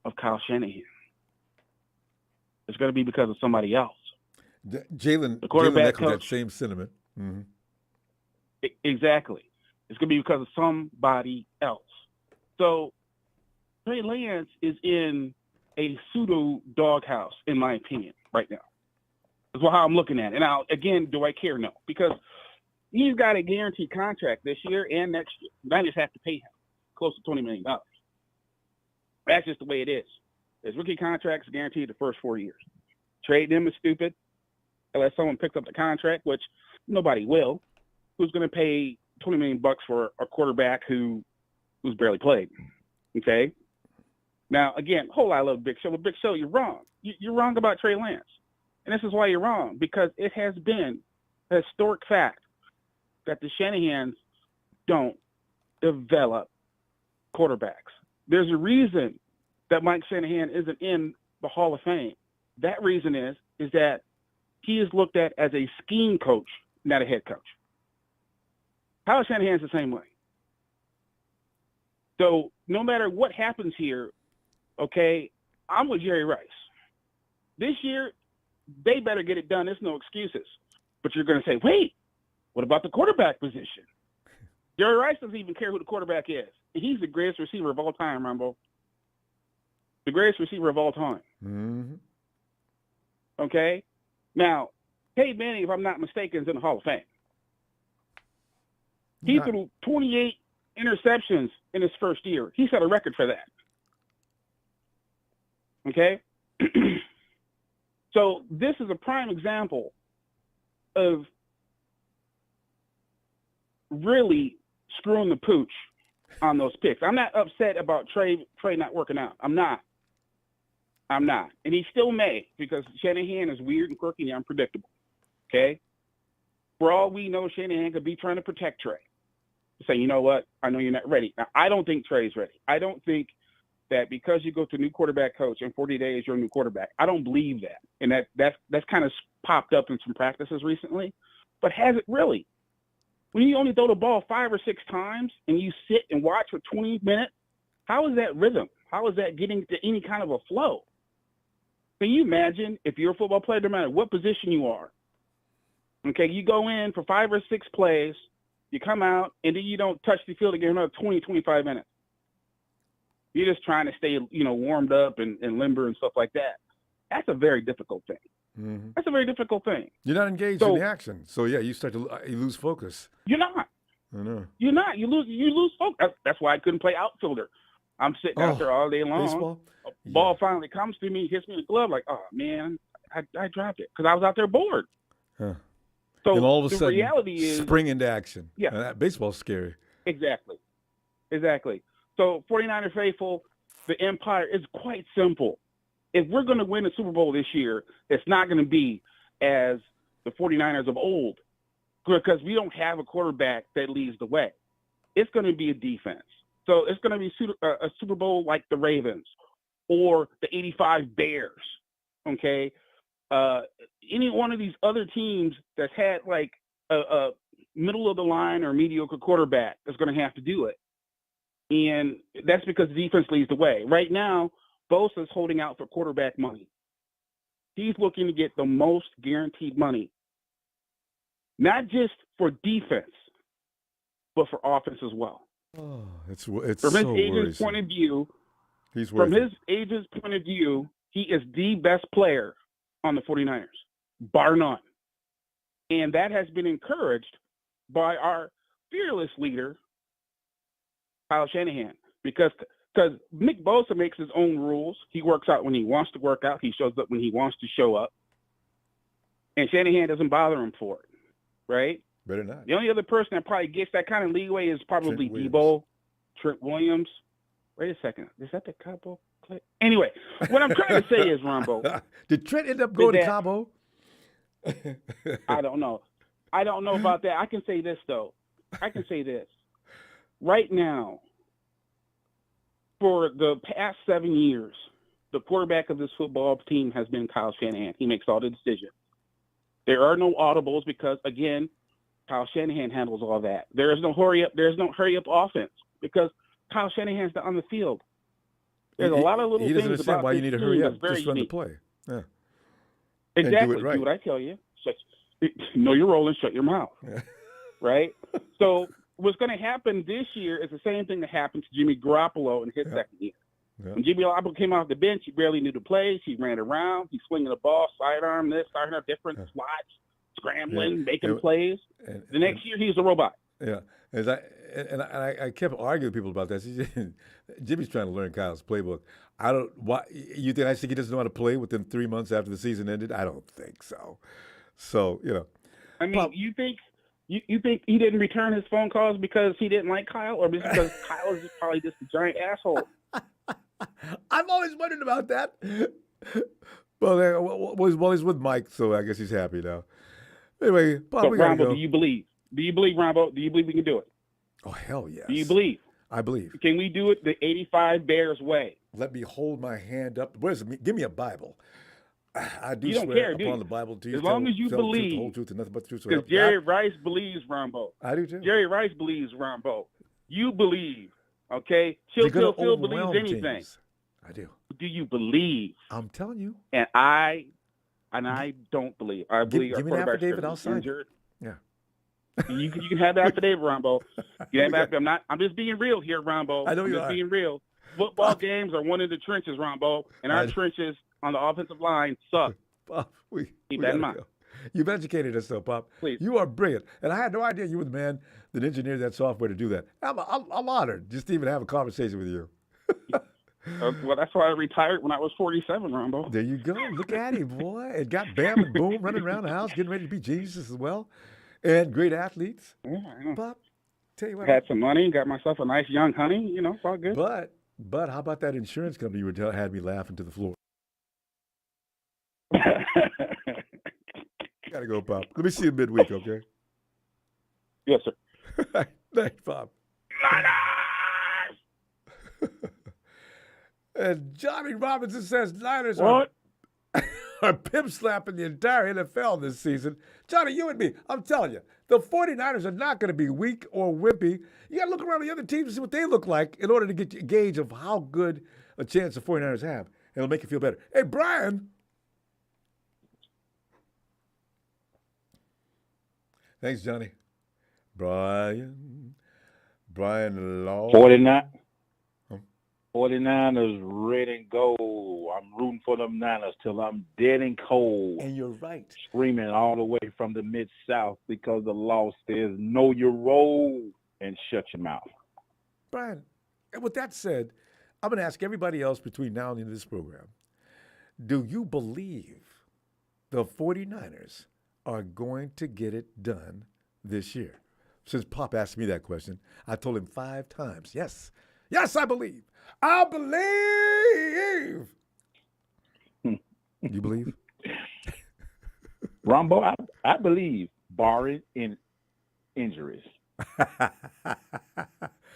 of Kyle Shanahan. It's going to be because of somebody else. Jalen echoed that same sentiment. Mm-hmm. Exactly. It's going to be because of somebody else. So Trey Lance is in a pseudo doghouse, in my opinion, right now. That's how I'm looking at it. Now, again, do I care? No, because he's got a guaranteed contract this year and next year. I just have to pay him close to $20 million. That's just the way it is. His rookie contract's guaranteed the first 4 years. Trade them is stupid unless someone picks up the contract, which nobody will. Who's going to pay $20 million for a quarterback who's barely played? Okay. Now, again, I love Big Show, but Big Show, you're wrong. You're wrong about Trey Lance. And this is why you're wrong, because it has been a historic fact that the Shanahans don't develop quarterbacks. There's a reason that Mike Shanahan isn't in the Hall of Fame. That reason is that he is looked at as a scheme coach, not a head coach. Kyle Shanahan's the same way. So no matter what happens here, okay, I'm with Jerry Rice. This year, they better get it done. There's no excuses. But you're going to say, wait, What about the quarterback position? Jerry Rice doesn't even care who the quarterback is. He's the greatest receiver of all time, Ronbo. The greatest receiver of all time. Mm-hmm. Okay? Now, Peyton Manning, if I'm not mistaken, is in the Hall of Fame. He threw 28 interceptions in his first year. He set a record for that. Okay? So this is a prime example of really screwing the pooch on those picks. I'm not upset about Trey not working out. I'm not. And he still may, because Shanahan is weird and quirky and unpredictable. Okay? For all we know, Shanahan could be trying to protect Trey. Say, you know what? I know you're not ready. Now, I don't think Trey's ready. I don't think that because you go to a new quarterback coach in 40 days, you're a new quarterback. I don't believe that. And that's kind of popped up in some practices recently. But has it really? When you only throw the ball 5 or 6 times and you sit and watch for 20 minutes, how is that rhythm? How is that getting to any kind of a flow? Can you imagine if you're a football player, no matter what position you are, okay, you go in for 5 or 6 plays, you come out, and then you don't touch the field again another 20, 25 minutes. You're just trying to stay, warmed up and limber and stuff like that. That's a very difficult thing. Mm-hmm. That's a very difficult thing. You're not engaged in the action. So, yeah, you lose focus. You're not. I know. You're not. You lose focus. That's why I couldn't play outfielder. I'm sitting out there all day long. Baseball? A ball finally comes to me, hits me in the glove, like, oh, man, I dropped it because I was out there bored. Huh. So and all of a the sudden, reality is, spring into action. Yeah. Baseball's scary. Exactly. So 49er faithful, the empire is quite simple. If we're going to win a Super Bowl this year, it's not going to be as the 49ers of old because we don't have a quarterback that leads the way. It's going to be a defense. So it's going to be a Super Bowl like the Ravens or the 85 Bears, okay? Any one of these other teams that's had like a middle of the line or mediocre quarterback is going to have to do it. And that's because the defense leads the way. Right now, Bosa's holding out for quarterback money. He's looking to get the most guaranteed money, not just for defense, but for offense as well. Oh, it's from so his agent's worrisome. point of view. From his agent's point of view, he is the best player on the 49ers, bar none. And that has been encouraged by our fearless leader, Kyle Shanahan, because Nick Bosa makes his own rules. He works out when he wants to work out. He shows up when he wants to show up. And Shanahan doesn't bother him for it, right? Better not. The only other person that probably gets that kind of leeway is probably Trent Williams. Wait a second. Is that the Cabo clip? Anyway, what I'm trying to say is, Ronbo. Did Trent end up going to Cabo? I don't know. I don't know about that. I can say this, though. Right now, for the past 7 years, the quarterback of this football team has been Kyle Shanahan. He makes all the decisions. There are no audibles because, again, Kyle Shanahan handles all that. There is no hurry up. There's no hurry up offense because Kyle Shanahan's not on the field. There's a lot of little things about he doesn't understand why you need to hurry up. Just run the play. Yeah. Exactly. And do it right. Do what I tell you. Know you're rolling. Shut your mouth. Yeah. Right. So what's going to happen this year is the same thing that happened to Jimmy Garoppolo in his second year. Yeah. When Jimmy Garoppolo came off the bench, he barely knew the plays. He ran around. He's swinging the ball, sidearm this, sidearm different slots, scrambling, making plays. The next year, he's a robot. Yeah. I kept arguing with people about that. Jimmy's trying to learn Kyle's playbook. Why you think he doesn't know how to play within 3 months after the season ended? I don't think so. So, I mean, you think he didn't return his phone calls because he didn't like Kyle, or because Kyle is probably just a giant asshole? I've always wondered about that. Well, he's with Mike, so I guess he's happy now. Anyway, Bob, we gotta go. Do you believe, Ronbo? Do you believe we can do it? Oh, hell yes. Do you believe? I believe. Can we do it the 85 Bears way? Let me hold my hand up. Give me a Bible. I do you don't swear care, upon the Bible to you. As long as you believe. The whole truth and nothing but the truth. Because Jerry Rice believes, Ronbo. I do too. Jerry Rice believes, Ronbo. You believe, okay? Chill Phil believes anything. Teams. I do. Do you believe? I'm telling you. And I don't believe. I believe give me an affidavit. I'll sign it. Yeah. You can have the affidavit, Ronbo. I'm just being real here, Ronbo. I know you I'm just are. being real. Football games are one of the trenches, Ronbo, and our trenches on the offensive line suck. Pop, Keep that in mind. go. You've educated us, though, Pop. Please. You are brilliant, and I had no idea you were the man that engineered that software to do that. I'm honored just to even have a conversation with you. Well, that's why I retired when I was 47, Ronbo. There you go. Look at him, boy. It got Bam and Boom running around the house, getting ready to be geniuses as well, and great athletes. Yeah, I know. Pop, tell you what. Had some money, got myself a nice young honey. It's all good. But how about that insurance company you had me laughing to the floor? Gotta go, Pop. Let me see you midweek, okay? Yes, sir. Thanks, Pop. And Johnny Robinson says Niners are pimp slapping the entire NFL this season. Johnny, you and me, I'm telling you, the 49ers are not going to be weak or wimpy. You got to look around the other teams and see what they look like in order to get a gauge of how good a chance the 49ers have. It'll make you feel better. Hey, Brian. Thanks, Johnny. Brian Law. 49ers red and gold. I'm rooting for them Niners till I'm dead and cold. And you're right. Screaming all the way from the Mid-South because the law says know your role and shut your mouth. Brian, and with that said, I'm going to ask everybody else between now and the end of this program, do you believe the 49ers are going to get it done this year? Since Pop asked me that question, I told him 5 times, yes, I believe. I believe. You believe? Ronbo, I believe, barring injuries.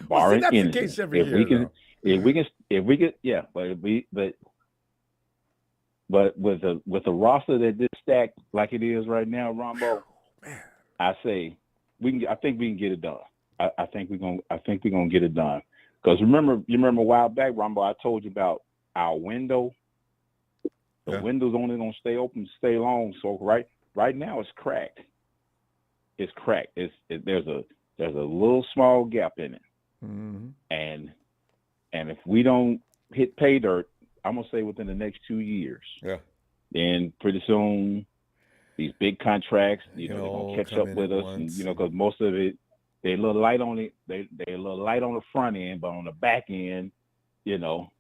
Well, see, that's the case every year. If we can, yeah, but with the roster that this stacked like it is right now, Ronbo, I say I think we can get it done. I think we're gonna get it done. Because you remember a while back, Ronbo, I told you about our window. The window's only gonna stay open, stay long. So right now it's cracked. It's cracked. There's a little small gap in it. Mm-hmm. And if we don't hit pay dirt, I'm gonna say within the next 2 years. Yeah. Then pretty soon, these big contracts, they're gonna catch up with us, and because most of it, they a little light on it. They a little light on the front end, but on the back end, you gotta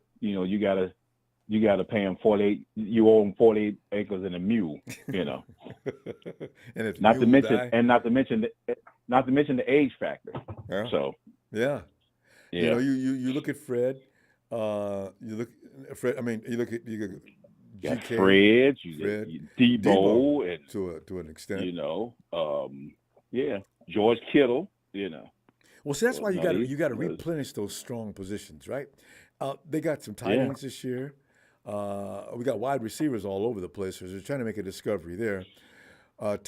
pay them 48. You owe them 48 acres and a mule. And if not to mention the age factor. Yeah. So yeah. Yeah. You look at Fred. You look at GK, Fred, Debo, and to an extent. George Kittle. Well, see, that's why you got to replenish those strong positions, right? They got some tight ends this year. We got wide receivers all over the place. So they're trying to make a discovery there. We got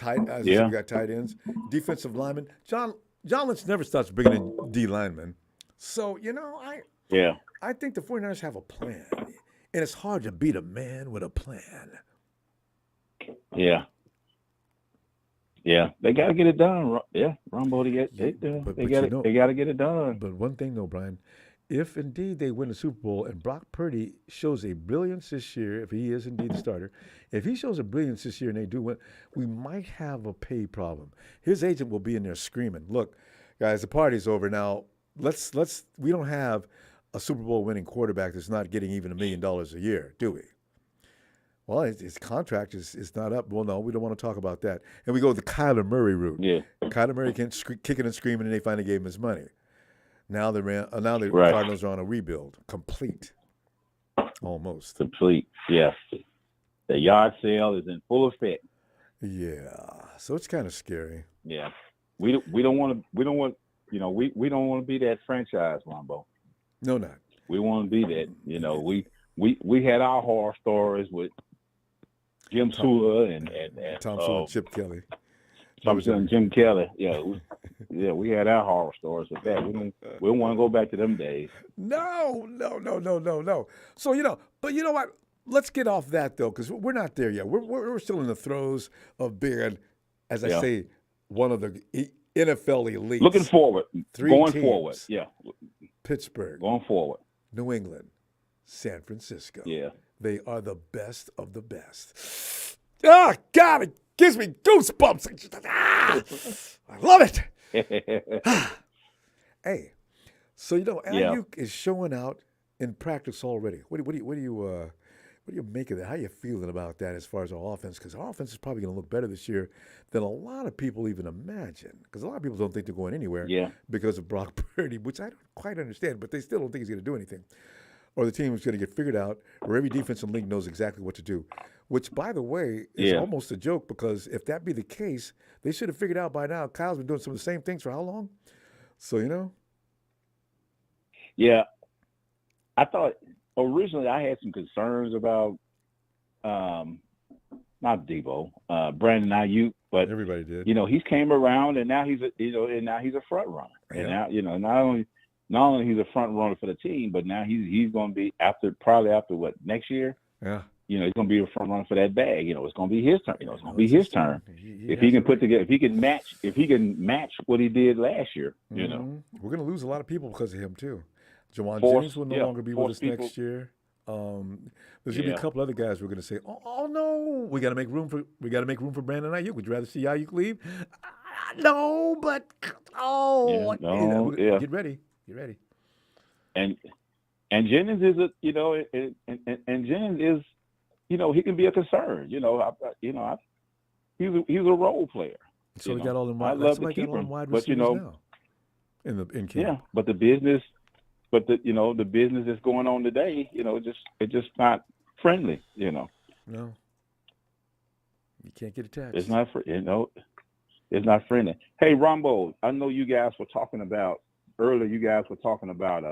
tight ends, defensive linemen. John Lynch never stops bringing in D linemen. So I think the 49ers have a plan, and it's hard to beat a man with a plan. Yeah. Yeah, they got to get it done. Yeah, Ronbo, they got to get it done. But one thing, though, Brian, if indeed they win the Super Bowl and Brock Purdy shows a brilliance this year, if he is indeed the starter, if he shows a brilliance this year and they do win, we might have a pay problem. His agent will be in there screaming, "Look, guys, the party's over now. We don't have a Super Bowl winning quarterback that's not getting even $1 million a year, do we?" Well, his contract is not up. Well, no, we don't want to talk about that. And we go the Kyler Murray route. Yeah. Kyler Murray kicking and screaming, and they finally gave him his money. Now the Cardinals are on a rebuild, complete, almost complete. Yes, the yard sale is in full effect. Yeah, so it's kind of scary. Yeah, we don't want to be that franchise, Ronbo. No, not. We want to be that. We had our horror stories with Jim Sula and Tom Sula and Chip Kelly. Jim Kelly. Yeah, we had our horror stories with that. We don't want to go back to them days. No. So but you know what? Let's get off that though, because we're not there yet. We're still in the throes of being, as I say, one of the NFL elite. Looking forward. Going teams. forward. Yeah. Pittsburgh. Going forward. New England. San Francisco. Yeah. They are the best of the best. Ah, God, it gives me goosebumps. Ah, I love it. Hey, so Aiyuk is showing out in practice already. What do you make of that? How you feeling about that as far as our offense? Because our offense is probably going to look better this year than a lot of people even imagine. Because a lot of people don't think they're going anywhere because of Brock Purdy, which I don't quite understand, but they still don't think he's going to do anything. Or the team is going to get figured out, or every defense in the league knows exactly what to do. Which, by the way, is almost a joke, because if that be the case, they should have figured out by now. Kyle's been doing some of the same things for how long? So, Yeah. I thought originally I had some concerns about not Debo, Brandon Aiyuk, but everybody did. He's came around, and now he's a front runner. Yeah. And now not only he's a front runner for the team, but now he's going to be probably after what, next year? Yeah. He's going to be a front runner for that bag. It's going to be his turn. It's going to be his turn. If he can put together, if he can match what he did last year. We're going to lose a lot of people because of him too. Jawan Jennings will no longer be with us next year. There's going to be a couple other guys we're going to say, oh no, we got to make room for Brandon Aiyuk. Would you rather see Aiyuk leave? No, but get ready. Get ready. And Jennings is and Jennings is, he can be a concern. He's a role player. So we got all them wide receivers now in camp. Yeah, but the business that's going on today, it's just not friendly. No, you can't get attached. It's not it's not friendly. Hey, Ronbo, I know you guys were talking about earlier. You guys were talking about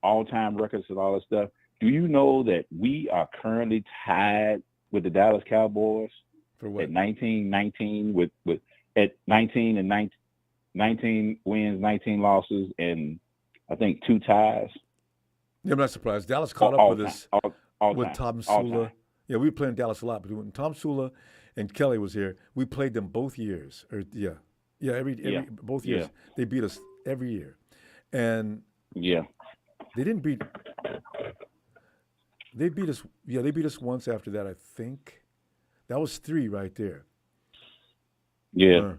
all-time records and all that stuff. Do you know that we are currently tied with the Dallas Cowboys for what? At 19 with at 19 and 19 wins, 19 losses, and I think 2 ties. Yeah, I'm not surprised. Dallas caught up with us with time. Tom Sula. Yeah, we were playing Dallas a lot, but when Tom Sula and Kelly was here, we played them both years. Both years. Yeah. They beat us every year, and they didn't beat. They beat us. Yeah, they beat us once after that. I think that was 3 right there. Yeah.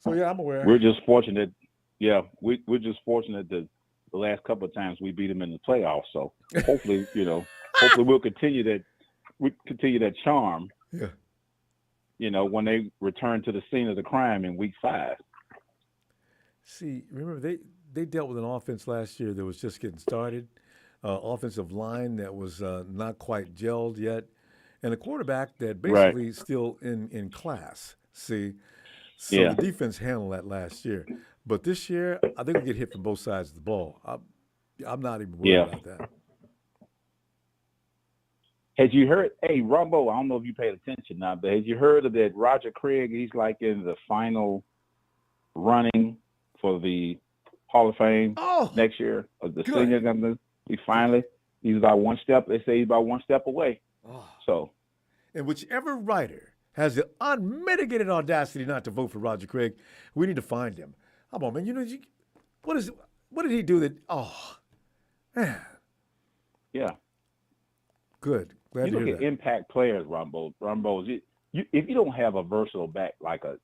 So I'm aware. We're just fortunate. Yeah, we're just fortunate that the last couple of times we beat them in the playoffs. So hopefully, we'll continue that. We continue that charm. Yeah. When they return to the scene of the crime in week 5. See, remember they dealt with an offense last year that was just getting started, offensive line that was not quite gelled yet, and a quarterback that basically still in class. See, so the defense handled that last year, but this year I think we get hit from both sides of the ball. I'm not even worried about that. Had you heard? Hey, Ronbo, I don't know if you paid attention now, but had you heard of that Roger Craig? He's like in the final running for the Hall of Fame next year of the senior number. He's about one step. They say he's about one step away. So, and whichever writer has the unmitigated audacity not to vote for Roger Craig, we need to find him. Come on, man. What did he do that? Oh, man. Yeah. Good. Glad to hear look at impact players, Ronbo. If you don't have a versatile back like a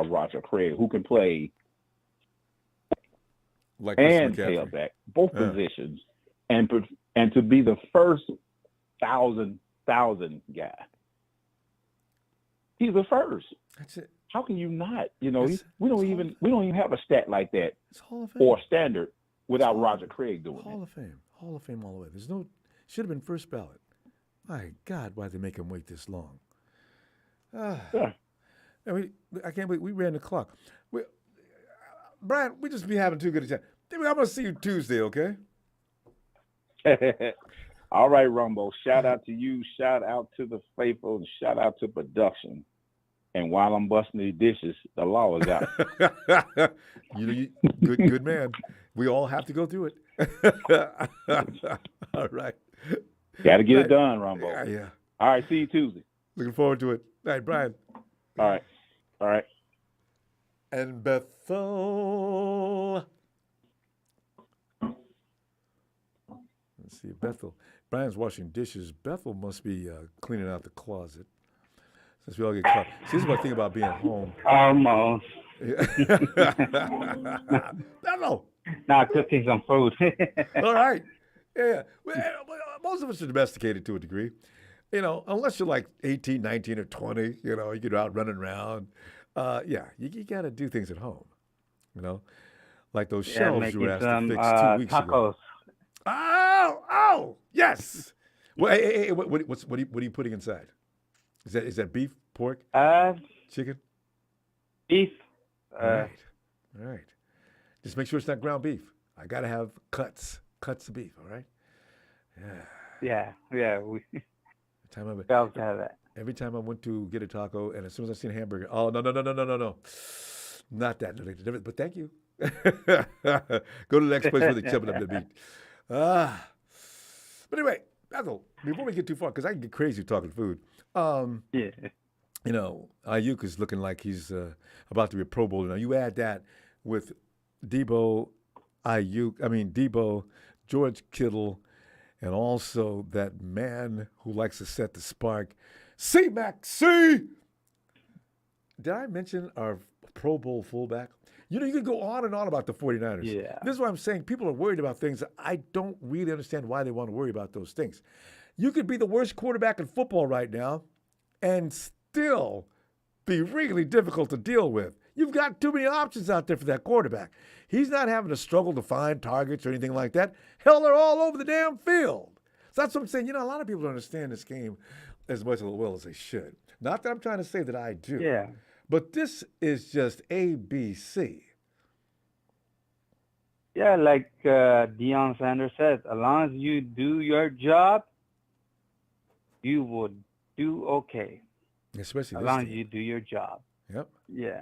Roger Craig who can play like and tailback, both positions, and to be the first thousand guy. He's the first. That's it. How can you not? We don't even have a stat like that it's Hall of Fame. or standard without Roger Craig doing it. Hall of Fame all the way. Should have been first ballot. My God, why'd they make him wait this long? I can't believe we ran the clock. Brian, we just be having too good a time. I'm going to see you Tuesday, okay? All right, Rumbo. Shout out to you. Shout out to the faithful. And shout out to production. And while I'm busting these dishes, the law is out. Good man. We all have to go through it. All right. Got to get it done, Rumbo. Yeah. All right. See you Tuesday. Looking forward to it. All right, Brian. All right. All right. And Bethel. Let's see, Bethel. Brian's washing dishes. Bethel must be cleaning out the closet. Since we all get caught. See, this is what I think about being home. Almost. Bethel. Nah, cooking some food. All right. Yeah. Well, most of us are domesticated to a degree. You know, unless you're like 18, 19, or 20, you know, you get out running around. Yeah, you got to do things at home, you know, like those shelves you were asked to fix 2 weeks tacos. ago. Oh, yes. Well, hey, what are you putting inside? Is that beef, pork, chicken? Beef. All right. Just make sure it's not ground beef. I got to have cuts of beef, all right? Yeah. Every time I went to get a taco, and as soon as I seen a hamburger, oh, no. Not that. But thank you. Go to the next place where they're chopping up the meat. But anyway, Bethel, before we get too far, because I can get crazy talking food. Yeah. You know, Aiyuk is looking like he's about to be a Pro Bowler. Now, you add that with Debo, George Kittle, and also that man who likes to set the spark, C-Mac C. Did I mention our Pro Bowl fullback? You know, you could go on and on about the 49ers. Yeah. This is why I'm saying people are worried about things that I don't really understand why they want to worry about those things. You could be the worst quarterback in football right now and still be really difficult to deal with. You've got too many options out there for that quarterback. He's not having to struggle to find targets or anything like that. Hell, they're all over the damn field. So that's what I'm saying. You know, a lot of people don't understand this game as much as well as they should. Not that I'm trying to say that I do. Yeah. But this is just ABC. Yeah, like Deion Sanders said, as long as you do your job, you will do okay. Especially as this long as team. you do your job. Yep. Yeah.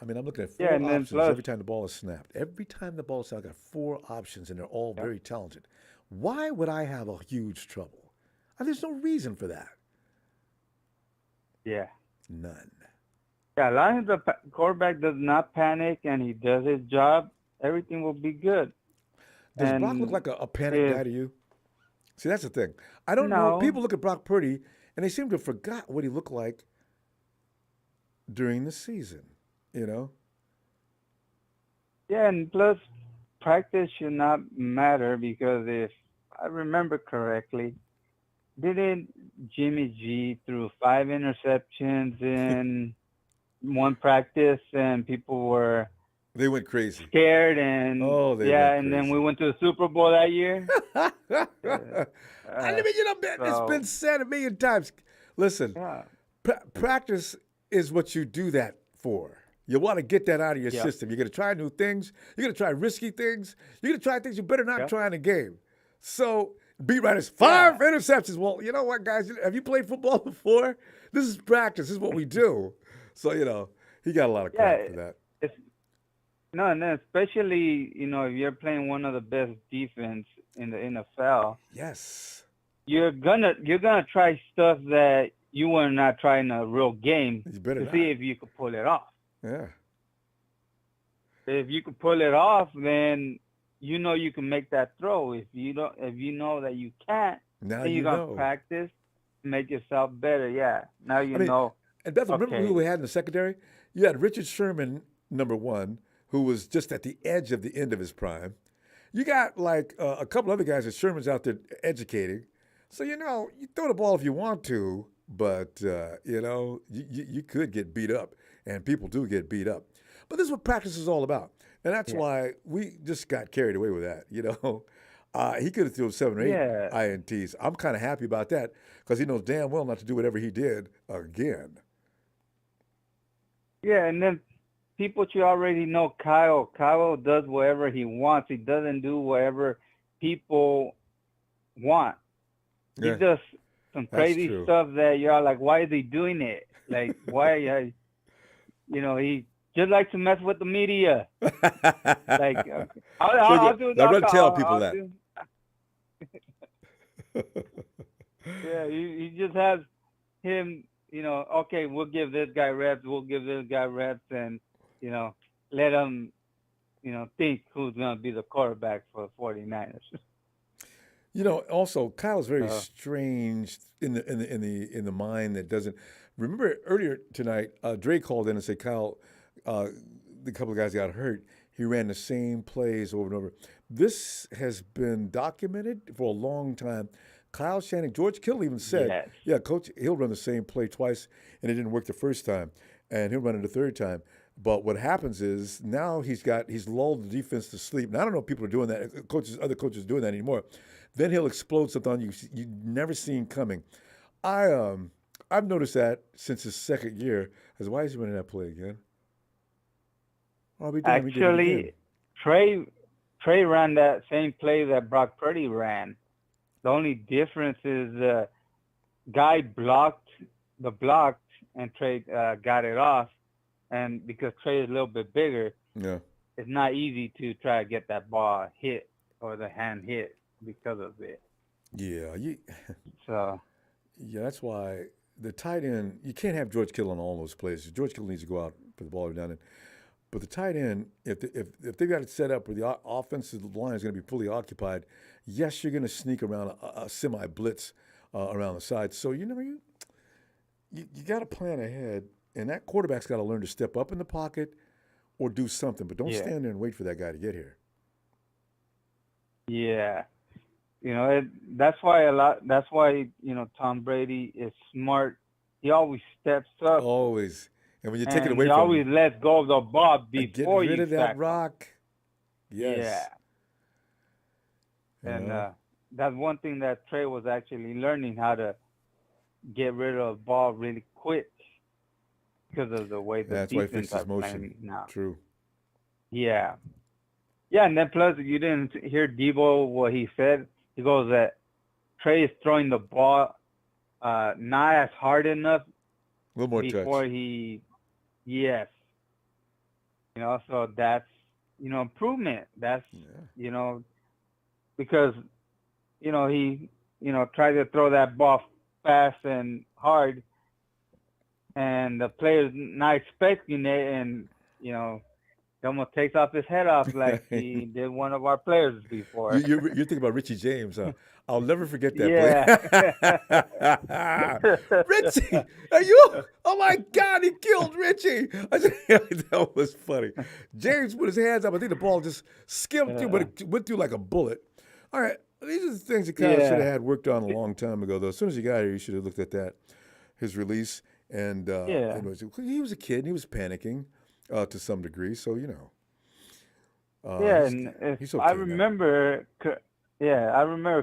I mean, I'm looking at four Yeah, and then options plus- every time the ball is snapped. Every time the ball is snapped, I got 4 options, and they're all very talented. Why would I have a huge trouble? There's no reason for that. Yeah. None. Yeah, as long as the quarterback does not panic and he does his job, everything will be good. Does And Brock look like a panic if- guy to you? See, that's the thing. I don't know. No. People look at Brock Purdy, and they seem to have forgot what he looked like during the season, you know? Yeah, and plus practice should not matter because if I remember correctly, didn't Jimmy G threw 5 interceptions in one practice and people were They went crazy. scared and They yeah, went and then crazy. we went to the Super Bowl that year. I mean, you know, it's been said a million times. Listen, Yeah. practice is what you do that for. You want to get that out of your Yeah. system. You're going to try new things. You're going to try risky things. You're going to try things you better not Yeah. try in a game. So, beat writers, 5 interceptions. Well, you know what, guys? Have you played football before? This is practice. This is what we do. So, you know, he got a lot of credit for that. No, and then especially, you know, if you're playing one of the best defense in the NFL, Yes. you're gonna try stuff that you were not trying in a real game You better to not. see if you could pull it off. Yeah. If you could pull it off, then you know you can make that throw. If you know that you can't, Now then you you're gonna know. practice, make yourself better. Yeah. Now you I mean, know. And Bethel, remember Okay. who we had in the secondary? You had Richard Sherman, number 1, who was just at the edge of the end of his prime. You got like a couple other guys that Sherman's out there educating. So, you know, you throw the ball if you want to, but, you know, you could get beat up, and people do get beat up. But this is what practice is all about. And that's why we just got carried away with that, you know. He could have thrown 7 or 8 Yeah. INTs. I'm kind of happy about that because he knows damn well not to do whatever he did again. Yeah, and then people you already know, Kyle. Kyle does whatever he wants. He doesn't do whatever people want. Yeah, He does some that's crazy true. stuff that you're like, why is he doing it? Like, why? You know, he just likes to mess with the media. Like, I'll do. now run tell I'll people that. do- Yeah, he just has him. okay, we'll give this guy reps, and, let him, think who's going to be the quarterback for the 49ers. Also Kyle's very strange in the mind that doesn't. Remember earlier tonight, Dre called in and said Kyle, the couple of guys got hurt. He ran the same plays over and over. This has been documented for a long time. Kyle Shanahan, George Kittle even said, "Yeah, coach, he'll run the same play twice, and it didn't work the first time, and he'll run it the third time." But what happens is now he's lulled the defense to sleep. And I don't know if people are doing that. Other coaches are doing that anymore. Then he'll explode something on you never seen coming. I've noticed that since his second year. As why is he running that play again? Actually, Trey ran that same play that Brock Purdy ran. The only difference is guy blocked and Trey got it off. And because Trey is a little bit bigger, it's not easy to try to get that ball hit or the hand hit because of it. Yeah. So. Yeah, that's why the tight end, you can't have George Kittle on all those plays. George Kittle needs to go out, put the ball down in. But the tight end, if they've got it set up where the offensive line is going to be fully occupied, yes, you're going to sneak around a semi-blitz around the side. So, you got to plan ahead, and that quarterback's got to learn to step up in the pocket or do something. But don't stand there and wait for that guy to get here. Yeah. That's why Tom Brady is smart. He always steps up. Always. And when you take it away from him, he always lets go of the ball before get rid of that rock. Yes. Yeah. And that's one thing that Trey was actually learning, how to get rid of the ball really quick because of the way the defense is playing now. True. Yeah. Yeah, and then plus you didn't hear Debo what he said. He goes that Trey is throwing the ball not as hard enough. A little more before touch. Yes. So that's, improvement. That's, because, he, tried to throw that ball fast and hard, and the player's not expecting it, and, he almost takes off his head off like he did one of our players before. You're thinking about Richie James, huh? I'll never forget that play. Richie, are you? Oh, my God, he killed Richie. That was funny. James put his hands up. I think the ball just skimmed through, but it went through like a bullet. All right, these are the things that Kyle should have had worked on a long time ago, though. As soon as he got here, you should have looked at that, his release. And he was a kid, and he was panicking. To some degree, so and if I remember,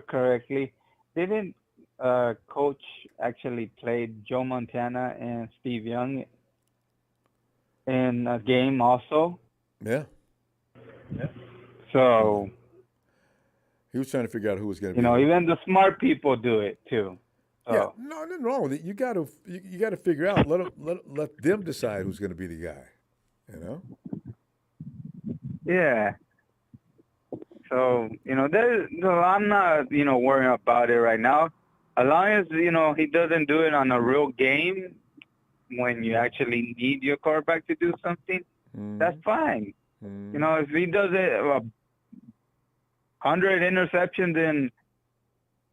correctly, didn't Coach actually played Joe Montana and Steve Young in a game also? Yeah. So he was trying to figure out who was going to be. Even the smart people do it too. So. Yeah, no, nothing wrong with it. You got to figure out. Let them decide who's going to be the guy. Yeah. So, I'm not, worrying about it right now. As long as, he doesn't do it on a real game when you actually need your quarterback to do something, that's fine. If he does it 100 interceptions in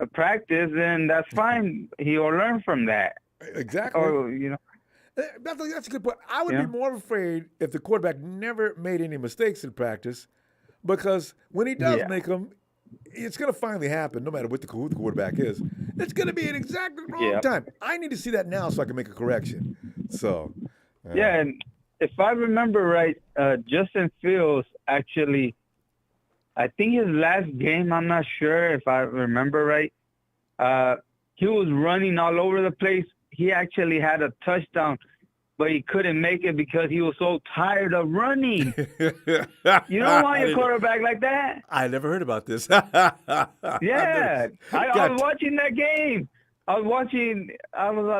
a practice, then that's fine. He'll learn from that. Exactly. Or, That's a good point. I would be more afraid if the quarterback never made any mistakes in practice, because when he does make them, it's going to finally happen, no matter who the quarterback is. It's going to be at exactly the wrong time. I need to see that now so I can make a correction. So, and if I remember right, Justin Fields actually, I think his last game, I'm not sure if I remember right, he was running all over the place. He actually had a touchdown, but he couldn't make it because he was so tired of running. You don't want your quarterback like that. I never heard about this. Yeah. I was watching that game. I was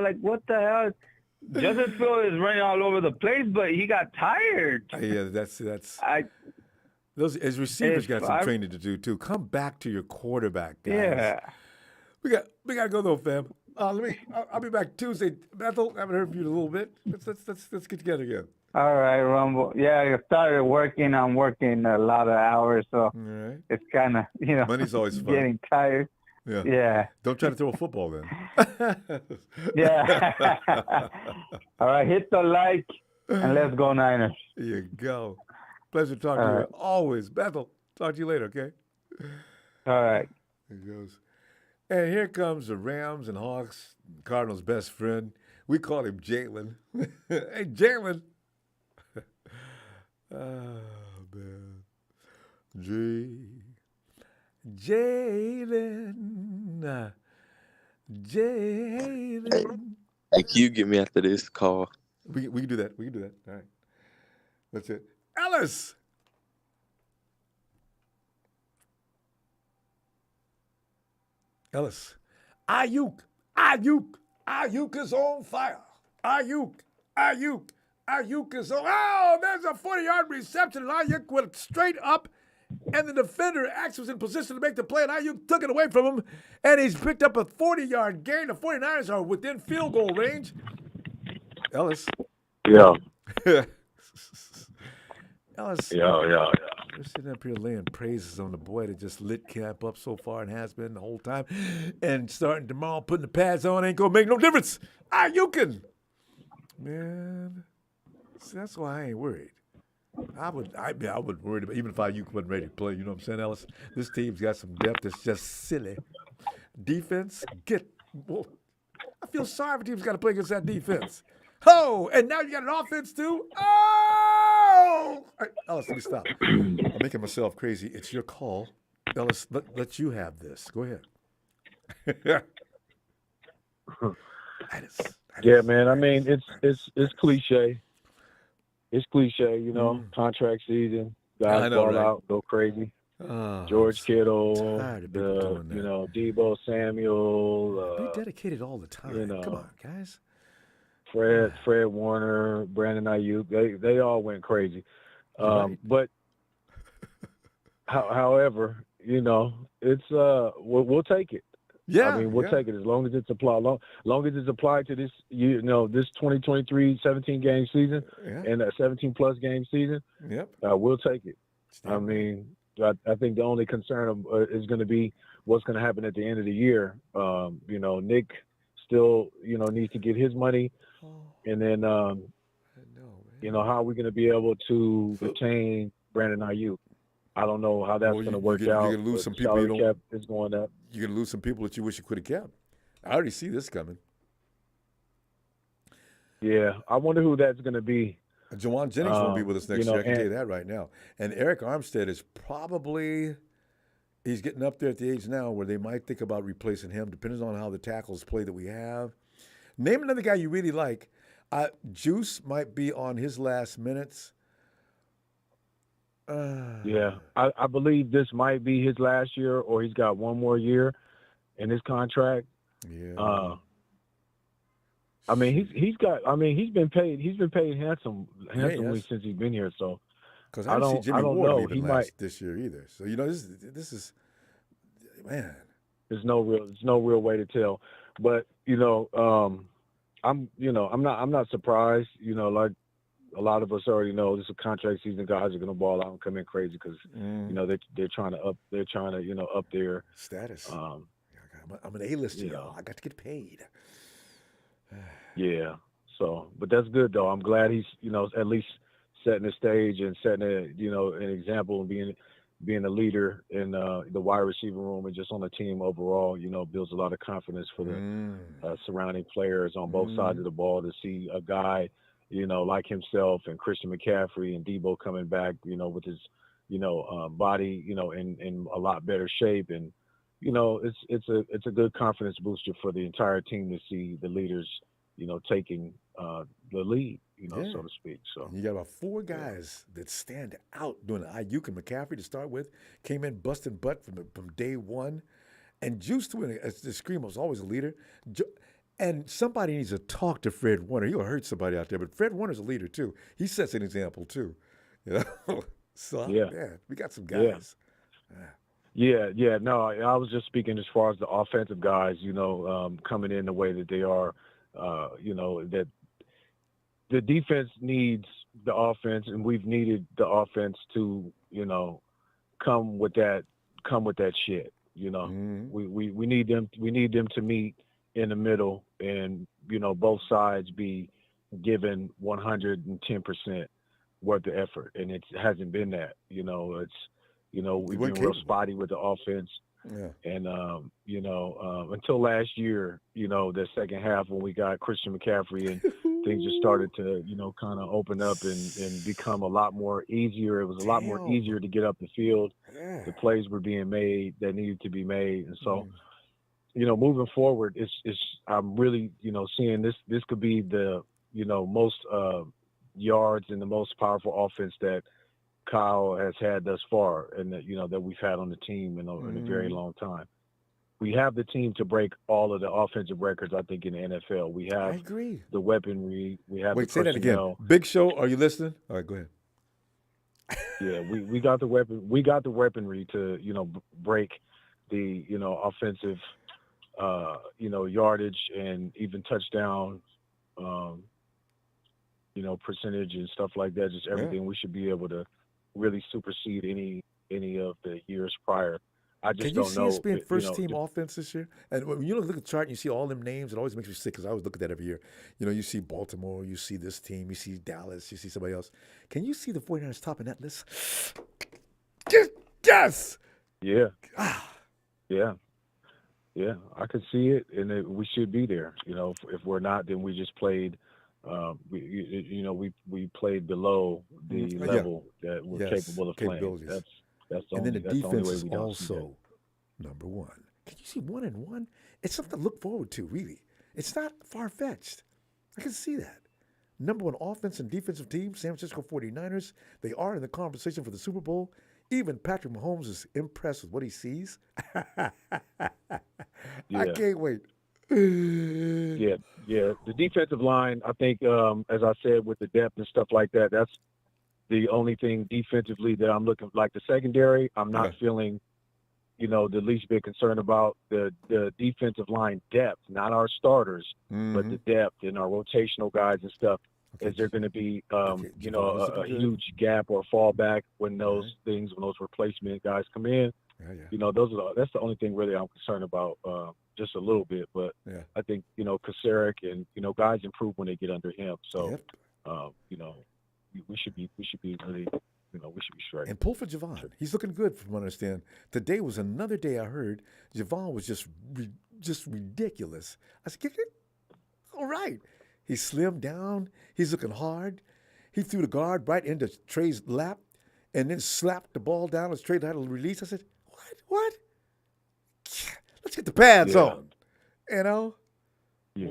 like, what the hell? Justin Fields is running all over the place, but he got tired. Yeah, those as receivers got some training to do too. Come back to your quarterback, guys. Yeah. We got to go though, fam. I'll be back Tuesday. Bethel, I haven't heard from you in a little bit. Let's get together again. All right, Rumble. Yeah, I started working. I'm working a lot of hours, so right. It's kind of, money's always fun. Getting tired. Yeah. Don't try to throw a football then. Yeah. All right, hit the like and let's go Niners. There you go. Pleasure talking to you. Always. Bethel, talk to you later, okay? All right. Here goes. And here comes the Rams and Hawks, Cardinals' best friend. We call him Jalen. Hey, Jalen. Oh, man. Jalen. Hey, can you get me after this call? We can do that. All right. That's it. Ellis. Aiyuk is on fire. Aiyuk is on. Oh, there's a 40-yard reception. And Aiyuk went straight up, and the defender actually was in position to make the play, and Aiyuk took it away from him, and he's picked up a 40-yard gain. The 49ers are within field goal range. Ellis. Yeah. Ellis. Yeah. We're sitting up here laying praises on the boy that just lit camp up so far and has been the whole time. And starting tomorrow, putting the pads on ain't going to make no difference. Aiyuk. Man, see, that's why I ain't worried. I would worry about, even if Aiyuk wasn't ready to play. You know what I'm saying, Ellis? This team's got some depth that's just silly. Defense, well, I feel sorry for teams got to play against that defense. Oh, and now you got an offense too? Oh! Right, Ellis, let me stop. I'm making myself crazy. It's your call. Ellis, let you have this. Go ahead. Yeah, man. I mean, it's cliche. It's cliche, contract season. Guys ball out, go crazy. George Kittle, Debo Samuel. Be dedicated all the time. Come on, guys. Fred Warner, Brandon Aiyuk, they all went crazy. Right. But however, it's we'll take it. Yeah, I mean, we'll take it as long as it's applied. Long as it's applied to this, this 2023 17-game season and a 17-plus game season. Yep. We'll take it. I mean, I think the only concern is going to be what's going to happen at the end of the year. Nick still, needs to get his money, and then, how are we going to be able to retain Brandon Aiyuk? I don't know how that's going to work out. You're going to lose some people. Cap is going up. You're going to lose some people that you wish you could have kept. I already see this coming. Yeah, I wonder who that's going to be. Jawan Jennings won't be with us next year. I can tell you that right now. And Eric Armstead is he's getting up there at the age now where they might think about replacing him, depending on how the tackles play that we have. Name another guy you really like. Juice might be on his last minutes. I believe this might be his last year, or he's got one more year in his contract. Yeah. He's been paid handsomely since he's been here. So because I don't see Jimmy Ward leaving this year either. So this is man. There's no real way to tell, but I'm not surprised. Like a lot of us already know, this is a contract season. Guys are going to ball out and come in crazy because they're trying to up their status. I'm an A-lister, y'all. I got to get paid. Yeah. So, but that's good though. I'm glad he's at least setting the stage and setting an example and being a leader in the wide receiver room and just on the team overall. Builds a lot of confidence for the surrounding players on both sides of the ball to see a guy like himself and Christian McCaffrey and Debo coming back, with his, body, in a lot better shape. And, it's a good confidence booster for the entire team to see the leaders, taking the lead, so to speak. So you got about 4 guys that stand out doing the Aiyuk and McCaffrey to start with, came in busting butt from day one. And Juice, the Scream was always a leader. And somebody needs to talk to Fred Warner. He'll hurt somebody out there, but Fred Warner's a leader too. He sets an example too. So we got some guys. Yeah. No, I was just speaking as far as the offensive guys, coming in the way that they are, that the defense needs the offense, and we've needed the offense to, come with that shit. We need them to meet in the middle, and both sides be given 110% worth of effort, and it hasn't been that. We've been real spotty with the offense. Yeah. And, until last year, the second half when we got Christian McCaffrey and things just started to, kind of open up and become a lot more easier. It was a lot more easier to get up the field. Yeah. The plays were being made that needed to be made. And so, moving forward, I'm really, seeing this could be the, most yards and the most powerful offense that Kyle has had thus far, and that we've had on the team in a very long time. We have the team to break all of the offensive records, I think, in the NFL. We have I agree. the weaponry. We have Wait, the say that personnel. again. Big Show, are you listening? All right, go ahead. Yeah, we got the weapon. We got the weaponry to break the offensive yardage and even touchdown percentage and stuff like that. Just everything. We should be able to really supersede any of the years prior. I just don't know. Can you see us being first team offense this year? And when you look at the chart and you see all them names, it always makes me sick because I always look at that every year. You see Baltimore, you see this team, you see Dallas, you see somebody else. Can you see the 49ers topping that list? Yes! Yeah. Yeah. I could see it, and we should be there. If we're not, then we just played. We played below the level that we're capable of playing. That's the only, and then the that's defense the only way is we don't also number one. Can you see 1-1? It's something to look forward to, really. It's not far-fetched. I can see that. Number one offense and defensive team, San Francisco 49ers. They are in the conversation for the Super Bowl. Even Patrick Mahomes is impressed with what he sees. I can't wait. Yeah. The defensive line, I think, as I said, with the depth and stuff like that, that's the only thing defensively that I'm looking like. The secondary, I'm not feeling, the least bit concerned about. The defensive line depth, not our starters, but the depth and our rotational guys and stuff. Is there going to be, a huge gap or fallback when those replacement guys come in? That's the only thing really I'm concerned about, just a little bit. But I think Kasarik and guys improve when they get under him. So we should be really, we should be straight. And pull for Javon. He's looking good, from what I understand. Today was another day I heard Javon was just ridiculous. I said, all right. He slimmed down. He's looking hard. He threw the guard right into Trey's lap and then slapped the ball down as Trey had a release. I said, what? Let's get the pads on. We'll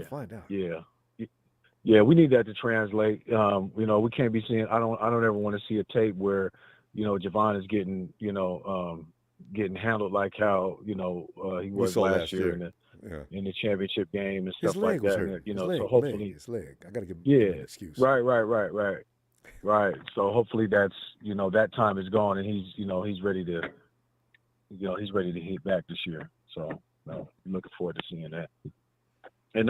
find out. Yeah, we need that to translate. We can't be seeing. I don't ever want to see a tape where, Javon is getting, getting handled like how he was last year in the championship game and stuff like that. So hopefully his leg. I gotta give him an excuse. Right. So hopefully that's that time is gone and he's ready to hit back this year. So I'm looking forward to seeing that. And,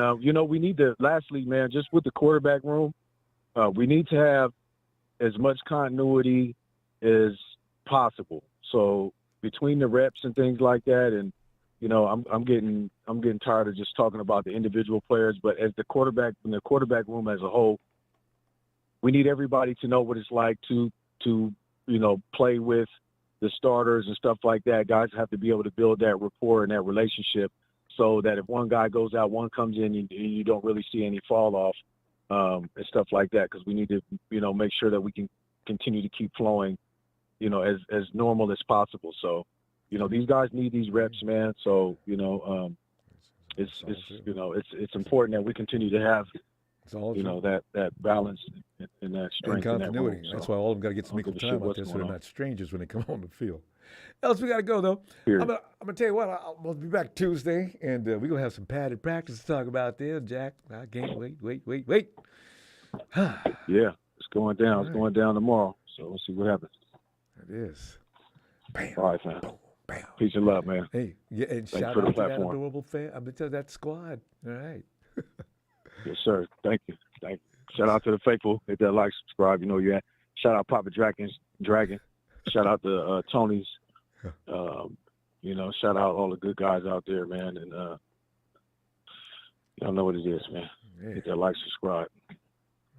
we need to, lastly, man, just with the quarterback room, we need to have as much continuity as possible. So between the reps and things like that, and, I'm getting tired of just talking about the individual players, but as the quarterback room as a whole, we need everybody to know what it's like to play with the starters and stuff like that. Guys have to be able to build that rapport and that relationship, so that if one guy goes out, one comes in, and you don't really see any fall off and stuff like that, because we need to, make sure that we can continue to keep flowing, as normal as possible. So, these guys need these reps, man. So, it's important that we continue to have, that balance and that strength and continuity. And that That's why all of them got to get some equal time out there, so they're not strangers when they come on the field. Else we got to go, though. I'm gonna tell you what, we'll be back Tuesday, and we're going to have some padded practice to talk about there, Jack. I can't wait. Yeah, it's going down. It's going down tomorrow, so we'll see what happens. It is. Bam. All right, man. Boom. Bam. Peace and love, man. Hey, yeah, and Thanks shout for the out to that platform. adorable fan. I'm telling that squad. All right. Yes, sir. Thank you. Shout out to the faithful. Hit that like, subscribe. You know you at. Shout out Papa Dragon. Shout out to Tony's. Shout out all the good guys out there, man. And y'all know what it is, man. Yeah. Hit that like, subscribe.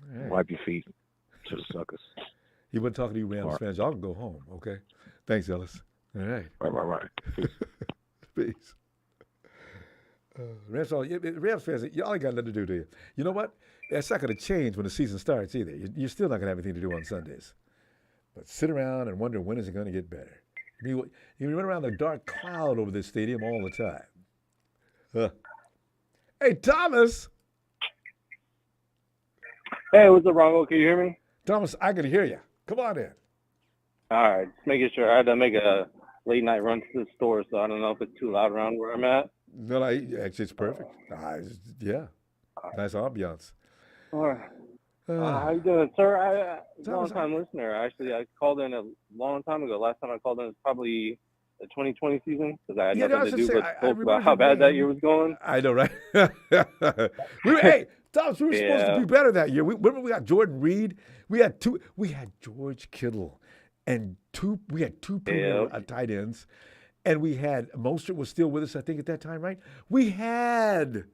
Right. Wipe your feet to the suckers. He wasn't talking to you, Rams All right. fans. Y'all can go home, okay? Thanks, Ellis. All right. Right. Peace. Rams fans, y'all ain't got nothing to do, do you? You know what? That's not going to change when the season starts either. You're still not going to have anything to do on Sundays. But sit around and wonder when is it going to get better. You run around the dark cloud over this stadium all the time. Hey, Thomas. Hey, what's up, Ronbo? Can you hear me? Thomas, I can hear you. Come on in. All right, just making sure. I had to make a late night run to the store, so I don't know if it's too loud around where I'm at. No, actually, it's perfect. Yeah. Nice ambiance. All right. How you doing, sir? Long time listener. Actually, I called in a long time ago. Last time I called in was probably the 2020 season because I had nothing to do but talk about how bad that year was going. I know, right? Hey, Thomas, we were supposed to be better that year. Remember we got Jordan Reed? We had George Kittle and we had two tight ends. And we had Mostert was still with us, I think, at that time, right? We had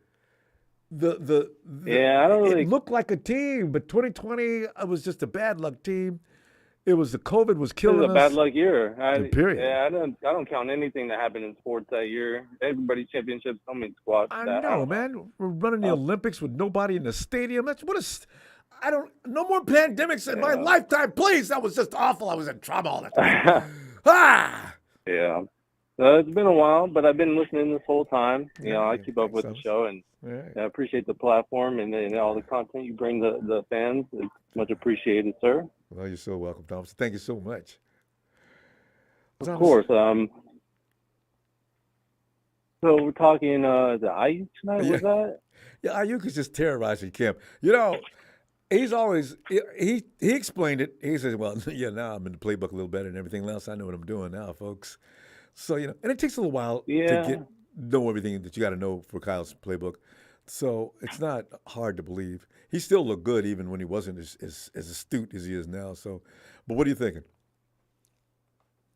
it looked like a team, but 2020 it was just a bad luck team. It was the COVID was killing us. It was a bad luck year. Period. Yeah, I don't count anything that happened in sports that year. Everybody championships, I mean squads. I know, man. We're running the Olympics with nobody in the stadium. No more pandemics in my lifetime, please. That was just awful. I was in trouble all the time. Yeah. It's been a while, but I've been listening this whole time. I keep up with the show, and I appreciate the platform and all the content you bring the fans. It's much appreciated, sir. Well, you're so welcome, Thomas. Thank you so much. Of course. So we're talking the Aiyuk tonight, was that? Yeah, Aiyuk is just terrorizing Kim. He's always he explained it. He says, "Well, now I'm in the playbook a little better and everything else. I know what I'm doing now, folks." So and it takes a little while to know everything that you got to know for Kyle's playbook. So it's not hard to believe. He still looked good even when he wasn't as astute as he is now. So, but what are you thinking?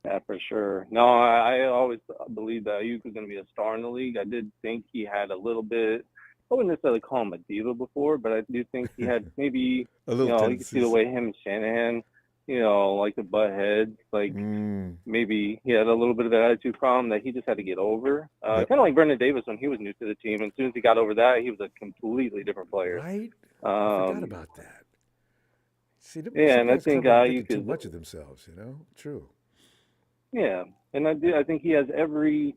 Yeah, for sure. No, I always believed that Aiyuk was going to be a star in the league. I did think he had a little bit. I wouldn't necessarily call him a diva before, but I do think he had maybe a little. You could see the way him and Shanahan, like the butt heads. Like maybe he had a little bit of an attitude problem that he just had to get over. Kind of like Brandon Davis when he was new to the team. And as soon as he got over that, he was a completely different player. Right. I forgot about that. See, and I think Aiyuk too much of themselves. True. Yeah, and I think he has every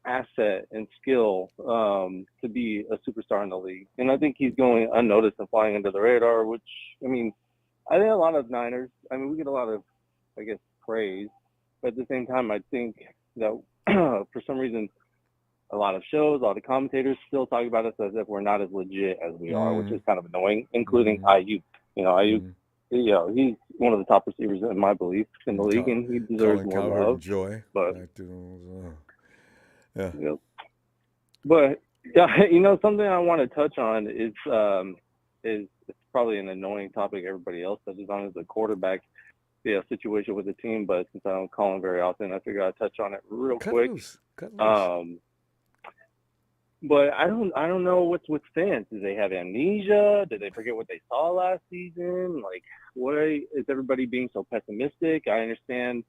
asset and skill to be a superstar in the league. And I think he's going unnoticed and flying under the radar, which, I think a lot of Niners, we get a lot of, praise. But at the same time, I think that for some reason, a lot of shows, a lot of commentators still talk about us as if we're not as legit as we are, which is kind of annoying, including Aiyuk. Aiyuk, he's one of the top receivers in my belief in the league, and he deserves more love. Joy. But yeah. But something I want to touch on is it's probably an annoying topic everybody else touches on is the quarterback situation with the team. But since I don't call him very often, I figured I'd touch on it real quick. Cut loose. But I don't know what's with fans. Do they have amnesia? Did they forget what they saw last season? Like, why is everybody being so pessimistic? I understand,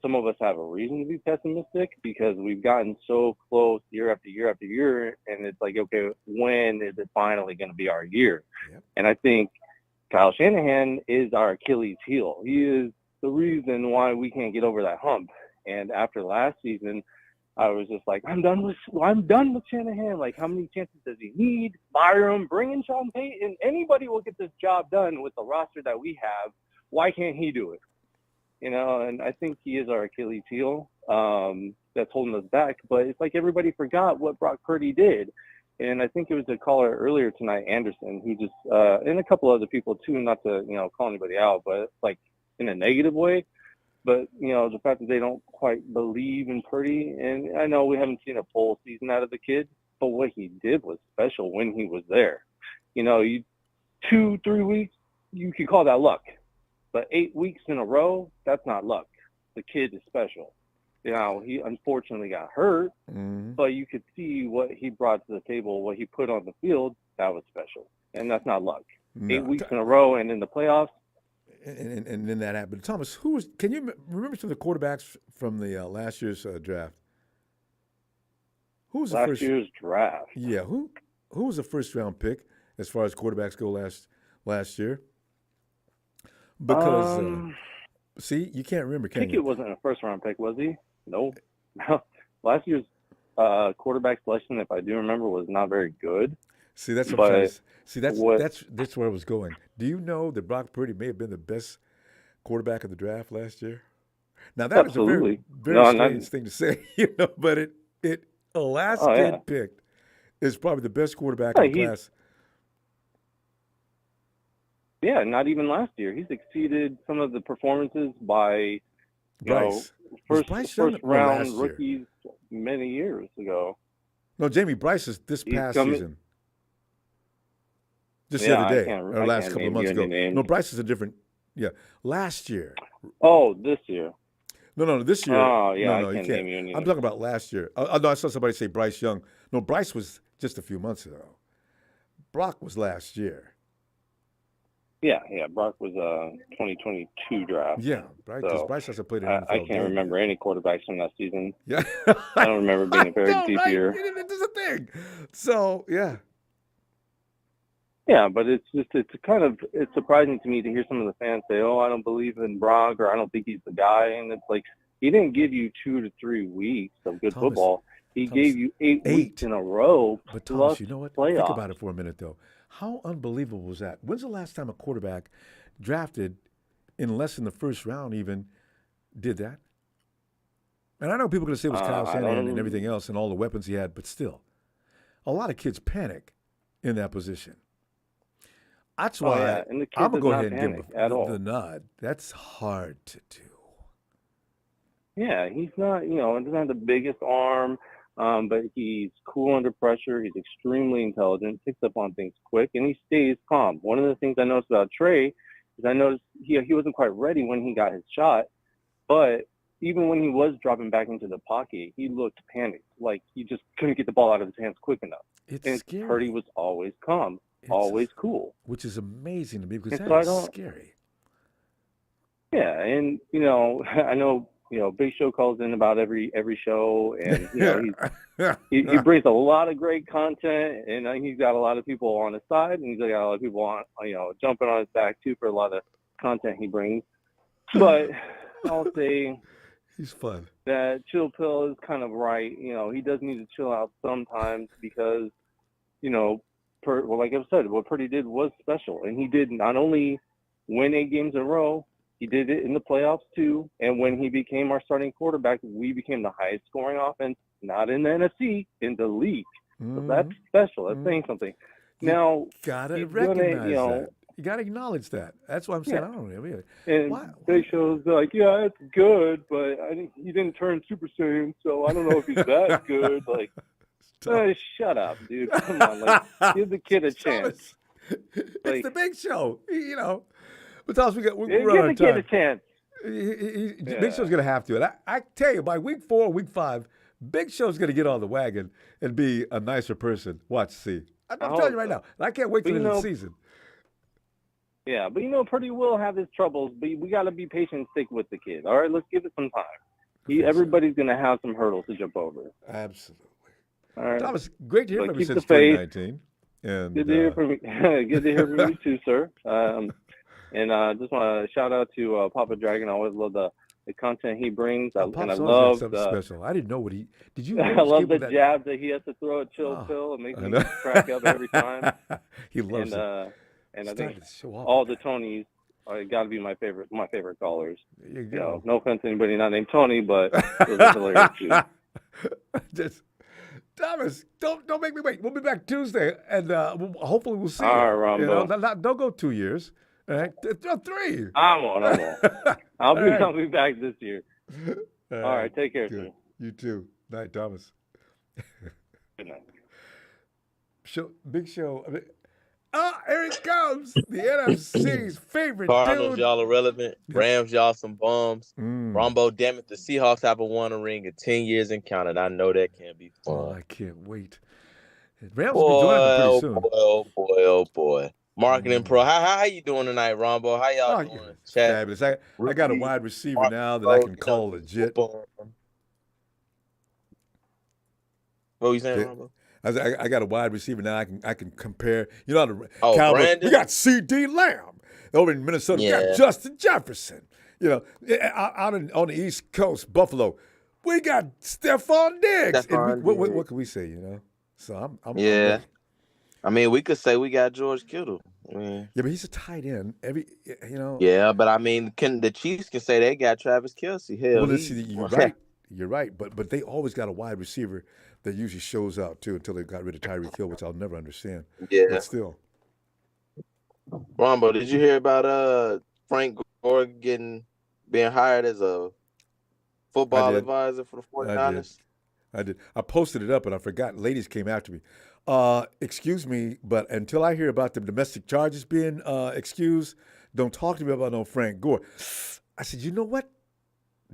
some of us have a reason to be pessimistic because we've gotten so close year after year after year, and it's like, okay, when is it finally going to be our year? Yep. And I think Kyle Shanahan is our Achilles heel. He is the reason why we can't get over that hump. And after last season, I was just like, I'm done with Shanahan. Like, how many chances does he need? Fire him, bring in Sean Payton. Anybody will get this job done with the roster that we have. Why can't he do it? And I think he is our Achilles heel that's holding us back. But it's like everybody forgot what Brock Purdy did. And I think it was a caller earlier tonight, Anderson, who just, and a couple other people too, not to, call anybody out, but like in a negative way. But, the fact that they don't quite believe in Purdy, and I know we haven't seen a full season out of the kid, but what he did was special when he was there. 2-3 weeks, you could call that luck. But 8 weeks in a row, that's not luck. The kid is special. He unfortunately got hurt, but you could see what he brought to the table, what he put on the field, that was special. And that's not luck. No. 8 weeks in a row and in the playoffs. And then that happened. Thomas, can you remember some of the quarterbacks from the last year's draft? Who was the last year's draft? Yeah, who was the first round pick as far as quarterbacks go last year? Because see, you can't remember. Can Pickett wasn't a first round pick, was he? No. Last year's quarterback selection, if I do remember, was not very good. See, that's what I'm trying to see. That's where I was going. Do you know that Brock Purdy may have been the best quarterback of the draft last year? Now that Absolutely. was a very strange thing to say, but it last kid picked is probably the best quarterback in the class. Yeah, not even last year. He's exceeded some of the performances by first round rookies many years ago. No, Jamie Bryce is this past season. Just the other day, or last couple of months ago. No, Bryce is a different. Yeah, last year. Oh, this year. No, this year. Oh, yeah, no, I can't name you any I'm talking about last year. No, I saw somebody say Bryce Young. No, Bryce was just a few months ago. Brock was last year. Yeah. Brock was 2022 draft. Yeah, right. Because Bryce hasn't played in NFL. I can't remember any quarterbacks from that season. Yeah, I don't remember being a very deep year. This is a thing. So yeah. Yeah, but it's surprising to me to hear some of the fans say, "Oh, I don't believe in Brock," or "I don't think he's the guy." And it's like he didn't give you 2 to 3 weeks of good football. He gave you 8 weeks in a row. But Thomas, you know what? Playoffs. Think about it for a minute, though. How unbelievable was that? When's the last time a quarterback drafted in less than the first round even did that? And I know people are going to say it was Kyle Shanahan and everything else and all the weapons he had, but still, a lot of kids panic in that position. That's why I'm going to go ahead and give him the nod. That's hard to do. Yeah, he's not, doesn't have the biggest arm, but he's cool under pressure. He's extremely intelligent, picks up on things quick, and he stays calm. One of the things I noticed about Trey is I noticed he wasn't quite ready when he got his shot, but even when he was dropping back into the pocket, he looked panicked, like he just couldn't get the ball out of his hands quick enough. It's scary. Purdy was always calm. Always cool, which is amazing to me because and that is scary. Yeah, and I know Big Show calls in about every show, and he brings a lot of great content, and he's got a lot of people on his side, and he's got a lot of people on jumping on his back too for a lot of content he brings. But I'll say he's fun. That chill pill is kind of right. He does need to chill out sometimes because like I said, what Purdy did was special. And he did not only win 8 games in a row, he did it in the playoffs too. And when he became our starting quarterback, we became the highest scoring offense, not in the NFC, in the league. So that's special. That's saying something. Now, gotta recognize that. You gotta acknowledge that. That's what I'm saying. Yeah. I don't know. And Big Show's like, yeah, it's good, but he didn't turn Super Saiyan, so I don't know if he's that good. Like, shut up, dude. Come on, give the kid a chance. It's the Big Show, But Thomas, we're running out of time. Give the kid a chance. Big Show's going to have to. And I tell you, by week 4, week 5, Big Show's going to get on the wagon and be a nicer person. Watch, see. I'm telling you right now. And I can't wait till the end of the season. Yeah, but Purdy will have his troubles, but we got to be patient and stick with the kid. All right, let's give it some time. Everybody's going to have some hurdles to jump over. Absolutely. All right. Thomas, great to hear from you since faith. 2019. And, good to hear from you. Good to hear from you too, sir. And I just want to shout out to Papa Dragon. I always love the content he brings. And I love something special. I didn't know what he did. You? I love the jab that he has to throw at Chill Pill and make me crack up every time. He loves it. And I think all the Tonys got to be my favorite callers. There you go. No offense to anybody not named Tony, but it was hilarious too. Thomas, don't make me wait. We'll be back Tuesday, and hopefully we'll see all you. Right, Ronbo. Don't go 2 years. All right, 3. I'm on. I'll be back this year. All right, take care, good. sir. You too. Night, Thomas. Good night. Big show. Here it comes. The NFC's favorite Cardinals, dude. y'all irrelevant. Yep. Rams, y'all some bums. Mm. Rombo, damn it, the Seahawks haven't won a ring in 10 years and counting. I know that can't be fun. Oh, I can't wait. Rams will be joining them pretty soon. Oh boy. Marketing pro. How you doing tonight, Rombo? How y'all doing? Chat. Fabulous. I got a wide receiver now that I can call legit. What were you saying, Rombo? I got a wide receiver now. I can compare. You know the Cowboys. Brandon? We got C.D. Lamb over in Minnesota. We got Justin Jefferson. You know, out on the East Coast, Buffalo, we got Stephon Diggs. What can we say? You know, so I'm yeah. I mean, we could say we got George Kittle. Yeah, but he's a tight end. Yeah, but I mean, the Chiefs can say they got Travis Kelce? Hell, you're right. You're right. But they always got a wide receiver that usually shows out too until they got rid of Tyreek Hill, which I'll never understand. Yeah. But still. Rombo, did you hear about Frank Gore being hired as a football advisor for the 49ers? I did. I posted it up and I forgot. Ladies came after me. Excuse me, but until I hear about the domestic charges being excused, don't talk to me about no Frank Gore. I said, you know what,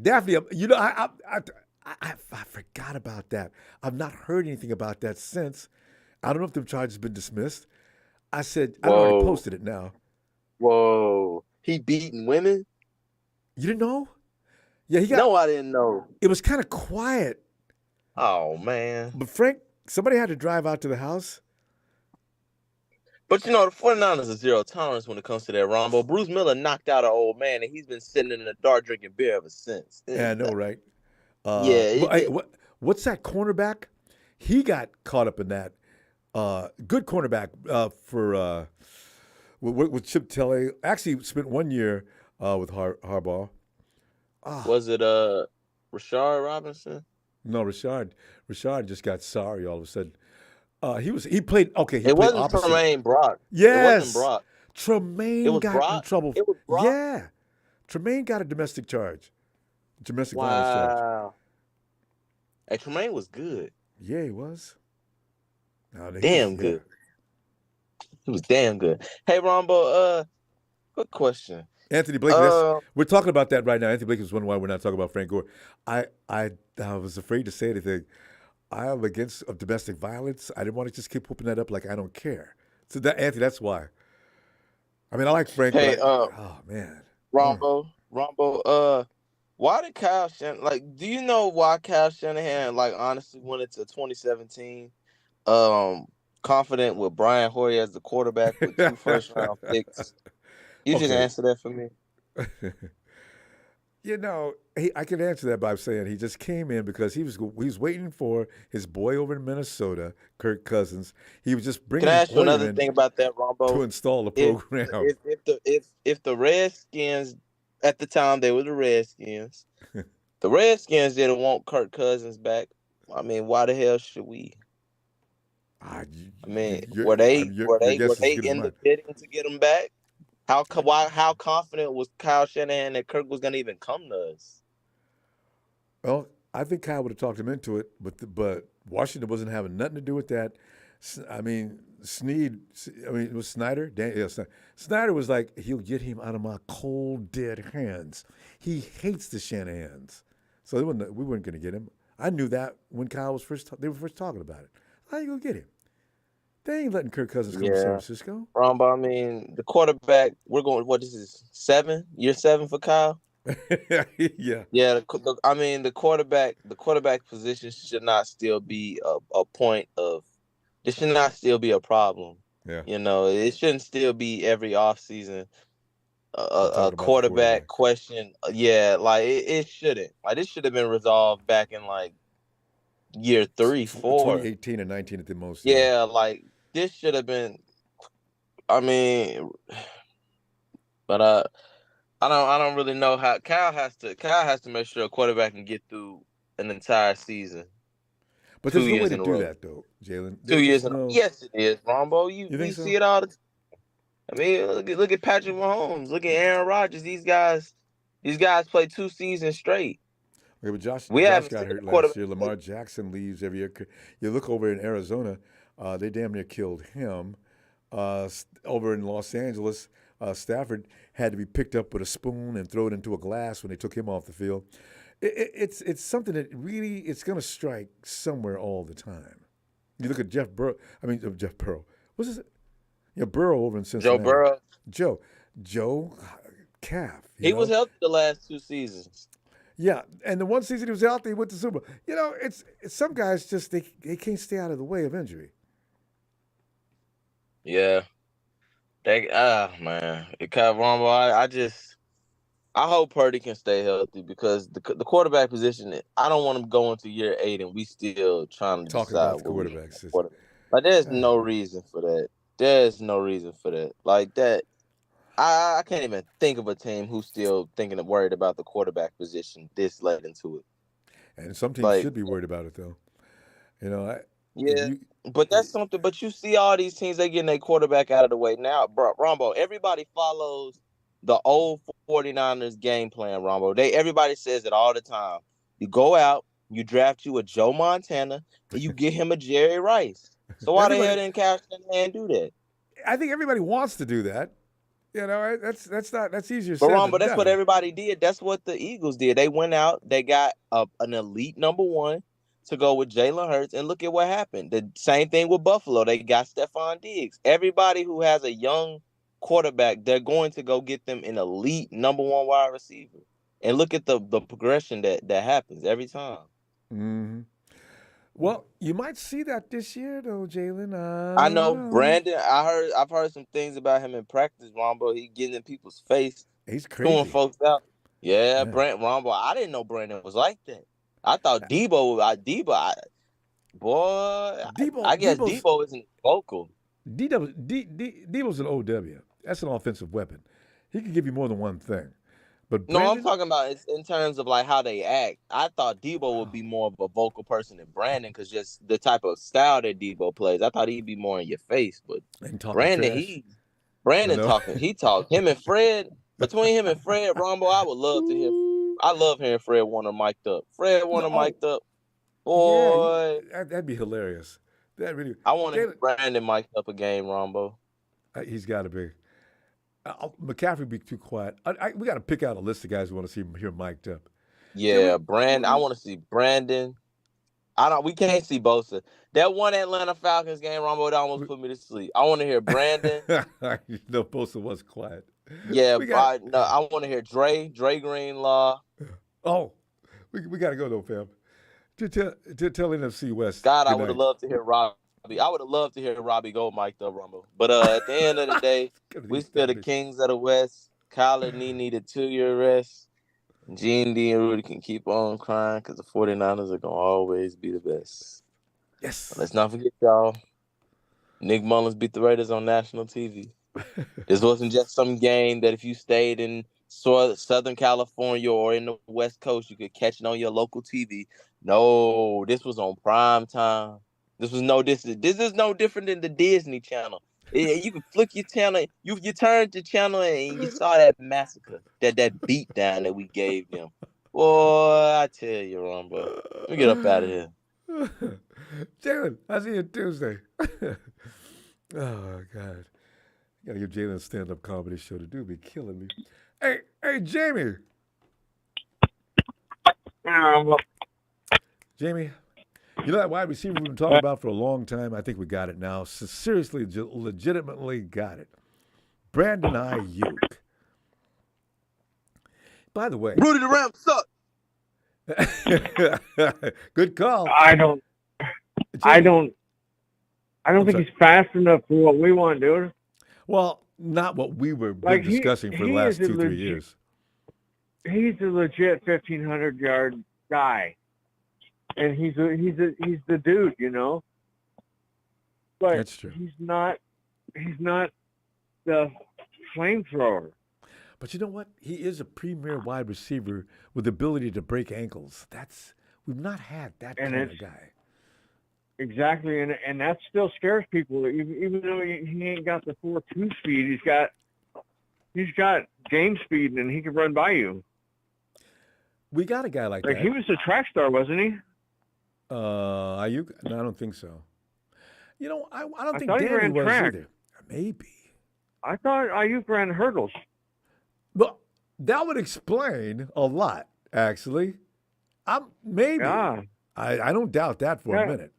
Daphne? You know, I forgot about that. I've not heard anything about that since. I don't know if the charges been dismissed. I said, I already posted it now. Whoa, he beating women? You didn't know? Yeah, he got. No, I didn't know. It was kind of quiet. Oh man! But Frank, somebody had to drive out to the house. But you know, the 49ers are zero tolerance when it comes to that, Rombo. Bruce Miller knocked out an old man, and he's been sitting in the dark drinking beer ever since. Yeah, I know, right? Yeah. What's that cornerback? He got caught up in that. Good cornerback for with Chip Kelly. Actually, spent 1 year with Harbaugh. Was it Rashard Robinson? No, Rashard just got sorry all of a sudden. He played okay. It wasn't Tremaine Brock. Yes, it wasn't Brock. Tremaine got Brock? in trouble. It was Brock? Yeah, Tremaine got a domestic violence charge. Hey, Tremaine was good. Yeah, he was. Damn good. He was damn good. Hey, Rombo, good question. Anthony Blake, we're talking about that right now. Anthony Blake is wondering why we're not talking about Frank Gore. I was afraid to say anything. I am against domestic violence. I didn't want to just keep whooping that up like I don't care. So Anthony, that's why. I mean, I like Frank. Hey, oh man, Rombo, why did Kyle Shanahan do you know why Kyle Shanahan honestly went into 2017 confident with Brian Hoyer as the quarterback with 2 first-round picks? You just answer that for me. You know, I can answer that by saying he just came in because he was waiting for his boy over in Minnesota, Kirk Cousins. He was just bringing. Can I ask you another thing about that, Rombo? To install the program. If the Redskins at the time they were the Redskins, the Redskins didn't want Kirk Cousins back. I mean, why the hell should we? Were they in the bidding to get him back? How confident was Kyle Shanahan that Kirk was going to even come to us? Well, I think Kyle would have talked him into it, but Washington wasn't having nothing to do with that. I mean, it was Snyder. Snyder was like, he'll get him out of my cold, dead hands. He hates the Shanahans. So we weren't going to get him. I knew that when Kyle was they were first talking about it. How you going to get him? They ain't letting Kirk Cousins come to San Francisco. Rombo, I mean, the quarterback, we're going, this is 7? Year 7 for Kyle? Yeah. Yeah, the quarterback position should not still be a point of, this should not still be a problem. Yeah. You know, it shouldn't still be every offseason a quarterback question. Yeah, it shouldn't. This should have been resolved back in year 3, 4. 2018 and 19 at the most. Yeah, this should have been. I mean, but I don't really know how Kyle has to make sure a quarterback can get through an entire season. But there's no way to do that though, Jalen. 2 years in a row. Yes, it is, Rombo. You think so? see it all the time. I mean, look at Patrick Mahomes. Look at Aaron Rodgers. These guys play 2 seasons straight. Okay, but Josh We got haven't seen hurt a last quarterback. year. Lamar Jackson leaves every year. You look over in Arizona, they damn near killed him. Over in Los Angeles, Stafford had to be picked up with a spoon and thrown into a glass when they took him off the field. It's something that really it's going to strike somewhere all the time. You look at Jeff Burrow. What's his? Yeah, Burrow over in Cincinnati. Joe Burrow. Joe Calf. He was healthy the last 2 seasons. Yeah, and the one season he was healthy, he went to Super Bowl. It's some guys just they can't stay out of the way of injury. Yeah. Man. Ronbo, I hope Purdy can stay healthy because the quarterback position, I don't want him going to year 8 and we still trying to Talking decide about the quarterbacks. Like, there's no reason for that. There's no reason for that. Like that, I can't even think of a team who's still worried about the quarterback position this late into it. And some teams should be worried about it, though. But that's something. But you see all these teams, they getting their quarterback out of the way now. Bro, Ronbo, everybody follows the old 49ers game plan, Ronbo. Everybody says it all the time. You go out, you draft you a Joe Montana, and you get him a Jerry Rice. So why the hell didn't Kyle Shanahan do that? I think everybody wants to do that. That's easier But said Ron, than that's done. what everybody did. That's what the Eagles did. They went out, they got an elite number 1 to go with Jalen Hurts, and look at what happened. The same thing with Buffalo. They got Stephon Diggs. Everybody who has a young quarterback, they're going to go get them an elite number 1 wide receiver. And look at the progression that happens every time. Mm-hmm. Well, you might see that this year, though, Jalen. I know Brandon. I've heard some things about him in practice, Rombo. He getting in people's face. He's crazy. Throwing folks out. Yeah. Rombo. I didn't know Brandon was like that. I thought Debo. I guess Debo isn't vocal. Debo's an OW. That's an offensive weapon. He can give you more than one thing. But no, I'm talking about in terms of like how they act. I thought Debo would be more of a vocal person than Brandon because just the type of style that Debo plays. I thought he'd be more in your face, but Brandon talking. He talked. Him and Fred, between him and Fred, Rombo, I love hearing Fred Warner mic'd up. Mic'd up. Boy. Yeah, that'd be hilarious. I want to hear Brandon mic'd up a game, Rombo. He's got to be. McCaffrey be too quiet. We got to pick out a list of guys who want to see him here mic'd up. Yeah, Brandon. I want to see Brandon. We can't see Bosa. That one Atlanta Falcons game, Rombo, that almost put me to sleep. I want to hear Brandon. Bosa was quiet. Yeah, I want to hear Dre Greenlaw. Oh, we got to go though, fam. To tell NFC West. God, I would have loved to hear Robbie. I would have loved to hear Robbie go mic'd up, Rumble. But at the end of the day, we still the kings of the West. Kyle and Nee need a 2-year rest. G&D and Rudy can keep on crying because the 49ers are going to always be the best. Yes. But let's not forget, y'all. Nick Mullins beat the Raiders on national TV. This wasn't just some game that if you stayed in Southern California or in the West Coast, you could catch it on your local TV. No, this was on prime time. This is no different than the Disney Channel. You can flick your channel. You turned the channel and you saw that massacre, that beat down that we gave them. Boy, I tell you, Ronbo. Let me get up out of here. Jalen, I'll see you Tuesday. Oh, God. Got to give Jalen a stand-up comedy show to do. Be killing me. Hey, Jamie. Jamie, you know that wide receiver we've been talking about for a long time? I think we got it now. So seriously, legitimately got it. Brandon Aiyuk. By the way. Rudy the Ram suck. Good call. I don't think he's fast enough for what we want, dude. Well, not what we were discussing for the last 2-3 years. He's a legit 1,500-yard guy, and he's the dude, you know. But that's true. He's not the flamethrower. But you know what? He is a premier wide receiver with the ability to break ankles. We've not had that kind of guy. Exactly, and that still scares people. Even though he ain't got the 4.2 speed, he's got game speed, and he can run by you. We got a guy like Like that. he was a track star, wasn't he? Aiyuk? No, I don't think so. You know, I don't think thought he Danny ran was track. either. Maybe. I thought Aiyuk ran hurdles. Well, that would explain a lot, actually. Maybe. Yeah. I don't doubt that for a minute.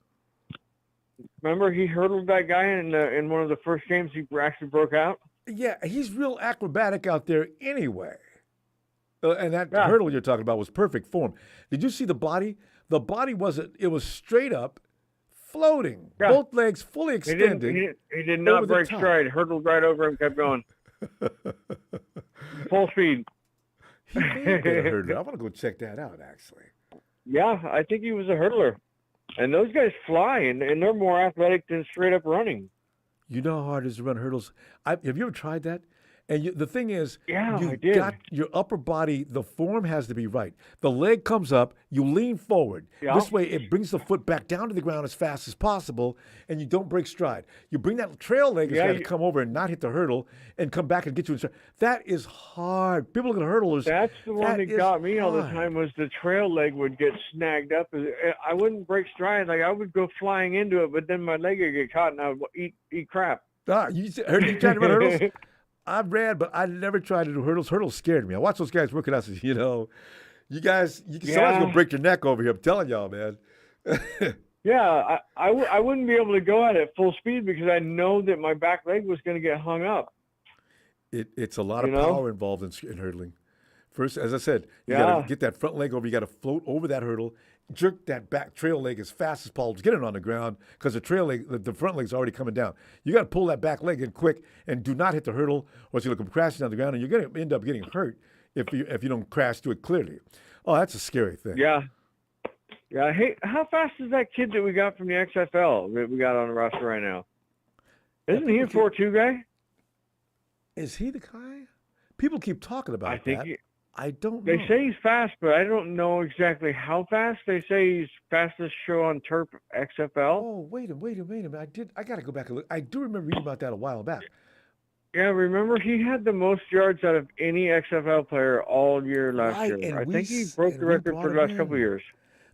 Remember, he hurdled that guy in one of the first games he actually broke out. Yeah, he's real acrobatic out there anyway. And that hurdle you're talking about was perfect form. Did you see the body? The body it was straight up, floating. Yeah. Both legs fully extended. He did not over the break top. stride. Hurdled right over him, kept going. Full speed. He may have been a hurdler. I want to go check that out, actually. Yeah, I think he was a hurdler. And those guys fly, and they're more athletic than straight up running. You know how hard it is to run hurdles? Have you ever tried that? And the thing is, Yeah, you I did. got your upper body, the form has to be right. The leg comes up, you lean forward. Yeah. This way, it brings the foot back down to the ground as fast as possible, and you don't break stride. You bring that trail leg to come over and not hit the hurdle and come back and get you in stride. That is hard. People look at hurdlers. That's the one that got me all the time was the trail leg would get snagged up. I wouldn't break stride. Like, I would go flying into it, but then my leg would get caught, and I would eat crap. You tried to run hurdles? I ran, but I never tried to do hurdles. Hurdles scared me. I watched those guys working out. You know, somebody's gonna break your neck over here. I'm telling y'all, man. Yeah, I wouldn't be able to go at it full speed because I know that my back leg was going to get hung up. It's a lot of power involved in hurdling. First, as I said, you got to get that front leg over. You got to float over that hurdle, jerk that back trail leg as fast as possible to get it on the ground because the trail leg, the front leg's already coming down. You got to pull that back leg in quick and do not hit the hurdle, or it's going to come crashing down the ground, and you're going to end up getting hurt if you don't crash to it clearly. Oh, that's a scary thing. Yeah. Yeah. Hey, how fast is that kid that we got from the XFL that we got on the roster right now? Isn't he a 4.2 guy? Is he the guy? People keep talking about that. I don't know. They say he's fast, but I don't know exactly how fast. They say he's fastest show on turf XFL. Oh, wait a minute. I got to go back and look. I do remember reading about that a while back. Yeah, remember he had the most yards out of any XFL player all year last year. I think he broke the record for the last couple of years.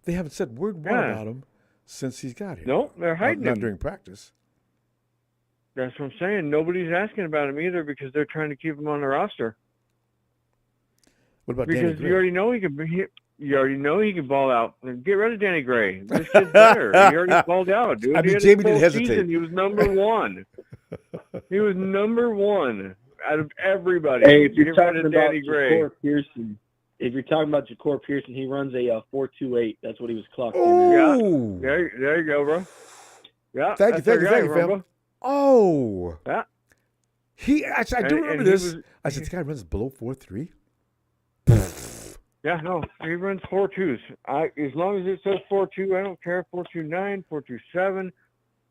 They haven't said word one about him since he's got here. No, they're hiding not him. during practice. That's what I'm saying. Nobody's asking about him either because they're trying to keep him on the roster. What about because Danny Gray? you already know he can. You already know he can ball out. Get rid of Danny Gray. This kid's better. He already balled out, dude. I mean, Jamie didn't hesitate. Season, he was number one. He was number one out of everybody. Hey, if you're Get rid talking of about Danny Gray. Ja'Cour Pearson, he runs a 4.28. That's what he was clocked in. Oh, yeah. There you go, bro. Yeah. Thank you, that's fam. Ronbo. Oh. Yeah. I do remember this. I said, the guy runs below 4.3. Yeah, no, he runs 4.2s. As long as it says 4.2, I don't care. 4.29, 4.27,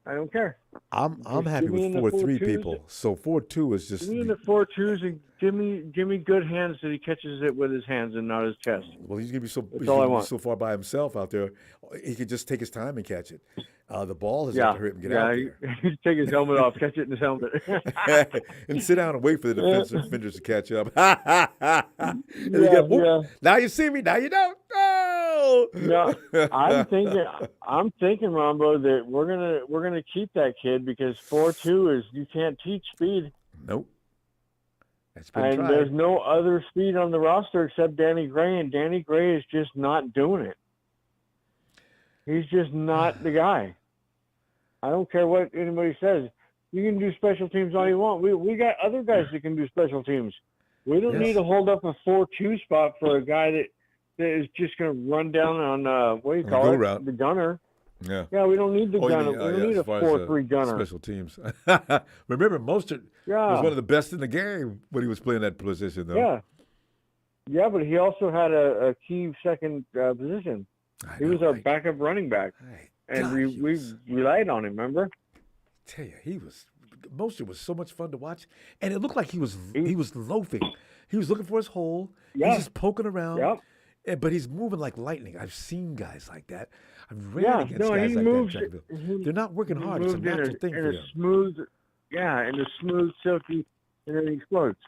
I don't care. I'm happy with 4.3 people. So 4.2 is just. Give me the 4.2s and give me good hands that he catches it with his hands and not his chest. Well, he's gonna be That's all I want. so far by himself out there. He could just take his time and catch it. The ball has got to hurt him get out there. He take his helmet off, catch it in his helmet, and sit down and wait for the defenders to catch up. Now you see me, now you don't. Oh! No, I'm thinking, Ronbo, that we're gonna keep that kid because 4.2 is you can't teach speed. Nope. That's been and tried. There's no other speed on the roster except Danny Gray, and Danny Gray is just not doing it. He's just not the guy. I don't care what anybody says. You can do special teams all you want. We got other guys that can do special teams. We don't need to hold up a 4.2 spot for a guy that is just going to run down on what do you call it? Route. The gunner. Yeah. Yeah, we don't need the gunner. We don't need a 4.3 gunner. Special teams. Remember, Mostert was one of the best in the game when he was playing that position, though. Yeah. Yeah, but he also had a key second position. He was our backup running back. And we relied on him, remember? I tell you, Mostert was so much fun to watch. And it looked like he was loafing. He was looking for his hole. He was just poking around. Yep. but he's moving like lightning. I've seen guys like that. I've ran Yeah, against no, guys he like moves. that in track and field. They're not working He hard. It's a moves in natural thing in for a them. smooth, in a smooth, silky, and then he explodes.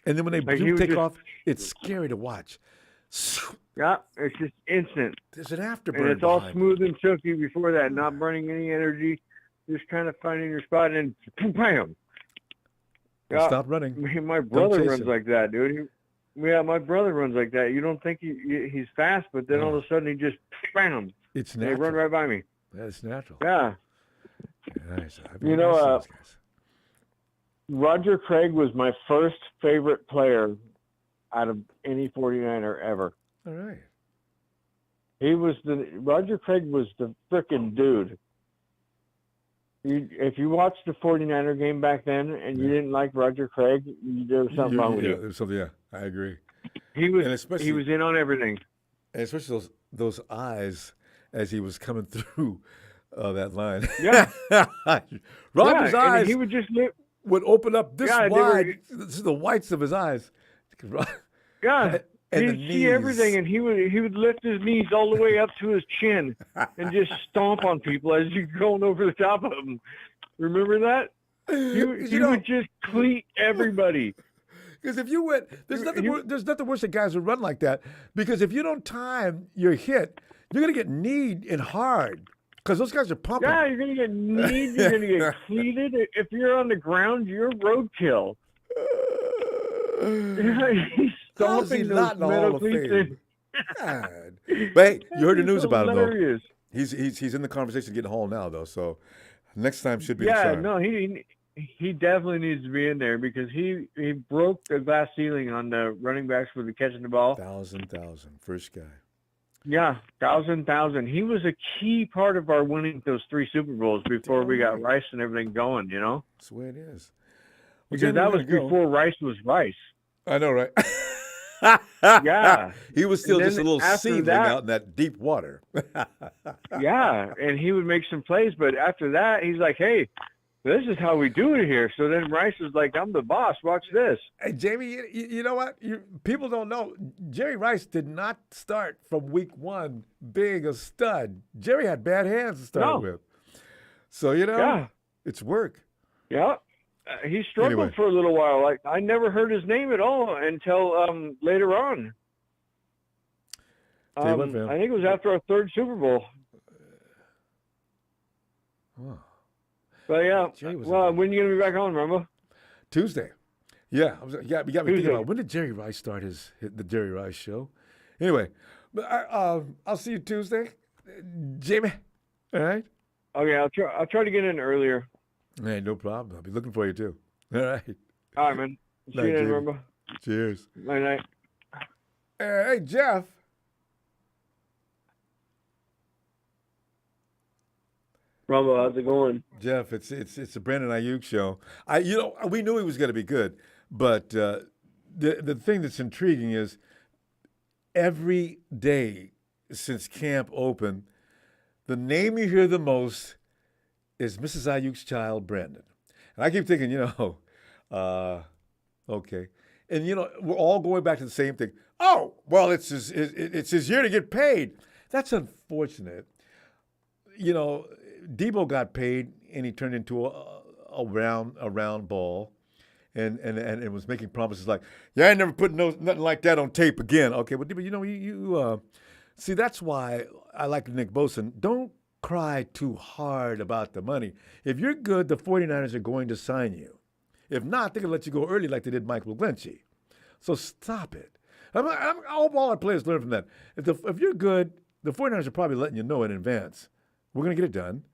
And then when they Like, he do was take just- off, it's scary to watch. Yeah, it's just instant. There's an afterburn And it's all behind it. smooth and silky before that, not burning any energy, just kind of finding your spot and bam. And stop running. My brother chase runs him. like that, dude. My brother runs like that. You don't think he's fast, but then all of a sudden he just bam. It's They natural. run right by me. That's natural. Yeah. Nice. You know, Roger Craig was my first favorite player out of any 49er ever. All right. Roger Craig was the frickin' dude. If you watched the 49er game back then and you didn't like Roger Craig, there was something wrong with you. There's something. Yeah, I agree. He was And especially- he was in on everything. And especially those eyes as he was coming through that line. Yeah. Roger's Yeah, and eyes he would just would open up this Yeah, they wide. were- This is the whites of his eyes. Yeah. And He'd the see knees. everything, and he would lift his knees all the way up to his chin and just stomp on people as you're going over the top of them. Remember that? He would just cleat everybody. Because if you went, there's nothing worse than guys who run like that. Because if you don't time your hit, you're gonna get kneed and hard. Because those guys are pumping. Yeah, you're gonna get kneed. You're gonna get cleated. If you're on the ground, you're roadkill. He's How's he stomping not those in the Hall metal of cleats Fame? in. God. But hey, you heard the He's news about him though. hilarious. He's in the conversation getting Hall now though. So next time should be the Yeah, charm. no, he definitely needs to be in there because he broke the glass ceiling on the running backs for the catching the ball. 1,000, first guy. Yeah, 1,000. He was a key part of our winning those 3 Super Bowls before we got Rice and everything going. You know, That's the way it is. because Jamie, that we're was gonna go. before Rice was Rice. I know, right? Yeah, He was still And just a then little after seedling that- out in that deep water. Yeah, and he would make some plays, but after that, he's like, "Hey, this is how we do it here." So then Rice was like, "I'm the boss. Watch this." Hey, Jamie, you know what? People don't know. Jerry Rice did not start from week 1 being a stud. Jerry had bad hands to start No. with. So, Yeah. it's work. Yeah, he struggled Anyway. for a little while. Like I never heard his name at all until later on. Tell you what, fam. I think it was after our 3rd Super Bowl. Oh. But yeah, Jerry was well, when are you gonna be back on, remember? Tuesday. Yeah, we got me thinking Tuesday. about when did Jerry Rice start the Jerry Rice show? Anyway, but I'll see you Tuesday, Jamie. All right. Okay, I'll try to get in earlier. Hey, no problem. I'll be looking for you too. All right. All right, man. See Night, you then, Jamie. remember? Cheers. Night night. Hey, Jeff. Ronbo, how's it going? Jeff, it's the Brandon Aiyuk show. We knew he was going to be good, but the thing that's intriguing is every day since camp opened, the name you hear the most is Mrs. Ayuk's child, Brandon. And I keep thinking, okay, and we're all going back to the same thing. Oh, well, it's his year to get paid. That's unfortunate. Debo got paid and he turned into a round ball, and was making promises like, "Yeah, I ain't never put nothing like that on tape again." Okay, but Debo, you see, that's why I like Nick Bosa. Don't cry too hard about the money. If you're good, the 49ers are going to sign you. If not, they're going to let you go early like they did Michael McGlinchey. So stop it. I hope all our players learn from that. If you're good, the 49ers are probably letting you know in advance. We're going to get it done.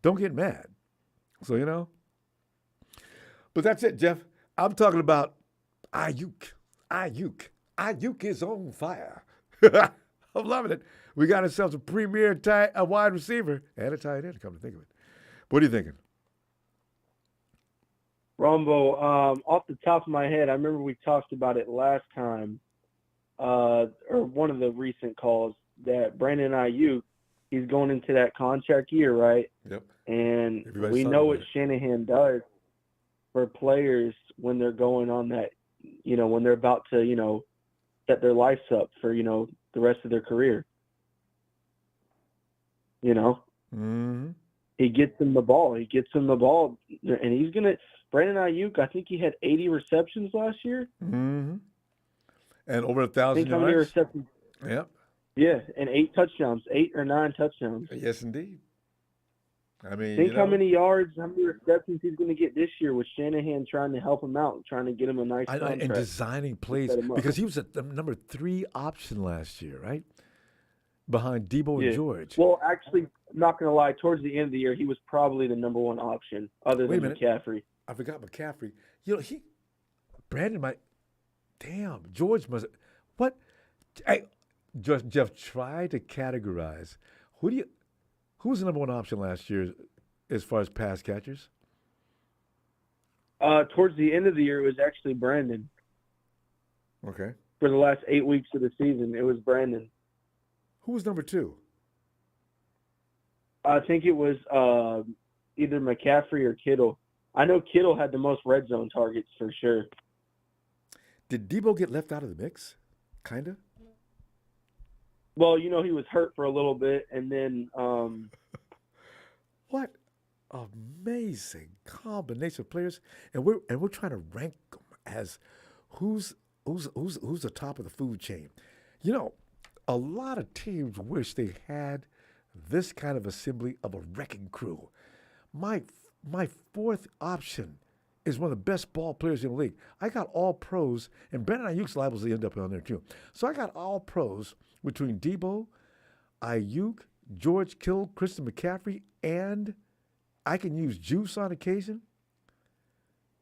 Don't get mad. So, But that's it, Jeff. I'm talking about Aiyuk. Aiyuk is on fire. I'm loving it. We got ourselves a premier wide receiver and a tight end, come to think of it. What are you thinking? Ronbo, off the top of my head, I remember we talked about it last time, or one of the recent calls, that Brandon Aiyuk, he's going into that contract year, right? Yep. And Everybody's we talking know about what it. Shanahan does for players when they're going on that, when they're about to, set their lives up for, the rest of their career. You know, he gets them the ball. And he's gonna. Brandon Aiyuk, I think he had 80 receptions last year. And over 1,000 yards. How many receptions? Yep. Yeah, and 8 touchdowns, 8 or 9 touchdowns. Yes, indeed. I mean, think how many yards, how many receptions he's going to get this year with Shanahan trying to help him out, trying to get him a nice contract. And designing plays, because he was the number 3 option last year, right? Behind Debo and George. Well, actually, I'm not going to lie, towards the end of the year, he was probably the number 1 option other than McCaffrey. I forgot McCaffrey. You know, Brandon might, George must, what? Jeff, try to categorize. Who was the number 1 option last year as far as pass catchers? Towards the end of the year, it was actually Brandon. Okay. For the last 8 weeks of the season, it was Brandon. Who was number 2? I think it was either McCaffrey or Kittle. I know Kittle had the most red zone targets for sure. Did Debo get left out of the mix? Kind of? Well, you know, he was hurt for a little bit, and then what amazing combination of players, and we're trying to rank them as who's the top of the food chain. You know, a lot of teams wish they had this kind of assembly of a wrecking crew. My 4th option is one of the best ball players in the league. I got all pros, and Brandon Aiyuk's liable to end up on there too. So I got all pros between Debo, Aiyuk, George Kittle, Christian McCaffrey, and I can use Juice on occasion.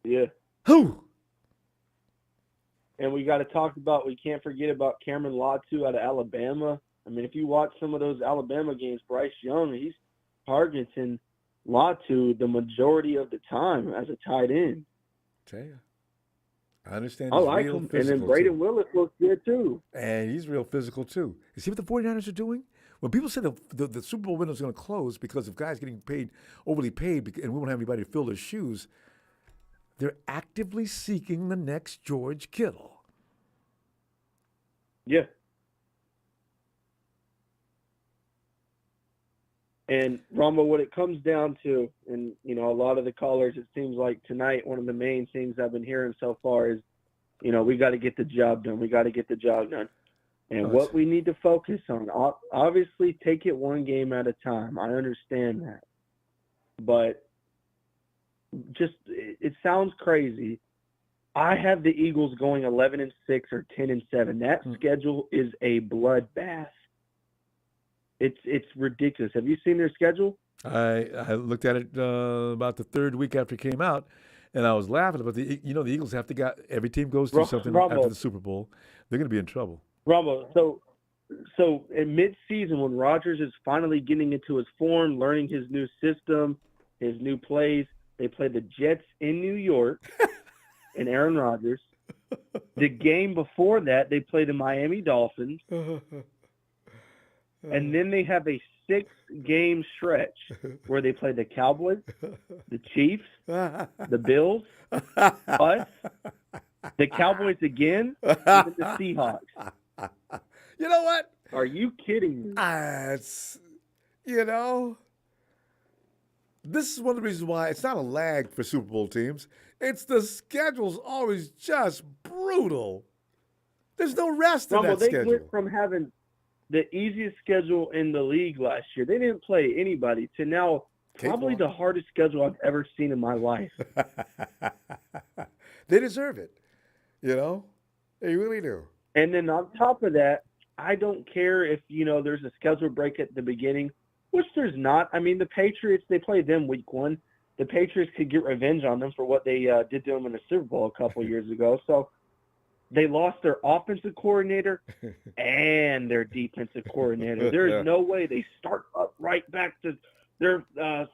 Yeah. Who? And we can't forget about Cameron Latu out of Alabama. I mean, if you watch some of those Alabama games, Bryce Young, he's targeting Latu the majority of the time as a tight end. Tell you. I understand. I like him. And then Braden Willis looks good too. And he's real physical too. You see what the 49ers are doing? When people say the Super Bowl window is going to close because of guys getting overly paid, and we won't have anybody to fill their shoes, they're actively seeking the next George Kittle. Yeah. And Ronbo, what it comes down to, and you know, a lot of the callers, it seems like tonight, one of the main things I've been hearing so far is, you know, we got to get the job done. We got to get the job done. And what we need to focus on, obviously, take it one game at a time. I understand that, but just it sounds crazy. I have the Eagles going 11-6 or 10-7. That schedule is a bloodbath. It's ridiculous. Have you seen their schedule? I looked at it about the 3rd week after it came out, and I was laughing. But the Eagles have to every team goes through something after the Super Bowl. They're going to be in trouble. Ronbo, so in mid-season when Rodgers is finally getting into his form, learning his new system, his new plays, they play the Jets in New York and Aaron Rodgers. The game before that, they play the Miami Dolphins. And then they have a 6-game stretch where they play the Cowboys, the Chiefs, the Bills, us, the Cowboys again, and the Seahawks. You know what? Are you kidding me? This is one of the reasons why it's not a lag for Super Bowl teams. It's the schedule's always just brutal. There's no rest in that schedule. They went from having the easiest schedule in the league last year. They didn't play anybody to now probably the hardest schedule I've ever seen in my life. They deserve it. You know? They really do. And then on top of that, I don't care if, there's a schedule break at the beginning, which there's not. I mean, the Patriots, they play them week 1. The Patriots could get revenge on them for what they did to them in the Super Bowl a couple years ago. So they lost their offensive coordinator and their defensive coordinator. There is no way they start up right back to their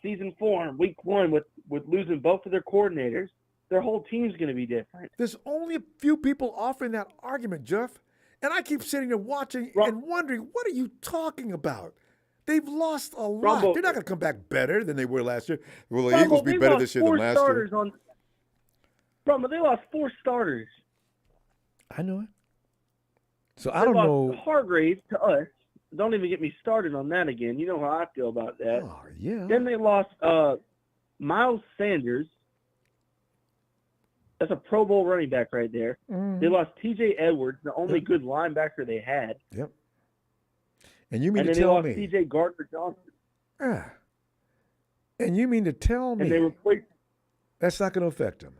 season form week 1 with losing both of their coordinators. Their whole team's going to be different. There's only a few people offering that argument, Jeff. And I keep sitting there watching and wondering, what are you talking about? They've lost a lot. They're not going to come back better than they were last year. Will the Eagles be better this year than last year? They lost 4 starters. I know it. So I They don't lost know. Hargrave to us. Don't even get me started on that again. You know how I feel about that. Oh, yeah. Then they lost Miles Sanders. That's a Pro Bowl running back right there. They lost T.J. Edwards, the only good linebacker they had. Yep. And you mean And to then they tell lost me? C.J. Gardner-Johnson. Ah. And you mean to tell me And they replaced. that's not going to affect them?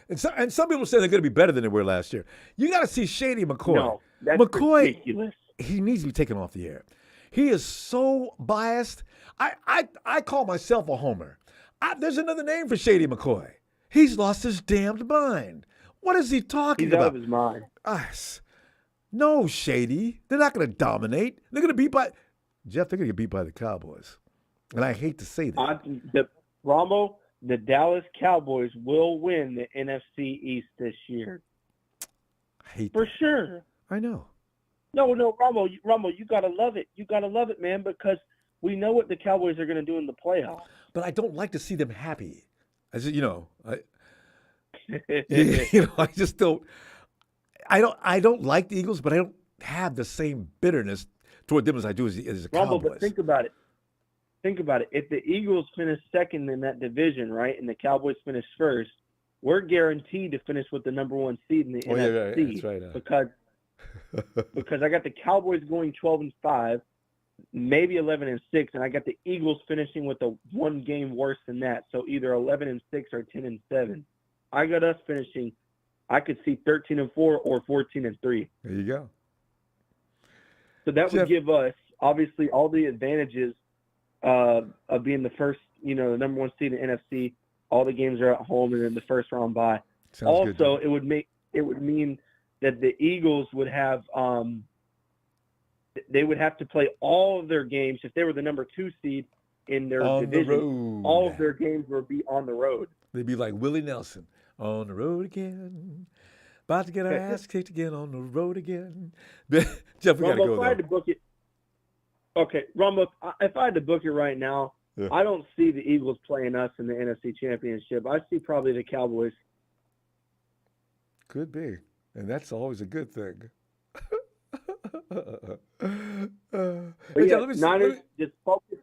And some people say they're going to be better than they were last year. You got to see Shady McCoy. No, that's McCoy, ridiculous. He needs to be taken off the air. He is so biased. I call myself a homer. There's another name for Shady McCoy. He's lost his damned mind. What is he talking He's about? out of his mind. No, Shady. They're not going to dominate. They're going to beat by Jeff. They're going to get beat by the Cowboys, and I hate to say that. Ronbo, the Dallas Cowboys will win the NFC East this year. I hate for that. sure. I know. No, Ronbo, you gotta love it. You gotta love it, man, because we know what the Cowboys are going to do in the playoffs. But I don't like to see them happy. I just, I just don't. I don't like the Eagles, but I don't have the same bitterness toward them as I do as the Cowboys. But think about it. If the Eagles finish second in that division, right, and the Cowboys finish first, we're guaranteed to finish with the number one seed in the NFC. Yeah, that's right. Because I got the Cowboys going 12-5, maybe 11-6, and I got the Eagles finishing with a one game worse than that, so either 11-6 or 10-7. I got us finishing. I could see 13-4 or 14-3. There you go. So that would give us obviously all the advantages of being the first, the number one seed in the NFC. All the games are at home, and then the first round bye. Sounds good. it would mean that the Eagles would have they would have to play all of their games if they were the number 2 seed in their division. The road. All of their games would be on the road. They'd be like Willie Nelson, on the road again, about to get our ass kicked again on the road again. Jeff, we got to go if I had to book it. Okay, Ronbo, if I had to book it right now, I don't see the Eagles playing us in the NFC Championship. I see probably the Cowboys. Could be, and that's always a good thing. Niners, just focus.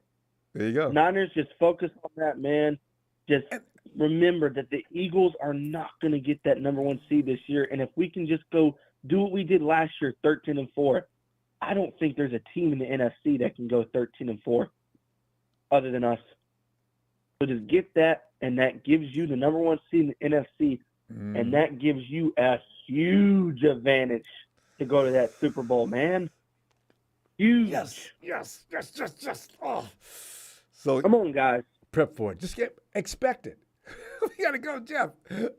There you go. Niners, just focus on that, man. Just remember that the Eagles are not going to get that number one seed this year, and if we can just go do what we did last year, 13-4, I don't think there's a team in the NFC that can go 13-4 other than us. So just get that, and that gives you the number one seed in the NFC, and that gives you a huge advantage to go to that Super Bowl, man. Huge. Yes. Oh. So come on, guys. Prep for it. Just expect it. We gotta go, Jeff.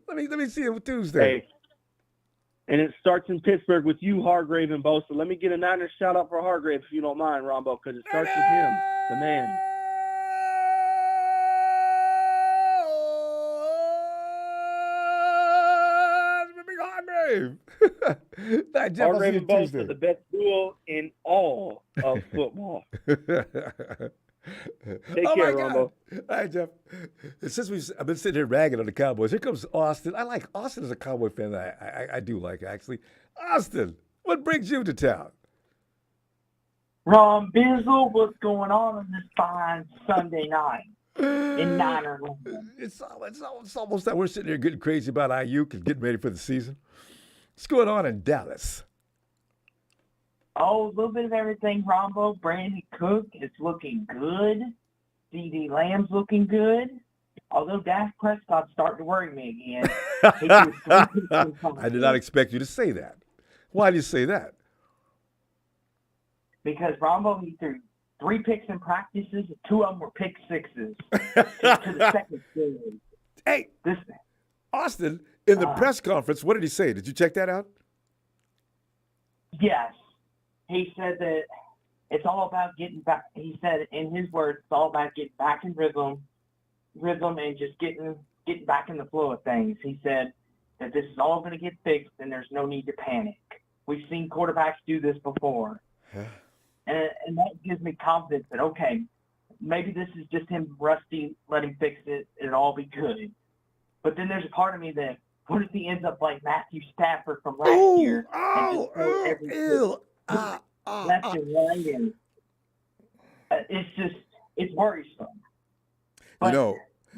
Let me see it Tuesday. Hey. And it starts in Pittsburgh with you, Hargrave, and Bosa. Let me get a Niners shout out for Hargrave if you don't mind, Ronbo, because it starts with him, the man. Jeff, Hargrave and Bosa, the best duo in all of football. Take care, Ronbo. All right, Jeff. Since I've been sitting here ragging on the Cowboys, here comes Austin. I like Austin as a Cowboy fan. I do like, actually. Austin, what brings you to town? Ron Bizzle, what's going on this fine Sunday night in Ninerland? It's almost that we're sitting here getting crazy about Aiyuk and getting ready for the season. What's going on in Dallas? Oh, a little bit of everything, Rombo. Brandon Cook is looking good. CD Lamb's looking good. Although Dak Prescott's starting to worry me again. I did not expect you to say that. Why do you say that? Because Rombo, he threw 3 picks in practices, and 2 of them were pick sixes to the second period. Hey, Austin, in the press conference, what did he say? Did you check that out? Yes. He said that it's all about getting back. He said, in his words, it's all about getting back in rhythm, and just getting back in the flow of things. He said that this is all going to get fixed, and there's no need to panic. We've seen quarterbacks do this before. And that gives me confidence that, okay, maybe this is just him rusty, let him fix it, it'll all be good. But then there's a part of me that What if he ends up like Matthew Stafford from last year? Left and right, and it's worrisome. But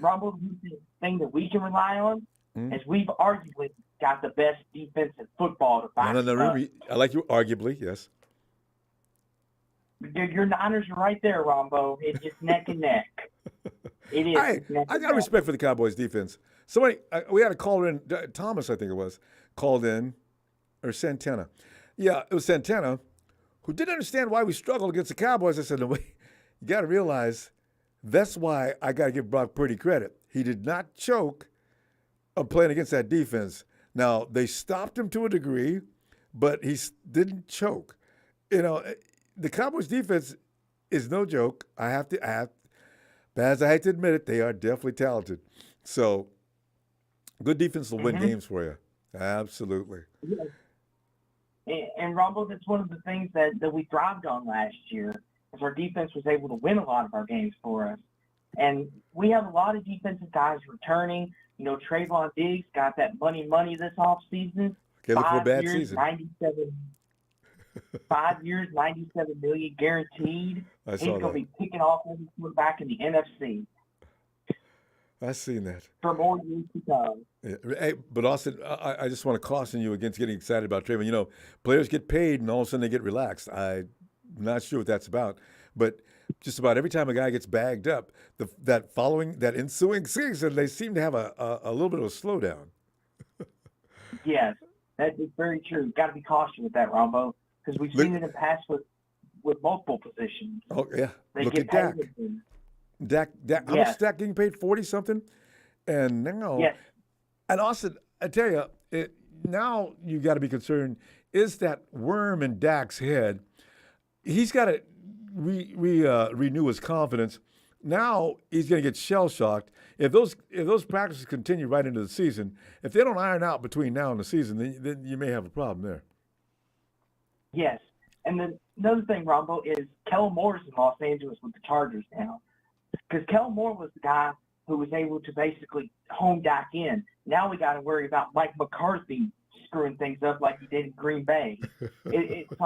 Ronbo, the thing that we can rely on is we've arguably got the best defense in football to back it up. I like you arguably, yes. Your Niners are right there, Ronbo. It's just neck and neck. It is. I got respect for the Cowboys defense. Somebody, we had a caller in, Thomas, I think it was, called in, or Santana. Yeah, it was Santana, who didn't understand why we struggled against the Cowboys. I said, no, wait, you got to realize that's why I got to give Brock Purdy credit. He did not choke on playing against that defense. Now, they stopped him to a degree, but he didn't choke. You know, the Cowboys defense is no joke. Bad as I hate to admit it, they are definitely talented. So, good defense will win games for you. Absolutely. Yeah. And Ronbo, that's one of the things that we thrived on last year, is our defense was able to win a lot of our games for us. And we have a lot of defensive guys returning. You know, Trayvon Diggs got that money this offseason. Okay, look for a bad season. 5 years, $97 million guaranteed. He's going to be picking off every quarterback in the NFC. I've seen that. For more years to come. Yeah. Hey, but Austin, I just want to caution you against getting excited about Trayvon. You know, players get paid and all of a sudden they get relaxed. I'm not sure what that's about. But just about every time a guy gets bagged up, that ensuing season, they seem to have a little bit of a slowdown. Yes, that is very true. Got to be cautious with that, Ronbo, because we've seen it in the past with multiple positions. Oh, yeah. They Look get at paid. Dak. How much is Dak getting paid? 40-something? And now, and Austin, I tell you, now you got to be concerned, is that worm in Dak's head? He's got to renew his confidence. Now he's going to get shell-shocked. If those practices continue right into the season, if they don't iron out between now and the season, then you may have a problem there. Yes. And then another thing, Ronbo, is Kellen Moore's in Los Angeles with the Chargers now. Because Kellen Moore was the guy who was able to basically home Dak in. Now we got to worry about Mike McCarthy screwing things up like he did in Green Bay. It's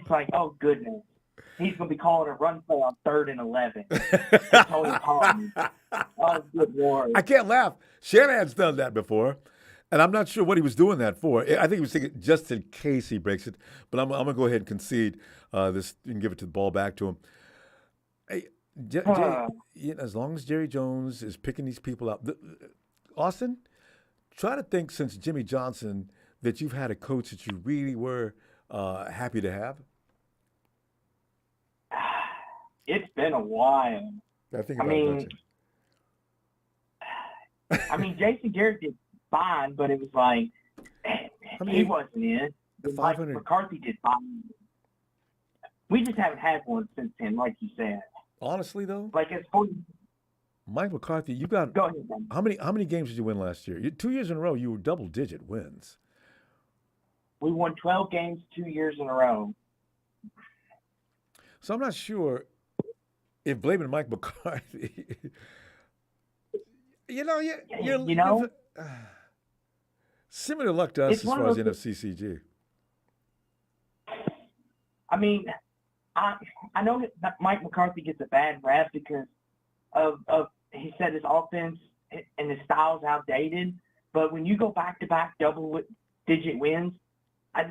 like, oh, goodness. He's going to be calling a run play on 3rd and 11. Oh, good Lord. I can't laugh. Shanahan's done that before, and I'm not sure what he was doing that for. I think he was thinking just in case he breaks it, but I'm going to go ahead and concede this and give it to the ball back to him. Hey, as long as Jerry Jones is picking these people out, Austin, try to think since Jimmy Johnson that you've had a coach that you really were happy to have. It's been a while. I mean, Jason Garrett did fine, but it was like he wasn't in. Mike McCarthy did fine. We just haven't had one since then, like you said. Honestly, though, like it's funny. Mike McCarthy, you got go ahead, man. How many games did you win last year? 2 years in a row, you were double-digit wins. We won 12 games 2 years in a row. So I'm not sure if blaming Mike McCarthy, you're similar luck to us as far as the NFC-CG. I mean, I know that Mike McCarthy gets a bad rap because of he said his offense and his style's outdated. But when you go back-to-back double-digit wins,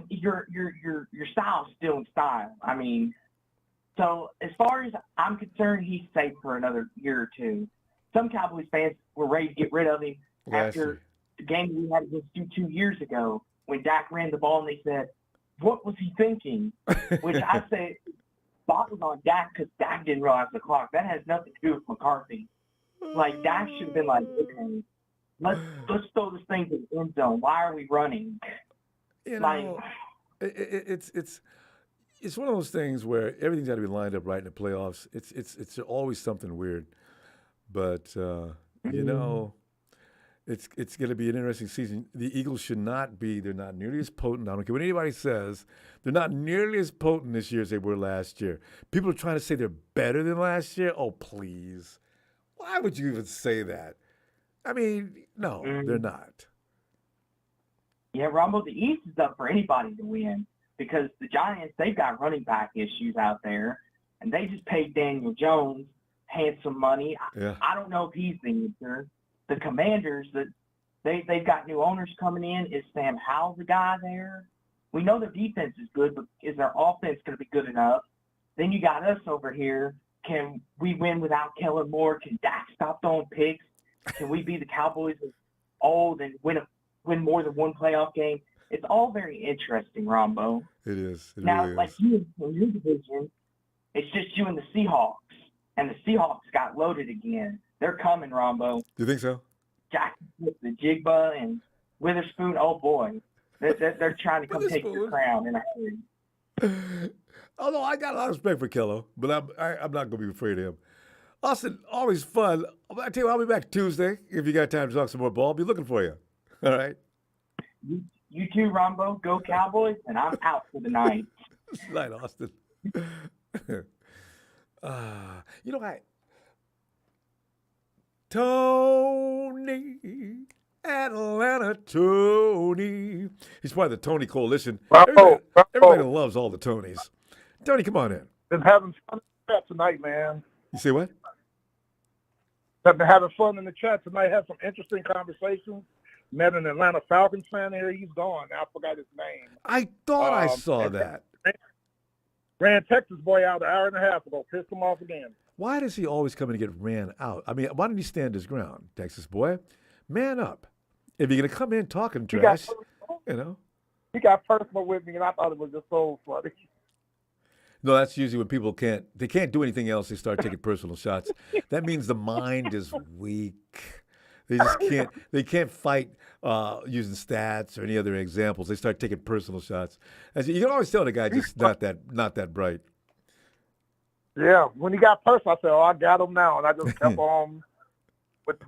your style's still in style. I mean, so as far as I'm concerned, he's safe for another year or two. Some Cowboys fans were ready to get rid of him after the game we had against you 2 years ago when Dak ran the ball and they said, what was he thinking? Which I say, Bob was on Dak because Dak didn't realize the clock. That has nothing to do with McCarthy. Like, Dak should have been like, okay, let's throw this thing to the end zone. Why are we running? It's one of those things where everything's got to be lined up right in the playoffs. It's always something weird, but it's going to be an interesting season. The Eagles they're not nearly as potent. I don't care what anybody says. They're not nearly as potent this year as they were last year. People are trying to say they're better than last year. Oh, please. Why would you even say that? I mean, no, they're not. Yeah, Ronbo, the East is up for anybody to win because the Giants, they've got running back issues out there, and they just paid Daniel Jones handsome money. Yeah. I don't know if he's the answer. The Commanders, they've got new owners coming in. Is Sam Howell the guy there? We know their defense is good, but is their offense going to be good enough? Then you got us over here. Can we win without Kellen Moore? Can Dak stop throwing picks? Can we be the Cowboys of old and win more than one playoff game? It's all very interesting, Rombo. It is. It Now, really like is. you in your division, it's just you and the Seahawks. And the Seahawks got loaded again. They're coming, Rombo. Do you think so? Jackson, the Jigba, and Witherspoon. Oh, boy. They're trying to come take your crown in a hurry. Although I got a lot of respect for Kello, but I'm not going to be afraid of him. Austin, always fun. I tell you, I'll be back Tuesday if you got time to talk some more ball. I'll be looking for you. All right. You too, Rombo. Go Cowboys, and I'm out for the night. Night, Austin. You know, Tony, Atlanta Tony. He's part of the Tony Coalition. Everybody loves all the Tonys. Tony, come on in. Been having fun in the chat tonight, man. You say what? I've been having fun in the chat tonight. Had some interesting conversations. Met an Atlanta Falcons fan here. He's gone. I forgot his name. I thought I saw that. Ran Texas boy out an hour and a half ago. Pissed him off again. Why does he always come and get ran out? I mean, why didn't he stand his ground, Texas boy? Man up. If you're going to come in talking trash, you know. He got personal with me, and I thought it was just so funny. No, that's usually when people can't do anything else. They start taking personal shots. That means the mind is weak. They just can't. They can't fight using stats or any other examples. They start taking personal shots. As you can always tell the guy just not that bright. Yeah, when he got personal, I said, "Oh, I got him now," and I just kept on with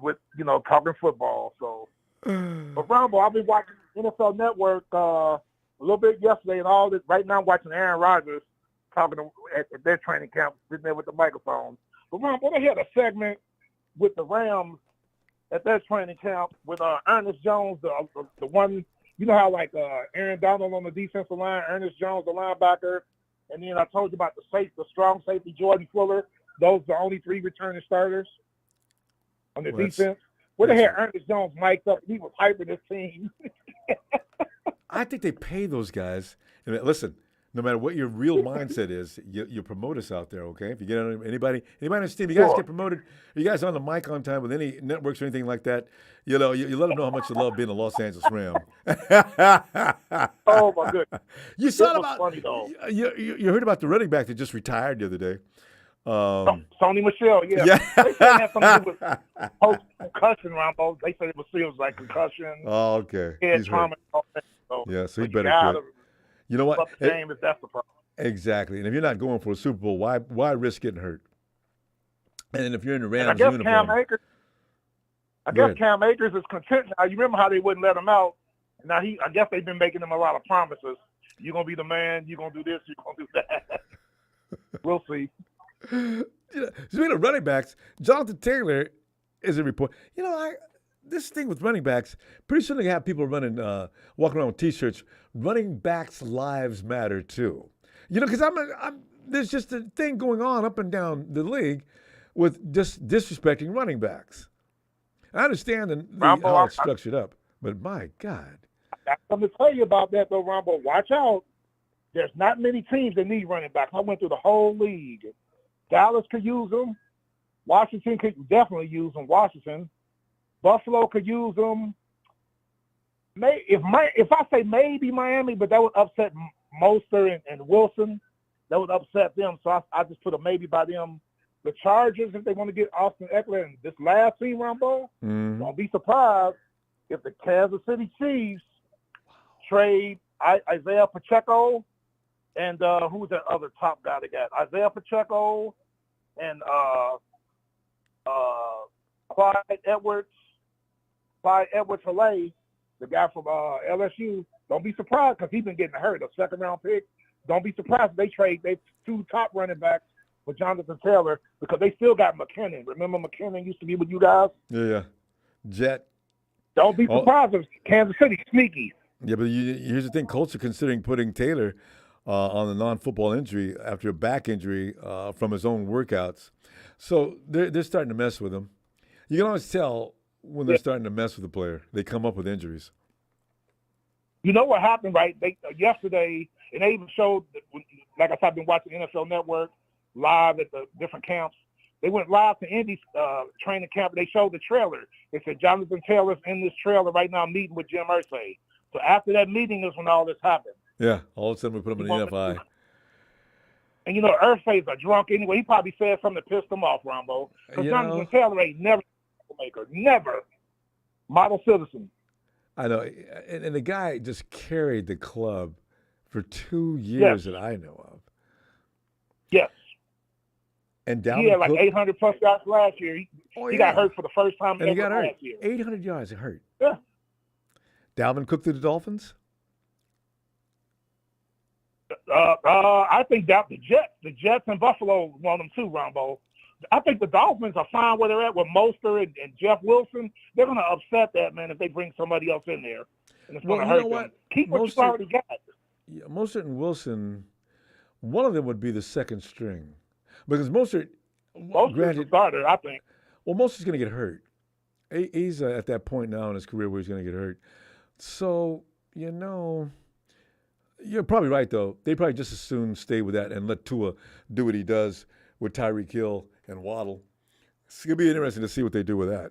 talking football. So, but Ronbo, I've been watching NFL Network a little bit yesterday, and all this. Right now, I'm watching Aaron Rodgers talking at their training camp, sitting there with the microphone. But Ronbo, they had a segment with the Rams at their training camp with Ernest Jones, the one, you know how like Aaron Donald on the defensive line, Ernest Jones, the linebacker, and then I told you about the strong safety, Jordan Fuller. Those are the only three returning starters on the defense. Where they had Ernest Jones mic'd up, he was hyping his team. I think they pay those guys. And listen, no matter what your real mindset is, you promote us out there, okay? If you get on anybody on this team, you guys get promoted. You guys on the mic on time with any networks or anything like that, you let them know how much you love being a Los Angeles Ram. Oh my goodness! You saw about funny though. You heard about the running back that just retired the other day. Sony Michel, yeah. They said it had something to do with post-concussion, Ronbo. They said it was like concussion. Oh, okay. Head trauma. So he better quit. You know what? Game if that's the problem. Exactly. And if you're not going for a Super Bowl, why risk getting hurt? And if you're in the Rams I guess uniform. Cam Akers is content now. You remember how they wouldn't let him out? Now I guess they've been making him a lot of promises. You're gonna be the man. You're gonna do this. You're gonna do that. We'll see. Speaking of running backs, Jonathan Taylor is a report. This thing with running backs, pretty soon they have people walking around with T-shirts. Running backs' lives matter too. Because there's just a thing going on up and down the league with just disrespecting running backs. I understand how it's structured up, but my God. I got something to tell you about that, though, Ronbo. Watch out. There's not many teams that need running backs. I went through the whole league. Dallas could use them. Washington could definitely use them. Washington. Buffalo could use them. If I say maybe Miami, but that would upset Mostert and Wilson. That would upset them. So I just put a maybe by them. The Chargers, if they want to get Austin Eckler and this last team, Ronbo, don't be surprised if the Kansas City Chiefs trade Isaiah Pacheco and who's that other top guy they got? Isaiah Pacheco and Clyde Edwards-Helaire, the guy from LSU. Don't be surprised because he's been getting hurt, a second-round pick. Don't be surprised if they trade they two top running backs with Jonathan Taylor because they still got McKinnon. Remember McKinnon used to be with you guys? Yeah. Jet. Don't be surprised if Kansas City sneaky. Yeah, but here's the thing. Colts are considering putting Taylor on a non-football injury after a back injury from his own workouts. So they're starting to mess with him. You can always tell when they're starting to mess with the player. They come up with injuries. You know what happened, right? Yesterday, and they even showed, like I said, I've been watching NFL Network live at the different camps. They went live to Indy's training camp. They showed the trailer. They said Jonathan Taylor's in this trailer right now meeting with Jim Irsay. So after that meeting is when all this happened. Yeah, all of a sudden we put him in the NFI. And, you know, Irsay's a drunk anyway. He probably said something to piss him off, Ronbo. Because Jonathan Taylor ain't never a maker. Never. Model citizen. I know. And the guy just carried the club for 2 years that I know of. Yes. And Dalvin he had like Cook, 800 plus yards last year. He got hurt for the first time and he got ever hurt. last year. 800 yards, hurt. Yeah. Dalvin Cook to the Dolphins? I think that the Jets and Buffalo want them too, Ronbo. I think the Dolphins are fine where they're at with Mostert and Jeff Wilson. They're going to upset that, man, if they bring somebody else in there. And it's going to hurt them. Keep what you already got. Yeah, Mostert and Wilson, one of them would be the second string. Because Mostert's the starter, I think. Well, Mostert's going to get hurt. He's at that point now in his career where he's going to get hurt. So, you know, you're probably right, though. They probably just as soon stay with that and let Tua do what he does with Tyreek Hill and Waddle. It's going to be interesting to see what they do with that.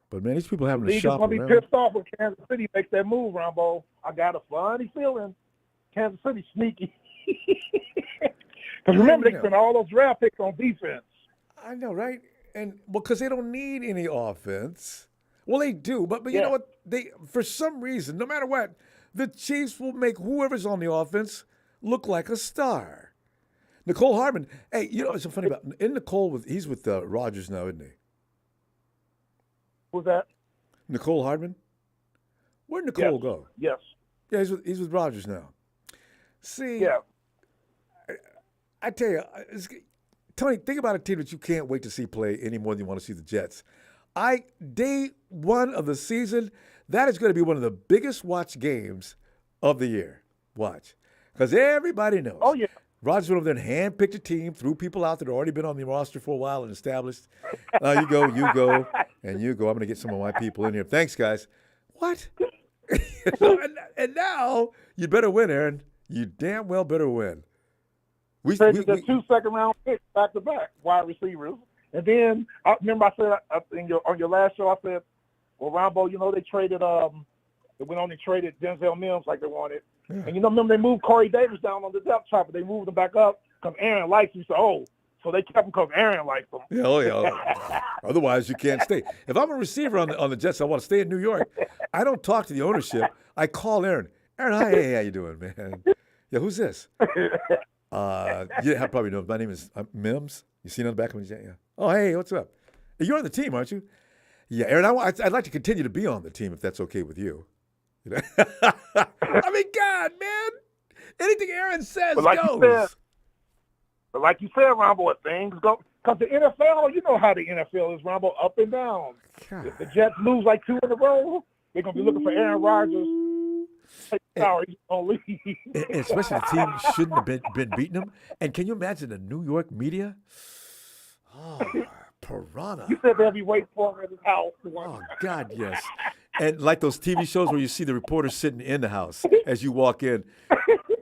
But, man, these people having to shop around. He's going to be pissed off when Kansas City makes that move, Ronbo. I got a funny feeling. Kansas City sneaky. Because remember, they spent all those draft picks on defense. I know, right? And because they don't need any offense. Well, they do, but you know what? They, for some reason, no matter what, the Chiefs will make whoever's on the offense look like a star. Nicole Hardman. Hey, you know what's so funny about? Isn't Nicole he's with Rodgers now, isn't he? Who's that? Nicole Hardman. Where'd Nicole go? Yes. Yeah, he's with Rodgers now. See. Yeah. I tell you, Tony, think about a team that you can't wait to see play any more than you want to see the Jets. Day one of the season, that is going to be one of the biggest watch games of the year. Watch. Because everybody knows. Oh, yeah. Rodgers went over there and handpicked a team, threw people out that had already been on the roster for a while and established. You go, and you go. I'm going to get some of my people in here. Thanks, guys. What? and now, you better win, Aaron. You damn well better win. We traded the 2 second-round picks back-to-back, wide receivers. And then, I remember I said on your last show, I said, well, Ronbo, you know, they traded they went on and traded Denzel Mims like they wanted. Yeah. And, you know, remember they moved Corey Davis down on the depth chart, but they moved him back up because Aaron likes him. So they kept him because Aaron likes him. Yeah, yeah. Otherwise, you can't stay. If I'm a receiver on the Jets, I want to stay in New York. I don't talk to the ownership. I call Aaron. Aaron, hi, hey, how you doing, man? Yeah, who's this? You probably know. My name is Mims. You see it on the back of my yeah. Oh, hey, what's up? You're on the team, aren't you? Yeah, Aaron, I'd like to continue to be on the team if that's okay with you. You know? I mean, God, man. Anything Aaron says goes. But like you said, Ronbo, things go. Because the NFL, you know how the NFL is, Ronbo, up and down. God. If the Jets lose like 2 in a row, they're going to be looking for Aaron Rodgers. Sorry, especially the team shouldn't have been beating them. And can you imagine the New York media? Oh, piranha. You said they'll be waiting for him at his house. Oh, God, yes. And like those TV shows where you see the reporters sitting in the house as you walk in.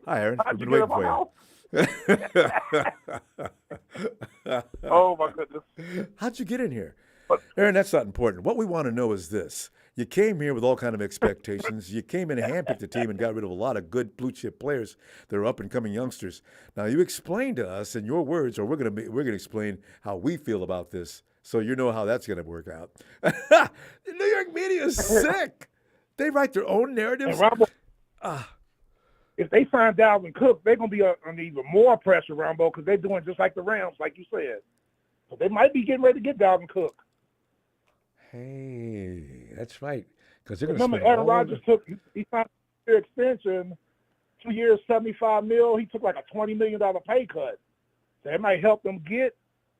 Hi, Aaron. We've been waiting for you. Oh, my goodness. How'd you get in here? Aaron, that's not important. What we want to know is this. You came here with all kind of expectations. You came in and handpicked the team and got rid of a lot of good blue chip players that are up and coming youngsters. Now you explain to us in your words, or we're gonna explain how we feel about this, so you know how that's gonna work out. The New York media is sick. They write their own narratives. If they sign Dalvin Cook, they're gonna be under even more pressure, Ronbo, because they're doing just like the Rams, like you said. So they might be getting ready to get Dalvin Cook. Hey, that's right. Because they're going to remember Aaron Rodgers he signed a extension, 2 years, $75 million. He took like a $20 million pay cut. So it might help them get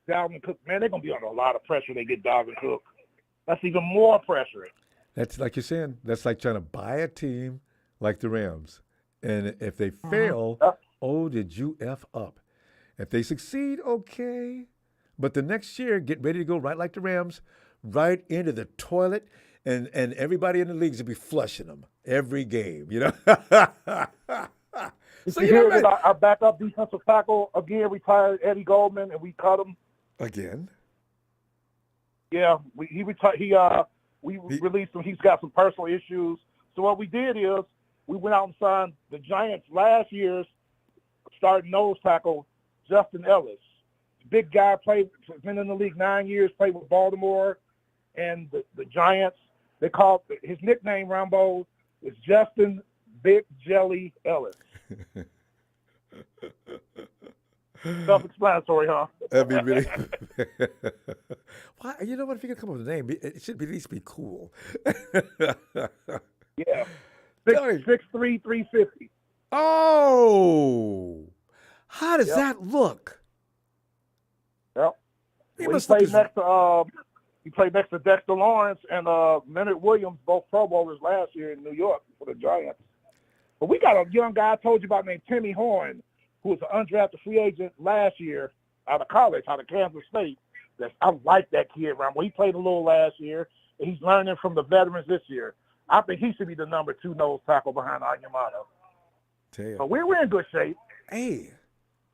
Dalvin Cook. Man, they're going to be under a lot of pressure. They get Dalvin Cook. That's even more pressure. That's like you're saying. That's like trying to buy a team like the Rams, and if they fail, oh, did you f up? If they succeed, okay, but the next year, get ready to go right like the Rams, right into the toilet, and everybody in the leagues will be flushing them every game. You know. So you hear that our backup defensive tackle again retired, Eddie Goldman, and we cut him again. Yeah, he retired. We released him. He's got some personal issues. So what we did is we went out and signed the Giants last year's starting nose tackle, Justin Ellis. Big guy, been in the league 9 years, played with Baltimore and the Giants. They called his nickname, Ronbo, is Justin Big Jelly Ellis. Self-explanatory, huh? That'd be really. Why? You know what? If you can come up with a name, it should at least be cool. Yeah. 6'3", 350. Oh, how does that look? Yep. He Well, must he look played next to Dexter Lawrence and Leonard Williams, both Pro Bowlers last year in New York for the Giants. But we got a young guy I told you about named Timmy Horn, who was an undrafted free agent last year out of college, out of Kansas State. I like that kid, Rambo. He played a little last year, and he's learning from the veterans this year. I think he should be the number 2 nose tackle behind Anyamano. But we're in good shape. Hey,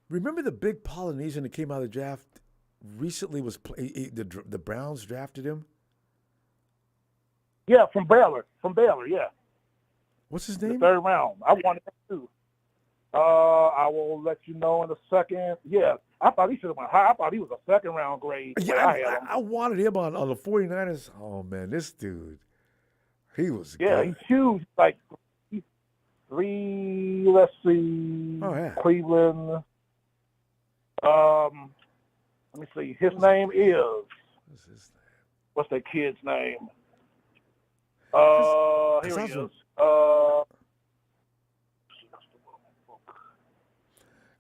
remember the big Polynesian that came out of the draft recently? The Browns drafted him? Yeah, from Baylor. Yeah. What's his name? The 3rd round. I wanted him too. I will let you know in a second. Yeah, I thought he should have went high. I thought he was a 2nd round grade. Yeah, I wanted him on the 49ers. Oh, man, this dude, he was good. He's huge. Like 3, let's see. Oh, yeah. Cleveland. Let me see. His name is. What's his name? What's that kid's name? Here he is.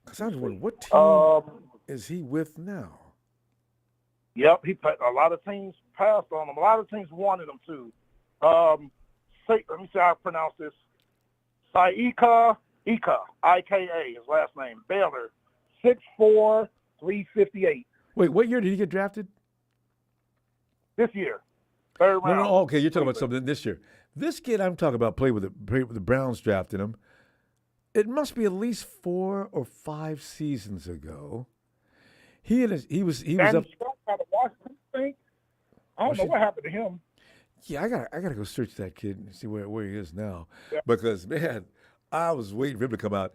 Because I was wondering, what team is he with now? Yep, a lot of teams passed on him. A lot of teams wanted him too. Let me see how I pronounce this. Ika, I-K-A, his last name. Baylor, 6'4", 358. Wait, what year did he get drafted? This year, 3rd round. No, okay, you're talking about something this year. This kid I'm talking about played with the Browns drafted him. It must be at least 4 or 5 seasons ago. He was up. Out of Washington, I think. I don't know what happened to him. Yeah, I gotta go search that kid and see where he is now. Yeah. Because man, I was waiting for him to come out.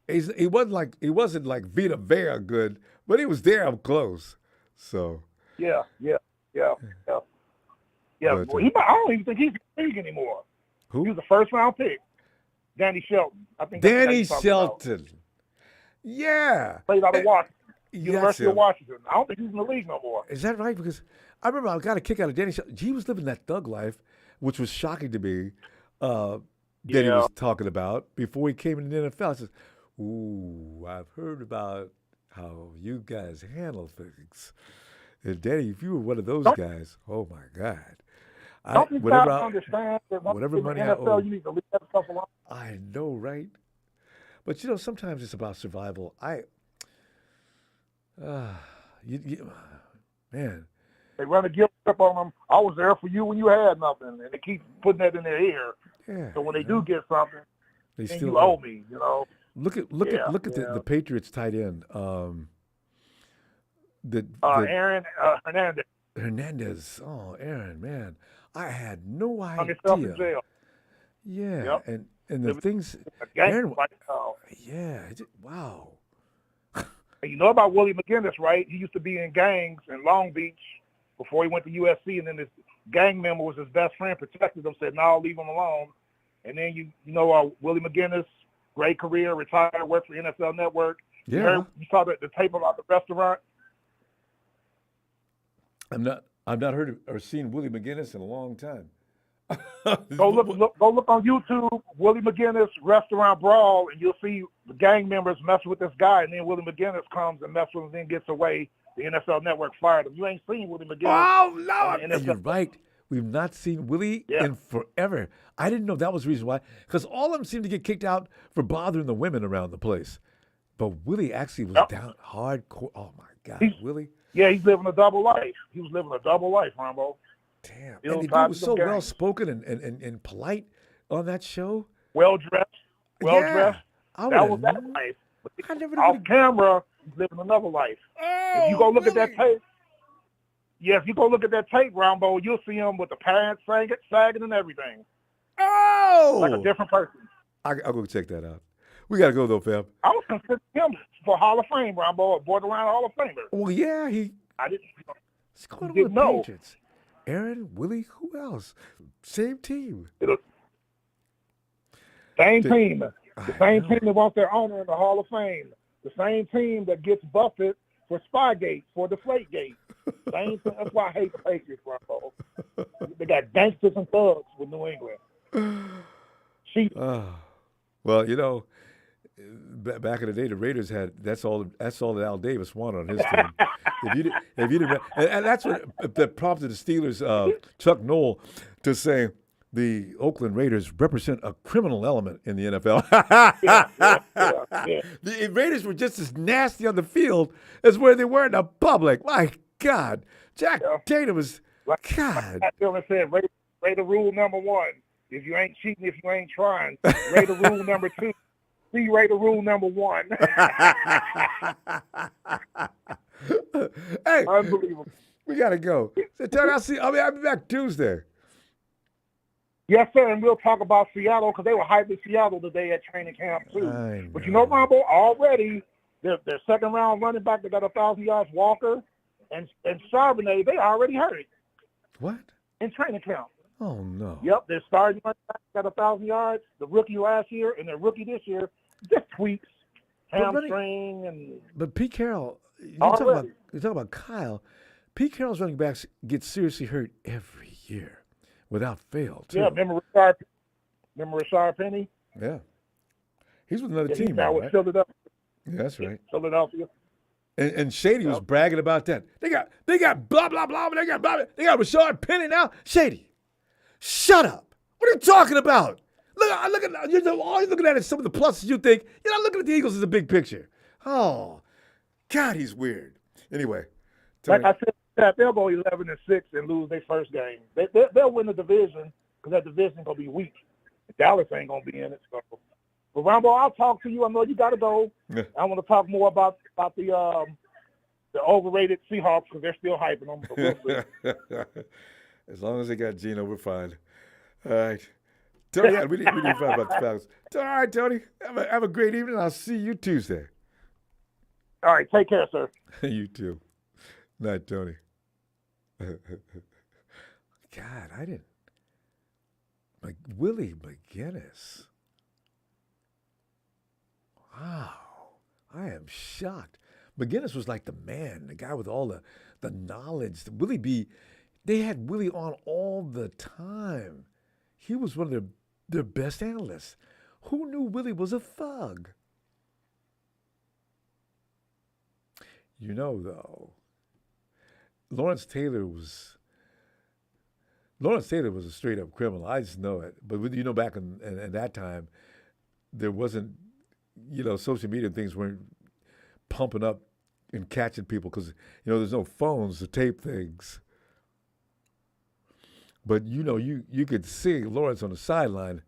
He wasn't like Vita Vea good, but he was damn close. So yeah. Well, I don't even think he's in the league anymore. Who? He was a 1st round pick. Danny Shelton. I think Danny Shelton. Yeah. Played out of Washington. Yes, University of Washington. I don't think he's in the league no more. Is that right? Because I remember I got a kick out of Danny Shelton. He was living that thug life, which was shocking to me, that he was talking about before he came into the NFL. I said, ooh, I've heard about how you guys handle things. And Danny, if you were one of those guys, oh my God. Don't you understand that whatever money in the NFL, I owe, you need to leave that stuff alone? I know, right? But sometimes it's about survival. Man. They run a guilt trip on them. I was there for you when you had nothing, and they keep putting that in their ear. Yeah. So when they do get something, they then still you owe me. Look at the Patriots tight end. Aaron Hernandez. Hernandez. Oh, Aaron, man. I had no idea. In jail. Yeah, yep. and the things. Aaron, wow. And you know about Willie McGinnis, right? He used to be in gangs in Long Beach before he went to USC, and then this gang member was his best friend, protected him, said, "No, leave him alone." And then you know Willie McGinnis, great career, retired, worked for NFL Network. Yeah. You saw the tape about the restaurant. I've not heard or seen Willie McGinnis in a long time. Go look on YouTube, Willie McGinnis restaurant brawl, and you'll see the gang members messing with this guy, and then Willie McGinnis comes and messes with him, and then gets away the NFL Network fired him. You ain't seen Willie McGinnis. Oh, on Lord. the And NFL. you're right. We've not seen Willie in forever. I didn't know that was the reason why. Because all of them seemed to get kicked out for bothering the women around the place. But Willie actually was down hardcore. Oh, my God. Willie. Yeah, he's living a double life. He was living a double life, Rambo. Damn. Bill And the dude Cosby was so gang. well-spoken and polite on that show. Well-dressed. Well-dressed. I That was would've that known. life. I never Off camera, he's living another life. If you go look at that tape, if you go look at that tape, Rambo, you'll see him with the pants sagging and everything. Oh! Like a different person. I'll go check that out. We got to go, though, fam. I was considering him for Hall of Fame, Rambo, a borderline Hall of Famer. Well, yeah, I didn't. He's going He to the didn't know. Patriots. Aaron, Willie, who else? Same team. Same team. The same team that wants their owner in the Hall of Fame. The same team that gets busted for Spygate, for Deflategate. Same thing. That's why I hate the Patriots, Rambo. They got gangsters and thugs with New England. Well, you know, back in the day, the Raiders had that's all that Al Davis wanted on his team. if you didn't, and that's what that prompted the Steelers, Chuck Noll, to say the Oakland Raiders represent a criminal element in the NFL. The Raiders were just as nasty on the field as where they were in the public. My God, Jack Tatum was God. Like Dylan said, Raider rule number 1. If you ain't cheating, if you ain't trying. Raider rule number 2. See Raider rule number 1. Hey, unbelievable. We gotta go. So Tony, I'll be back Tuesday. Yes, sir, and we'll talk about Seattle because they were hyping Seattle today at training camp too. But you know, Ronbo, already their second round running back, they got 1,000 yards, Walker and Charbonnet, they already hurt What? in training camp. Oh no. Yep, their starting running back got 1,000 yards. The rookie last year and their rookie this year, just tweaks, hamstring, and. But Pete Carroll, you talk about Kyle. Pete Carroll's running backs get seriously hurt every year, without fail. Too. Yeah, remember Rashard Penny? Yeah, he's with another He's team now now, with right? Philadelphia. Yeah, that's right. Philadelphia. And Shady was bragging about that. They got blah blah blah. They got Rashard Penny now. Shady, shut up. What are you talking about? Look at all you're looking at is some of the pluses you think. You're not looking at the Eagles as a big picture. Oh, God, he's weird. Anyway, like I said, they'll go 11-6 and lose their first game. They'll win the division because that division gonna be weak. Dallas ain't gonna be in it. So. But Ronbo, I'll talk to you. I know you gotta go. Yeah. I want to talk more about the overrated Seahawks because they're still hyping them. But we'll see. As long as they got Geno, we're fine. All right. Tony, we need to find about the Falcons. All right, Tony. Have a great evening. I'll see you Tuesday. All right. Take care, sir. You too. Night, Tony. God, I didn't. Like Willie McGinnis. Wow. I am shocked. McGinnis was like the man, the guy with all the knowledge. They had Willie on all the time. He was one of their best analysts. Who knew Willie was a thug? You know, though, Lawrence Taylor was a straight-up criminal. I just know it. But you know, back in that time, there wasn't, social media things weren't pumping up and catching people because, there's no phones to tape things. But, you could see Lawrence on the sideline.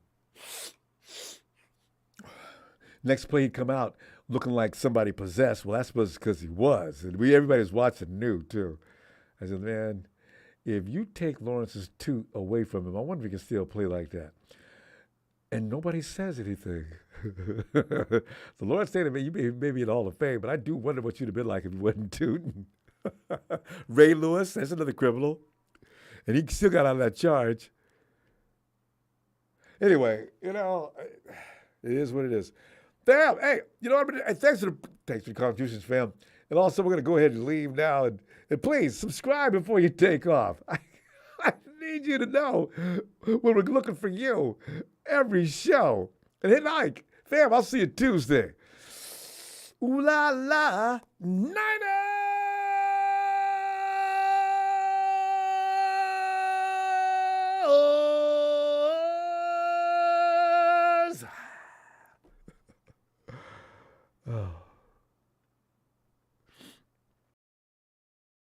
Next play, he'd come out looking like somebody possessed. Well, that's because he was. And everybody was watching knew, too. I said, man, if you take Lawrence's toot away from him, I wonder if he can still play like that. And nobody says anything. So Lawrence Taylor, you may be in the Hall of Fame, but I do wonder what you'd have been like if you wasn't tooting. Ray Lewis, that's another criminal. And he still got out of that charge. Anyway, it is what it is. Damn, hey, thanks for the contributions, fam. And also, we're going to go ahead and leave now. And please, subscribe before you take off. I need you to know when we're looking for you every show. And hit like. Fam, I'll see you Tuesday. Ooh la la, Niners! Oh.